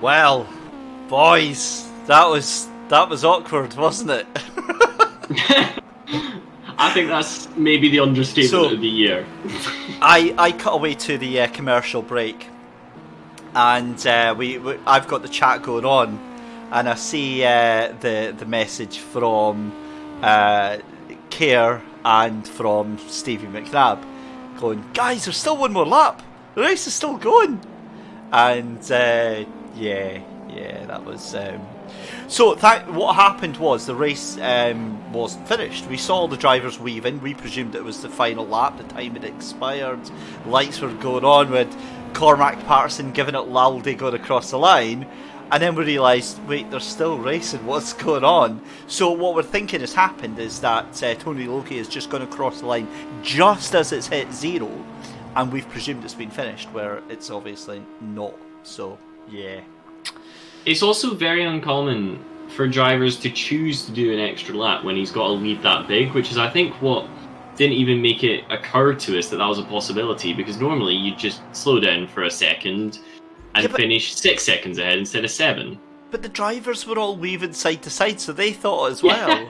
Well, boys, that was awkward, wasn't it? I think that's maybe the understatement of the year. I cut away to the commercial break, and I've got the chat going on, and I see the message from Care and from Stevie McNabb going, guys, there's still one more lap. The race is still going. And yeah, that was... So what happened was the race wasn't finished. We saw the drivers weave in. We presumed it was the final lap. The time had expired. Lights were going on with Cormac Patterson giving it Lalde going across the line. And then we realised, wait, they're still racing. What's going on? So what we're thinking has happened is that Tony Loki is just going to cross the line just as it's hit zero. and we've presumed it's been finished, where it's obviously not. So, yeah. It's also very uncommon for drivers to choose to do an extra lap when he's got a lead that big, which is, I think, what didn't even make it occur to us that was a possibility, because normally you just slow down for a second and finish 6 seconds ahead instead of 7. But the drivers were all weaving side to side, so they thought as well. Yeah.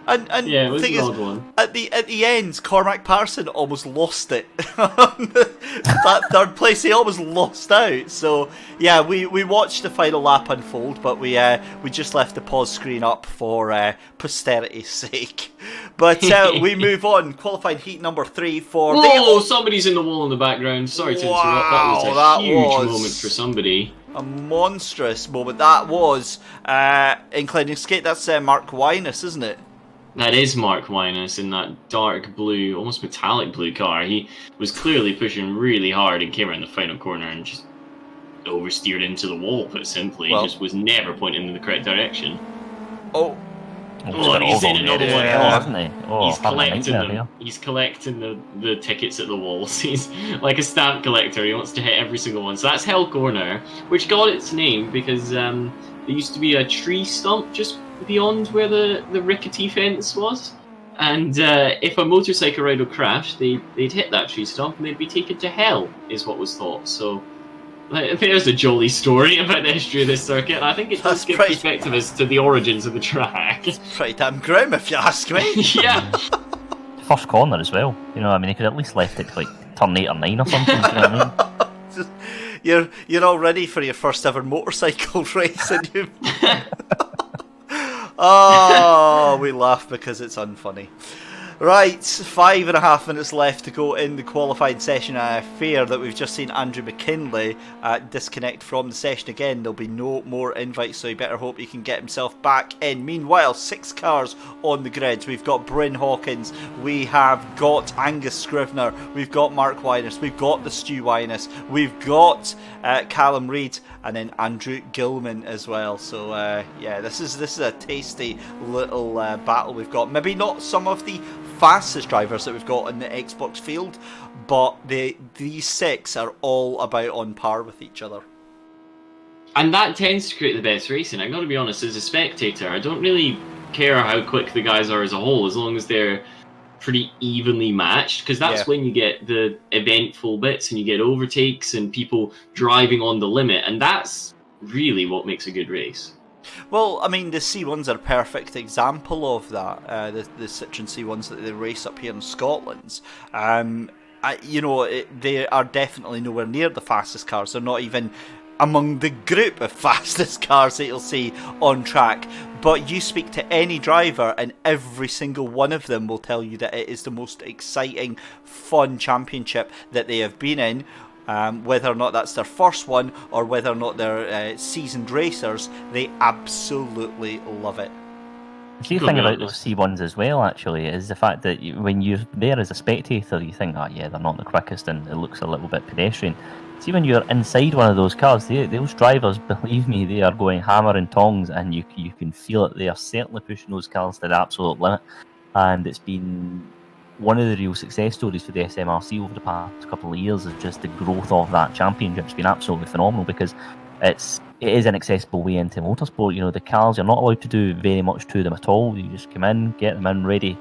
And yeah, it was thing an odd one. At the end, Cormac Parson almost lost it. That third place, he almost lost out. So yeah, we watched the final lap unfold, but we just left the pause screen up for posterity's sake. But we move on. Qualifying heat number 3 for. Whoa! Somebody's in the wall in the background. Sorry to interrupt. That was a huge moment for somebody. A monstrous moment. That was inclining skate. That's Mark Winus, isn't it? That is Mark Winus in that dark blue, almost metallic blue car. He was clearly pushing really hard and came around the final corner and just oversteered into the wall, put simply. He just was never pointing in the correct direction. Oh, he's in another one. Hasn't he? Oh, he's collecting the tickets at the walls. He's like a stamp collector. He wants to hit every single one. So that's Hell Corner, which got its name because there used to be a tree stump just beyond where the rickety fence was, and if a motorcycle rider crashed, they'd hit that tree stump and they'd be taken to hell, is what was thought. So there's a jolly story about the history of this circuit, and I think it does give perspective as to the origins of the track. It's pretty damn grim, if you ask me. Yeah. First corner as well. You know, I mean, he could at least left it to like turn 8 or 9 or something. You know what I mean? You're all ready for your first ever motorcycle race, and you. Oh, we laugh because it's unfunny. Right, 5.5 minutes left to go in the qualifying session. I fear that we've just seen Andrew McKinley disconnect from the session again. There'll be no more invites, so he better hope he can get himself back in. Meanwhile, 6 cars on the grids. We've got Bryn Hawkins, we have got Angus Scrivener, we've got Mark Winus, we've got the Stu Winus, we've got Callum Reid, and then Andrew Gilman as well. So yeah, this is a tasty little battle we've got. Maybe not some of the fastest drivers that we've got in the Xbox field, but these 6 are all about on par with each other. And that tends to create the best racing. I've got to be honest, as a spectator, I don't really care how quick the guys are as a whole, as long as they're pretty evenly matched, because that's when you get the eventful bits and you get overtakes and people driving on the limit, and that's really what makes a good race. Well, I mean, the C1s are a perfect example of that. The Citroen C1s that they race up here in Scotland. You know, they are definitely nowhere near the fastest cars. They're not even among the group of fastest cars that you'll see on track. But you speak to any driver and every single one of them will tell you that it is the most exciting, fun championship that they have been in. Whether or not that's their first one or whether or not they're seasoned racers, they absolutely love it. The key thing about those C1s as well, actually, is the fact that when you're there as a spectator, you think, oh yeah, they're not the quickest and it looks a little bit pedestrian. See, when you're inside one of those cars, those drivers, believe me, they are going hammer and tongs, and you can feel it. They are certainly pushing those cars to the absolute limit, and it's been one of the real success stories for the SMRC over the past couple of years is just the growth of that championship. It's been absolutely phenomenal because it is an accessible way into motorsport. You know, the cars, you're not allowed to do very much to them at all. You just come in, get them in ready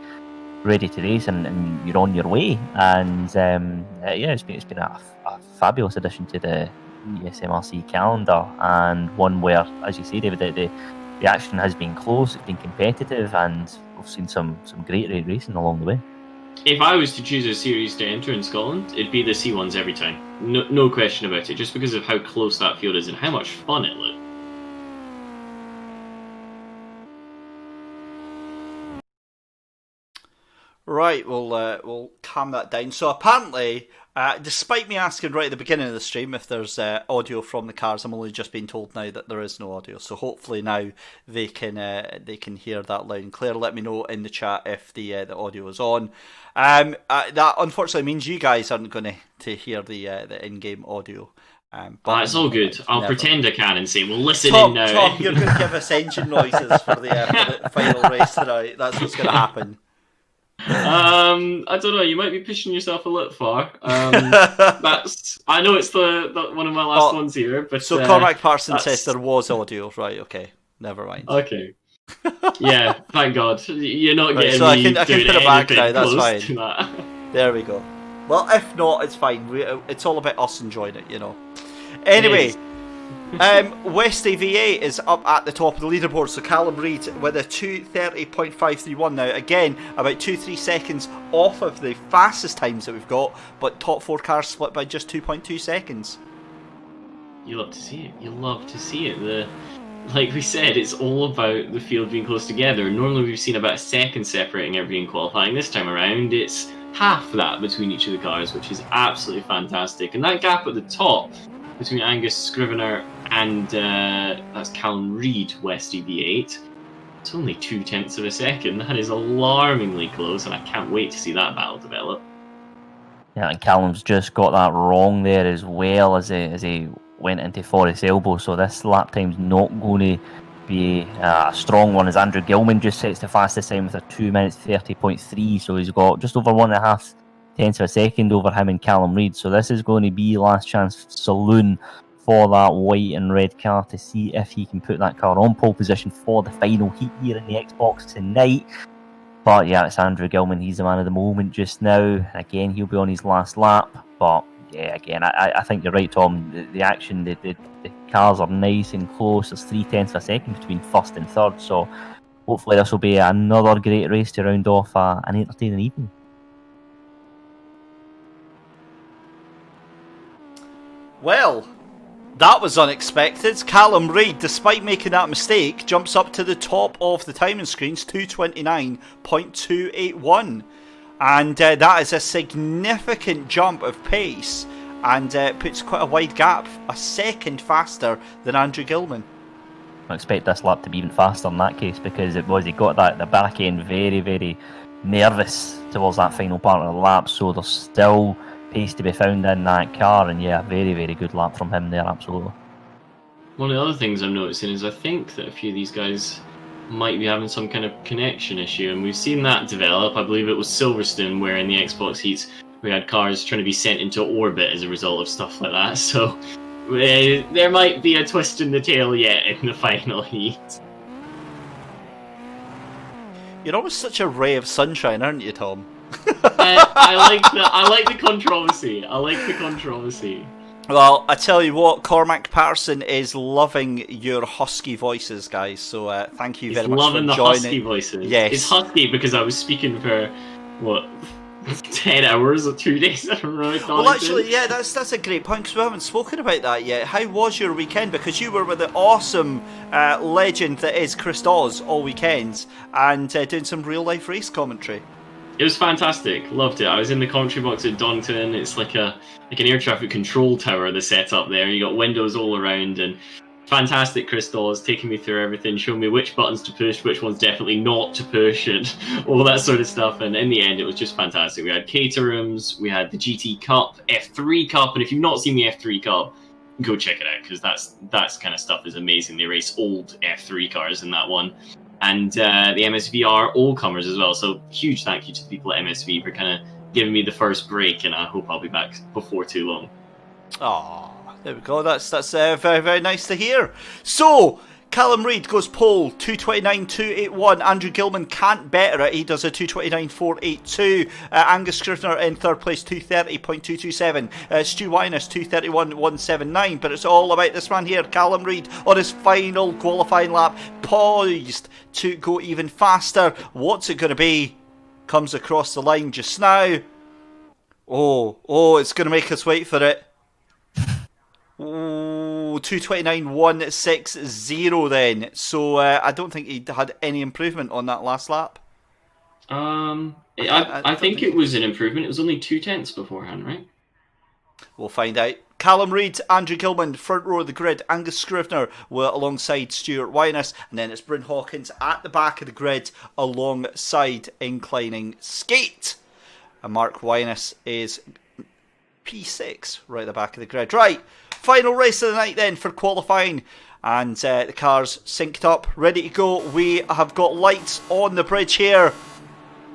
to race, and you're on your way. And yeah, it's been a fabulous addition to the SMRC calendar, and one where, as you say, David, the action has been close, it's been competitive, and we've seen some great racing along the way. If I was to choose a series to enter in Scotland, it'd be the C1s every time. No question about it, just because of how close that field is and how much fun it looked. Right, we'll calm that down. So apparently, despite me asking right at the beginning of the stream if there's audio from the cars, I'm only just being told now that there is no audio. So hopefully now they can hear that loud and clear. Let me know in the chat if the audio is on. That unfortunately means you guys aren't going to hear the in-game audio. But it's all good. I'll pretend I can and say, well, listen Tom, in now. Tom, you're going to give us engine noises for the final race tonight. That's what's going to happen. I don't know. You might be pushing yourself a little far. I know it's one of my last ones here, but so Cormac Parson says there was audio, right? Okay, never mind. Okay. Yeah, thank God you're not getting so me. I can put it back now. That's fine. That. There we go. Well, if not, it's fine. It's all about us enjoying it, you know. Anyway. Westy VA is up at the top of the leaderboard, so Callum Reid with a 2:30.531 now. Again, about 2-3 seconds off of the fastest times that we've got, but top 4 cars split by just 2.2 seconds. You love to see it. You love to see it. Like we said, it's all about the field being close together. Normally we've seen about a second separating every qualifying. This time around, it's half that between each of the cars, which is absolutely fantastic. And that gap at the top between Angus Scrivener and that's Callum Reid, Westy V8, it's only 0.2 of a second. That is alarmingly close, and I can't wait to see that battle develop. Yeah, and Callum's just got that wrong there as well as he went into Forest Elbow, so this lap time's not going to be a strong one, as Andrew Gilman just sets the fastest time with a 2 minutes 30.3, so he's got just over 1.5 tenths of a second over him and Callum Reid. So this is going to be last chance saloon for that white and red car to see if he can put that car on pole position for the final heat here in the Xbox tonight. But yeah, it's Andrew Gilman, he's the man of the moment just now. Again, he'll be on his last lap, but yeah, again, I think you're right, Tom. The action, the cars are nice and close. There's 0.3 of a second between first and third, so hopefully this will be another great race to round off an entertaining evening. Well, that was unexpected. Callum Reid, despite making that mistake, jumps up to the top of the timing screens, 2:29.281. And that is a significant jump of pace and puts quite a wide gap, a second faster than Andrew Gilman. I expect this lap to be even faster in that case, because he got that the back end very, very nervous towards that final part of the lap, so there's still pace to be found in that car, and yeah, very, very good lap from him there, absolutely. One of the other things I'm noticing is I think that a few of these guys might be having some kind of connection issue, and we've seen that develop. I believe it was Silverstone where in the Xbox heats we had cars trying to be sent into orbit as a result of stuff like that, so there might be a twist in the tail yet in the final heat. You're always such a ray of sunshine, aren't you, Tom? I like the controversy. I like the controversy. Well, I tell you what, Cormac Parson is loving your husky voices, guys. So thank you very much for joining. He's loving the husky voices. Yes, it's husky because I was speaking for 10 hours or 2 days in a row. Well, actually, yeah, that's a great point, because we haven't spoken about that yet. How was your weekend? Because you were with the awesome legend that is Chris Dawes all weekends, and doing some real life race commentary. It was fantastic. Loved it. I was in the commentary box at Donington. It's like an air traffic control tower, the setup there. You got windows all around, and fantastic Chris Dawes taking me through everything, showing me which buttons to push, which ones definitely not to push, and all that sort of stuff. And in the end, it was just fantastic. We had caterums, we had the GT Cup, F3 Cup, and if you've not seen the F3 Cup, go check it out, because that's kind of stuff is amazing. They race old F3 cars in that one. And the MSVR all-comers as well. So huge thank you to the people at MSV for kind of giving me the first break, and I hope I'll be back before too long. Oh, there we go. That's very, very nice to hear. So, Callum Reid goes pole, 2:29.281. Andrew Gilman can't better it. He does a 2:29.482. Angus Scrivener in third place, 2:30.227. Stu Winus, 2:31.179. But it's all about this man here, Callum Reid, on his final qualifying lap, poised to go even faster. What's it going to be? Comes across the line just now. Oh, it's going to make us wait for it. 2:29.160 then. So I don't think he had any improvement on that last lap. I think it was an improvement. It was only 0.2 beforehand, right? We'll find out. Callum Reid, Andrew Gilman, front row of the grid. Angus Scrivener alongside Stuart Winus, and then it's Bryn Hawkins at the back of the grid alongside Inclining Skate. And Mark Winus is P6 right at the back of the grid. Right, final race of the night then for qualifying, and the cars synced up, ready to go. We have got lights on the bridge here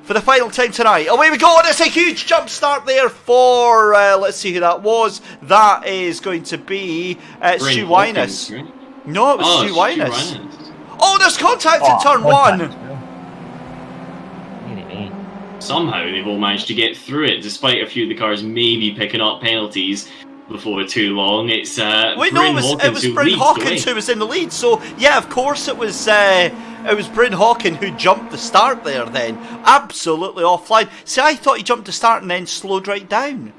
for the final time tonight. Away we go, and it's a huge jump start there for, let's see who that was. That is going to be Stu Winus. Right? No, it was Stu Winus. Oh, there's contact in turn one. Somehow they've all managed to get through it, despite a few of the cars maybe picking up penalties before too long. It's it was Bryn Hawkins who was in the lead. So yeah, of course it was Bryn Hawkins who jumped the start there. Then absolutely offline. See, I thought he jumped the start and then slowed right down.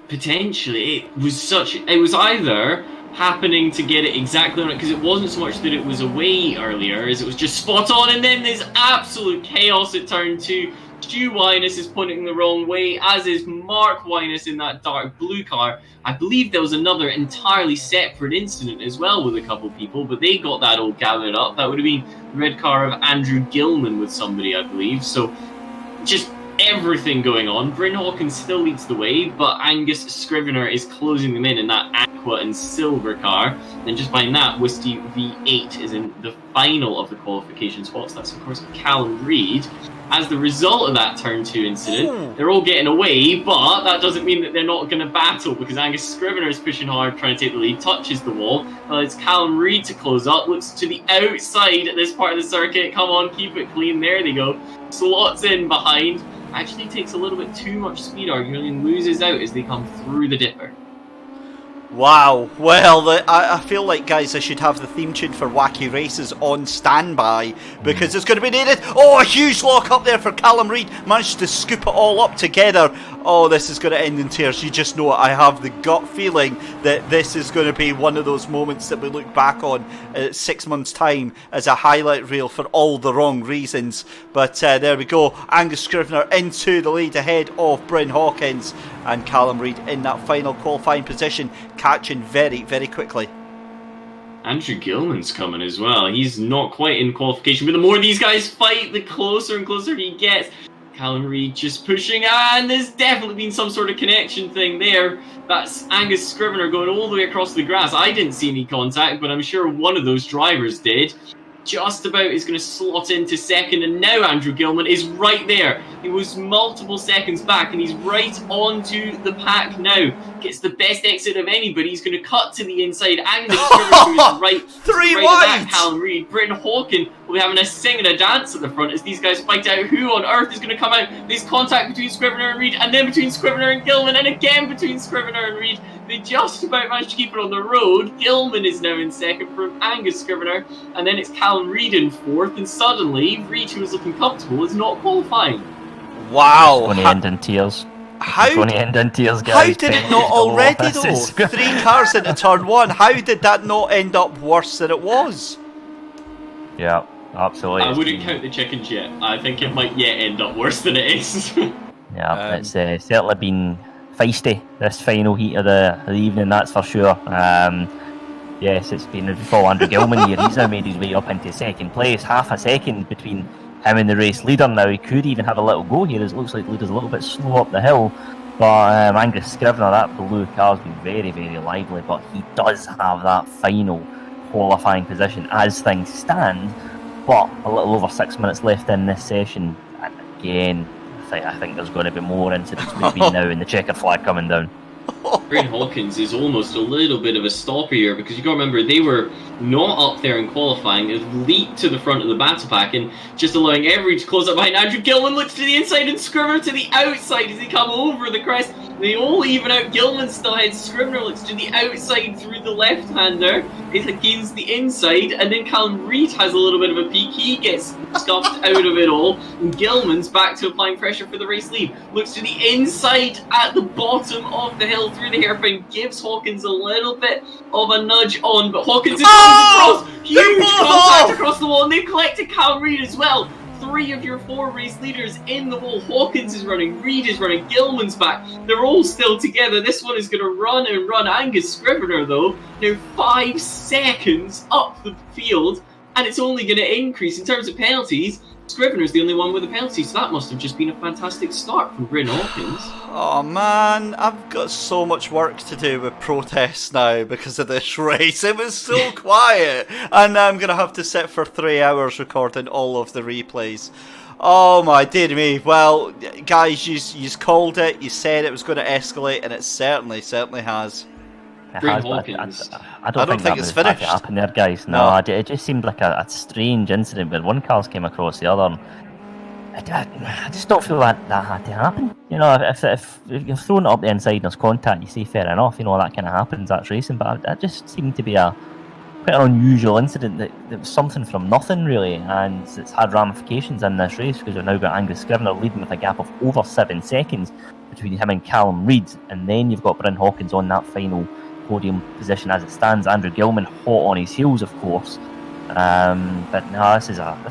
Potentially, it was either happening to get it exactly on it, because it wasn't so much that it was away earlier as it was just spot on, and then there's absolute chaos at turn 2. Stu Winus is pointing the wrong way, as is Mark Winus in that dark blue car. I believe there was another entirely separate incident as well with a couple of people, but they got that all gathered up. That would have been the red car of Andrew Gilman with somebody, I believe. So just everything going on. Bryn Hawkins still leads the way, but Angus Scrivener is closing them in that aqua and silver car. And just behind that, Whiskey V8 is in the final of the qualification spots. That's, of course, Callum Reid. As the result of that turn 2 incident, they're all getting away, but that doesn't mean that they're not going to battle, because Angus Scrivener is pushing hard, trying to take the lead, touches the wall. It's Callum Reid to close up, looks to the outside at this part of the circuit. Come on, keep it clean. There they go. Slots in behind. Actually takes a little bit too much speed, arguably, and loses out as they come through the dipper. Wow, well, I feel like, guys, I should have the theme tune for Wacky Races on standby, because it's going to be needed. Oh, a huge lock up there for Callum Reid. Managed to scoop it all up together. Oh, this is going to end in tears. You just know it. I have the gut feeling that this is going to be one of those moments that we look back on 6 months' time as a highlight reel for all the wrong reasons. But there we go. Angus Scrivener into the lead ahead of Bryn Hawkins, and Callum Reid in that final qualifying position, catching very, very quickly. Andrew Gilman's coming as well. He's not quite in qualification, but the more these guys fight, the closer and closer he gets. Callum Reid just pushing, and there's definitely been some sort of connection thing there. That's Angus Scrivener going all the way across the grass. I didn't see any contact, but I'm sure one of those drivers did. Just about is going to slot into second, and now Andrew Gilman is right there. He was multiple seconds back, and he's right onto the pack now. Gets the best exit of anybody. He's going to cut to the inside. Angus Scrivener is right back. Callum Reid. Bryn Hawkins will be having a sing and a dance at the front as these guys fight out who on earth is going to come out. There's contact between Scrivener and Reid, and then between Scrivener and Gilman, and again between Scrivener and Reid. They just about managed to keep it on the road. Gilman is now in second from Angus Scrivener, and then it's Callum Reid in fourth, and suddenly Reid, who was looking comfortable, is not qualifying. Wow. It's going to end in tears. How, going to end in tears, guys. How did it not already, though? 3 cars into turn 1. How did that not end up worse than it was? Yeah, absolutely. I wouldn't count the chickens yet. I think it might yet end up worse than it is. Yeah, it's certainly been feisty, this final heat of the evening, that's for sure. Yes, it's been for Andrew Gilman here. He's now made his way up into second place, half a second between him and the race leader. Now he could even have a little go here, as it looks like the leader's a little bit slow up the hill, but Angus Scrivener, that blue car's been very, very lively, but he does have that final qualifying position as things stand. But a little over 6 minutes left in this session, and again I think there's going to be more incidents between now and the checkered flag coming down. Bryn Hawkins is almost a little bit of a stopper here, because you got to remember they were not up there in qualifying. They've leaped to the front of the battle pack and just allowing everybody to close up behind. Andrew Gilman looks to the inside and Scrivener to the outside as they come over the crest. They all even out. Gilman still ahead. Scrivener looks to the outside through the left-hander. It gains the inside, and then Callum Reid has a little bit of a peek. He gets scuffed out of it all, and Gilman's back to applying pressure for the race lead. Looks to the inside at the bottom of the hill through the hairpin. Gives Hawkins a little bit of a nudge on, but Hawkins is across. Huge contact across the wall, and they've collected Callum Reid as well. 3 of your 4 race leaders in the wall. Hawkins is running, Reid is running, Gilman's back. They're all still together. This one is going to run and run. Angus Scrivener, though, now 5 seconds up the field, and it's only going to increase in terms of penalties. Scrivener's the only one with a penalty, so that must have just been a fantastic start from Bryn Hawkins. Oh man, I've got so much work to do with protests now because of this race. It was so quiet, and I'm going to have to sit for 3 hours recording all of the replays. Oh my dear me. Well, guys, you called it. You said it was going to escalate, and it certainly has. It has, but I don't think it's that finished. happened there, guys. No. It just seemed like a strange incident where one car's came across the other. I just don't feel that had to happen. You know, if you're throwing it up the inside and there's contact, you say fair enough. You know, that kind of happens. That's racing, but it just seemed to be quite an unusual incident that was something from nothing really, and it's had ramifications in this race because we've now got Angus Scrivener leading with a gap of over 7 seconds between him and Callum Reid, and then you've got Bryn Hawkins on that final podium position as it stands. Andrew Gilman hot on his heels, of course, but no, this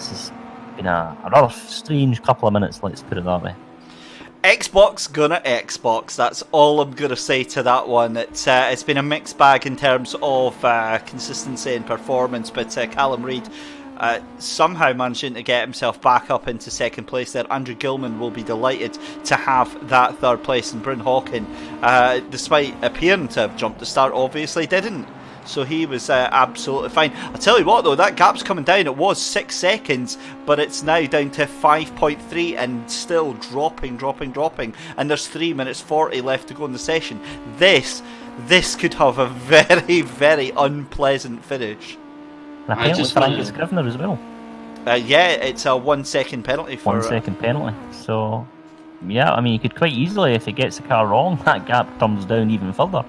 has been a rather strange couple of minutes. Let's put it that way. Xbox gonna Xbox. That's all I'm gonna say to that one. It's been a mixed bag in terms of consistency and performance, but Callum Reid somehow managing to get himself back up into second place there. Andrew Gilman will be delighted to have that third place, and Bryn Hawkins, despite appearing to have jumped the start, obviously didn't. So he was absolutely fine. I'll tell you what though, that gap's coming down. It was 6 seconds, but it's now down to 5.3 and still dropping. And there's 3 minutes 40 left to go in the session. This could have a very, very unpleasant finish. And a penalty for Angus Scrivener as well. Yeah, it's a 1 second penalty for 1 second penalty. So, yeah, I mean, you could quite easily, if he gets the car wrong, that gap comes down even further.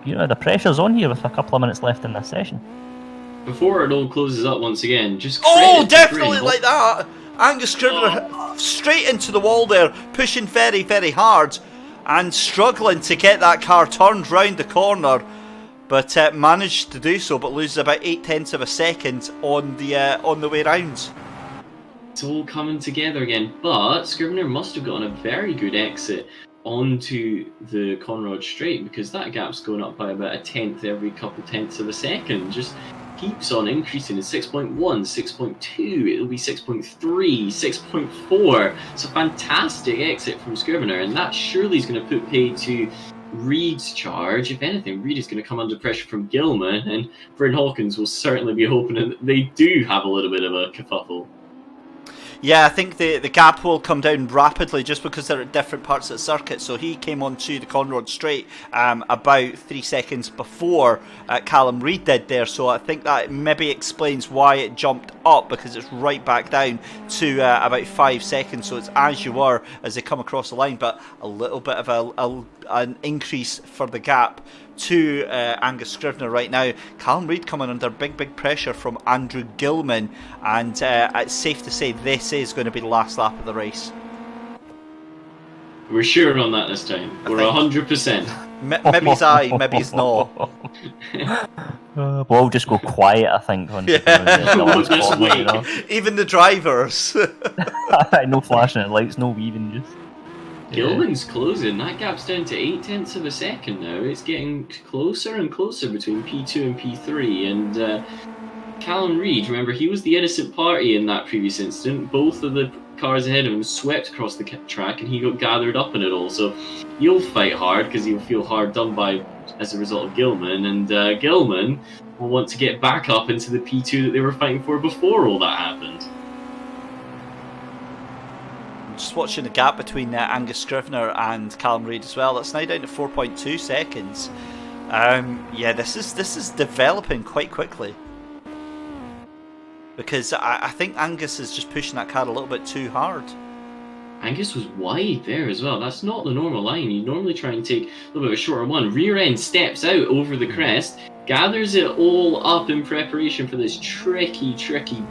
You know, the pressure's on here with a couple of minutes left in this session. Before it all closes up once again, just definitely like that. Angus Scrivener straight into the wall there, pushing very, very hard and struggling to get that car turned round the corner, but managed to do so, but loses about 0.8 of a second on the way round. It's all coming together again, but Scrivener must have gotten a very good exit onto the Conrod Straight, because that gap's going up by about 1/10 every couple tenths of a second. Just keeps on increasing in 6.1, 6.2, it'll be 6.3, 6.4. It's a fantastic exit from Scrivener, and that surely is going to put pay to Reid's charge. If anything, Reid is going to come under pressure from Gilman, and Bryn Hawkins will certainly be hoping that they do have a little bit of a kerfuffle. Yeah, I think the gap will come down rapidly just because they're at different parts of the circuit. So he came onto the Conrod Straight about 3 seconds before Callum Reid did there. So I think that maybe explains why it jumped up, because it's right back down to about 5 seconds. So it's as you were as they come across the line, but a little bit of an increase for the gap to Angus Scrivener right now. Callum Reid coming under big pressure from Andrew Gilman, and it's safe to say this is going to be the last lap of the race. We're sure on that this time. We're 100%. Maybe it's I, maybe it's no. We'll just go quiet, I think. We'll just wait. You know? Even the drivers. No flashing at lights, no weaving, just... Gilman's closing. That gap's down to 0.8 of a second now. It's getting closer and closer between P2 and P3. And Callum Reid, remember, he was the innocent party in that previous incident. Both of the cars ahead of him swept across the track, and he got gathered up in it all. So he'll fight hard because he'll feel hard done by as a result of Gilman. And Gilman will want to get back up into the P2 that they were fighting for before all that happened. Just watching the gap between Angus Scrivener and Callum Reid as well. That's now down to 4.2 seconds. Yeah, this is developing quite quickly, because I think Angus is just pushing that car a little bit too hard. Angus was wide there as well. That's not the normal line. You normally try and take a little bit of a shorter one. Rear end steps out over the crest, gathers it all up in preparation for this tricky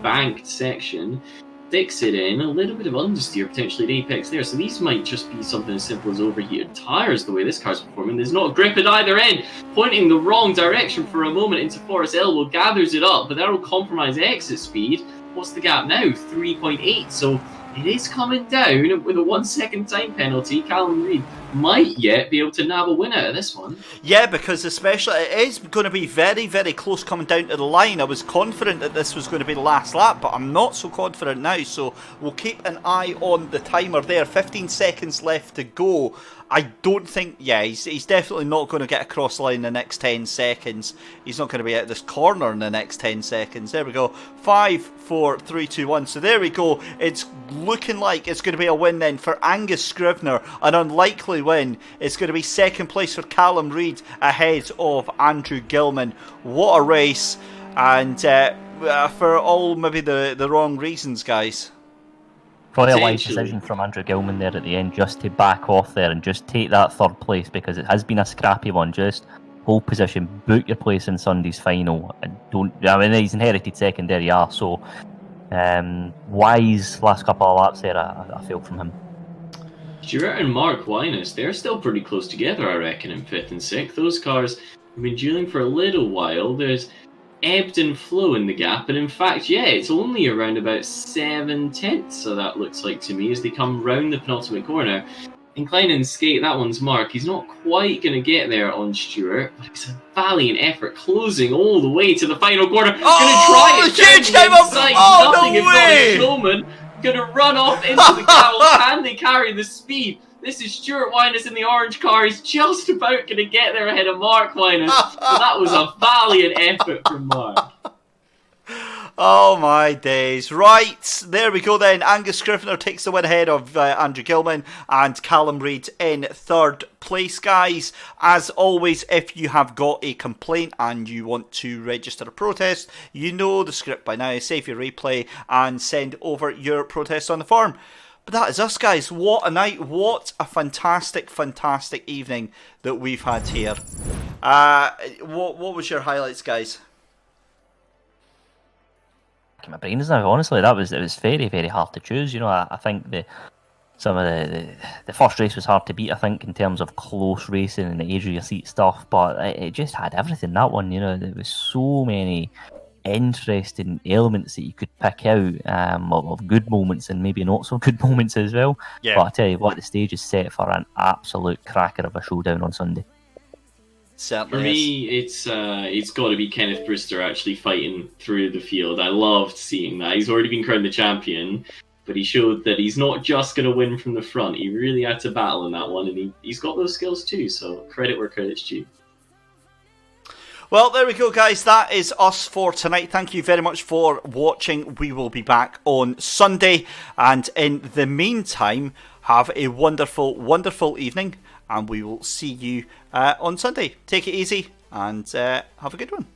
banked section. Sticks it in, a little bit of understeer potentially at apex there, so these might just be something as simple as overheated tyres the way this car's performing. There's not a grip at either end, pointing the wrong direction for a moment into Forest Elbow, gathers it up, but that'll compromise exit speed. What's the gap now? 3.8, so it is coming down with a 1 second time penalty. Callum Reid might yet be able to nab a win out of this one. Yeah, because especially it is going to be very, very close coming down to the line. I was confident that this was going to be the last lap, but I'm not so confident now. So we'll keep an eye on the timer there. 15 seconds left to go. I don't think, yeah, he's definitely not going to get across the line in the next 10 seconds. He's not going to be at this corner in the next 10 seconds. There we go. 5, 4, 3, 2, 1. So there we go. It's looking like it's going to be a win then for Angus Scrivener. An unlikely win. It's going to be second place for Callum Reid ahead of Andrew Gilman. What a race. And for all maybe the wrong reasons, guys. Probably a wise decision from Andrew Gilman there at the end, just to back off there and just take that third place, because it has been a scrappy one. Just hold position, book your place in Sunday's final, and don't. I mean, he's inherited second there, yeah. So wise last couple of laps there. I feel from him. Stewart and Mark Winus, they're still pretty close together, I reckon, in 5th and 6th. Those cars have been dueling for a little while. There's ebbed and flow in the gap, and in fact, yeah, it's only around about 7/10, so that looks like to me, as they come round the penultimate corner. Incline and skate, that one's Mark. He's not quite going to get there on Stewart, but it's a valiant effort, closing all the way to the final corner. Going to try it, huge time up! Oh, nothing no if not way! a showman. Going to run off into the gravel. Can they carry the speed? This is Stuart Winus in the orange car. He's just about going to get there ahead of Mark Winus. So that was a valiant effort from Mark. Oh my days. Right, there we go then. Angus Scrivener takes the win ahead of Andrew Gilman and Callum Reid in 3rd place, guys. As always, if you have got a complaint and you want to register a protest, you know the script by now. Save your replay and send over your protest on the forum. But that is us, guys. What a night. What a fantastic, fantastic evening that we've had here. What was your highlights, guys? My brain is now, honestly, it was very, very hard to choose. You know, I think some of the first race was hard to beat, I think, in terms of close racing and the edge of your seat stuff, but it just had everything, that one. You know, there was so many interesting elements that you could pick out, of good moments and maybe not so good moments as well. Yeah. But I tell you what, the stage is set for an absolute cracker of a showdown on Sunday. Certainly For me, it's got to be Kenneth Brewster actually fighting through the field. I loved seeing that. He's already been crowned the champion, but he showed that he's not just going to win from the front. He really had to battle in that one, and he's got those skills too, so credit where credit's due. Well, there we go, guys. That is us for tonight. Thank you very much for watching. We will be back on Sunday. And in the meantime, have a wonderful, wonderful evening. And we will see you on Sunday. Take it easy and have a good one.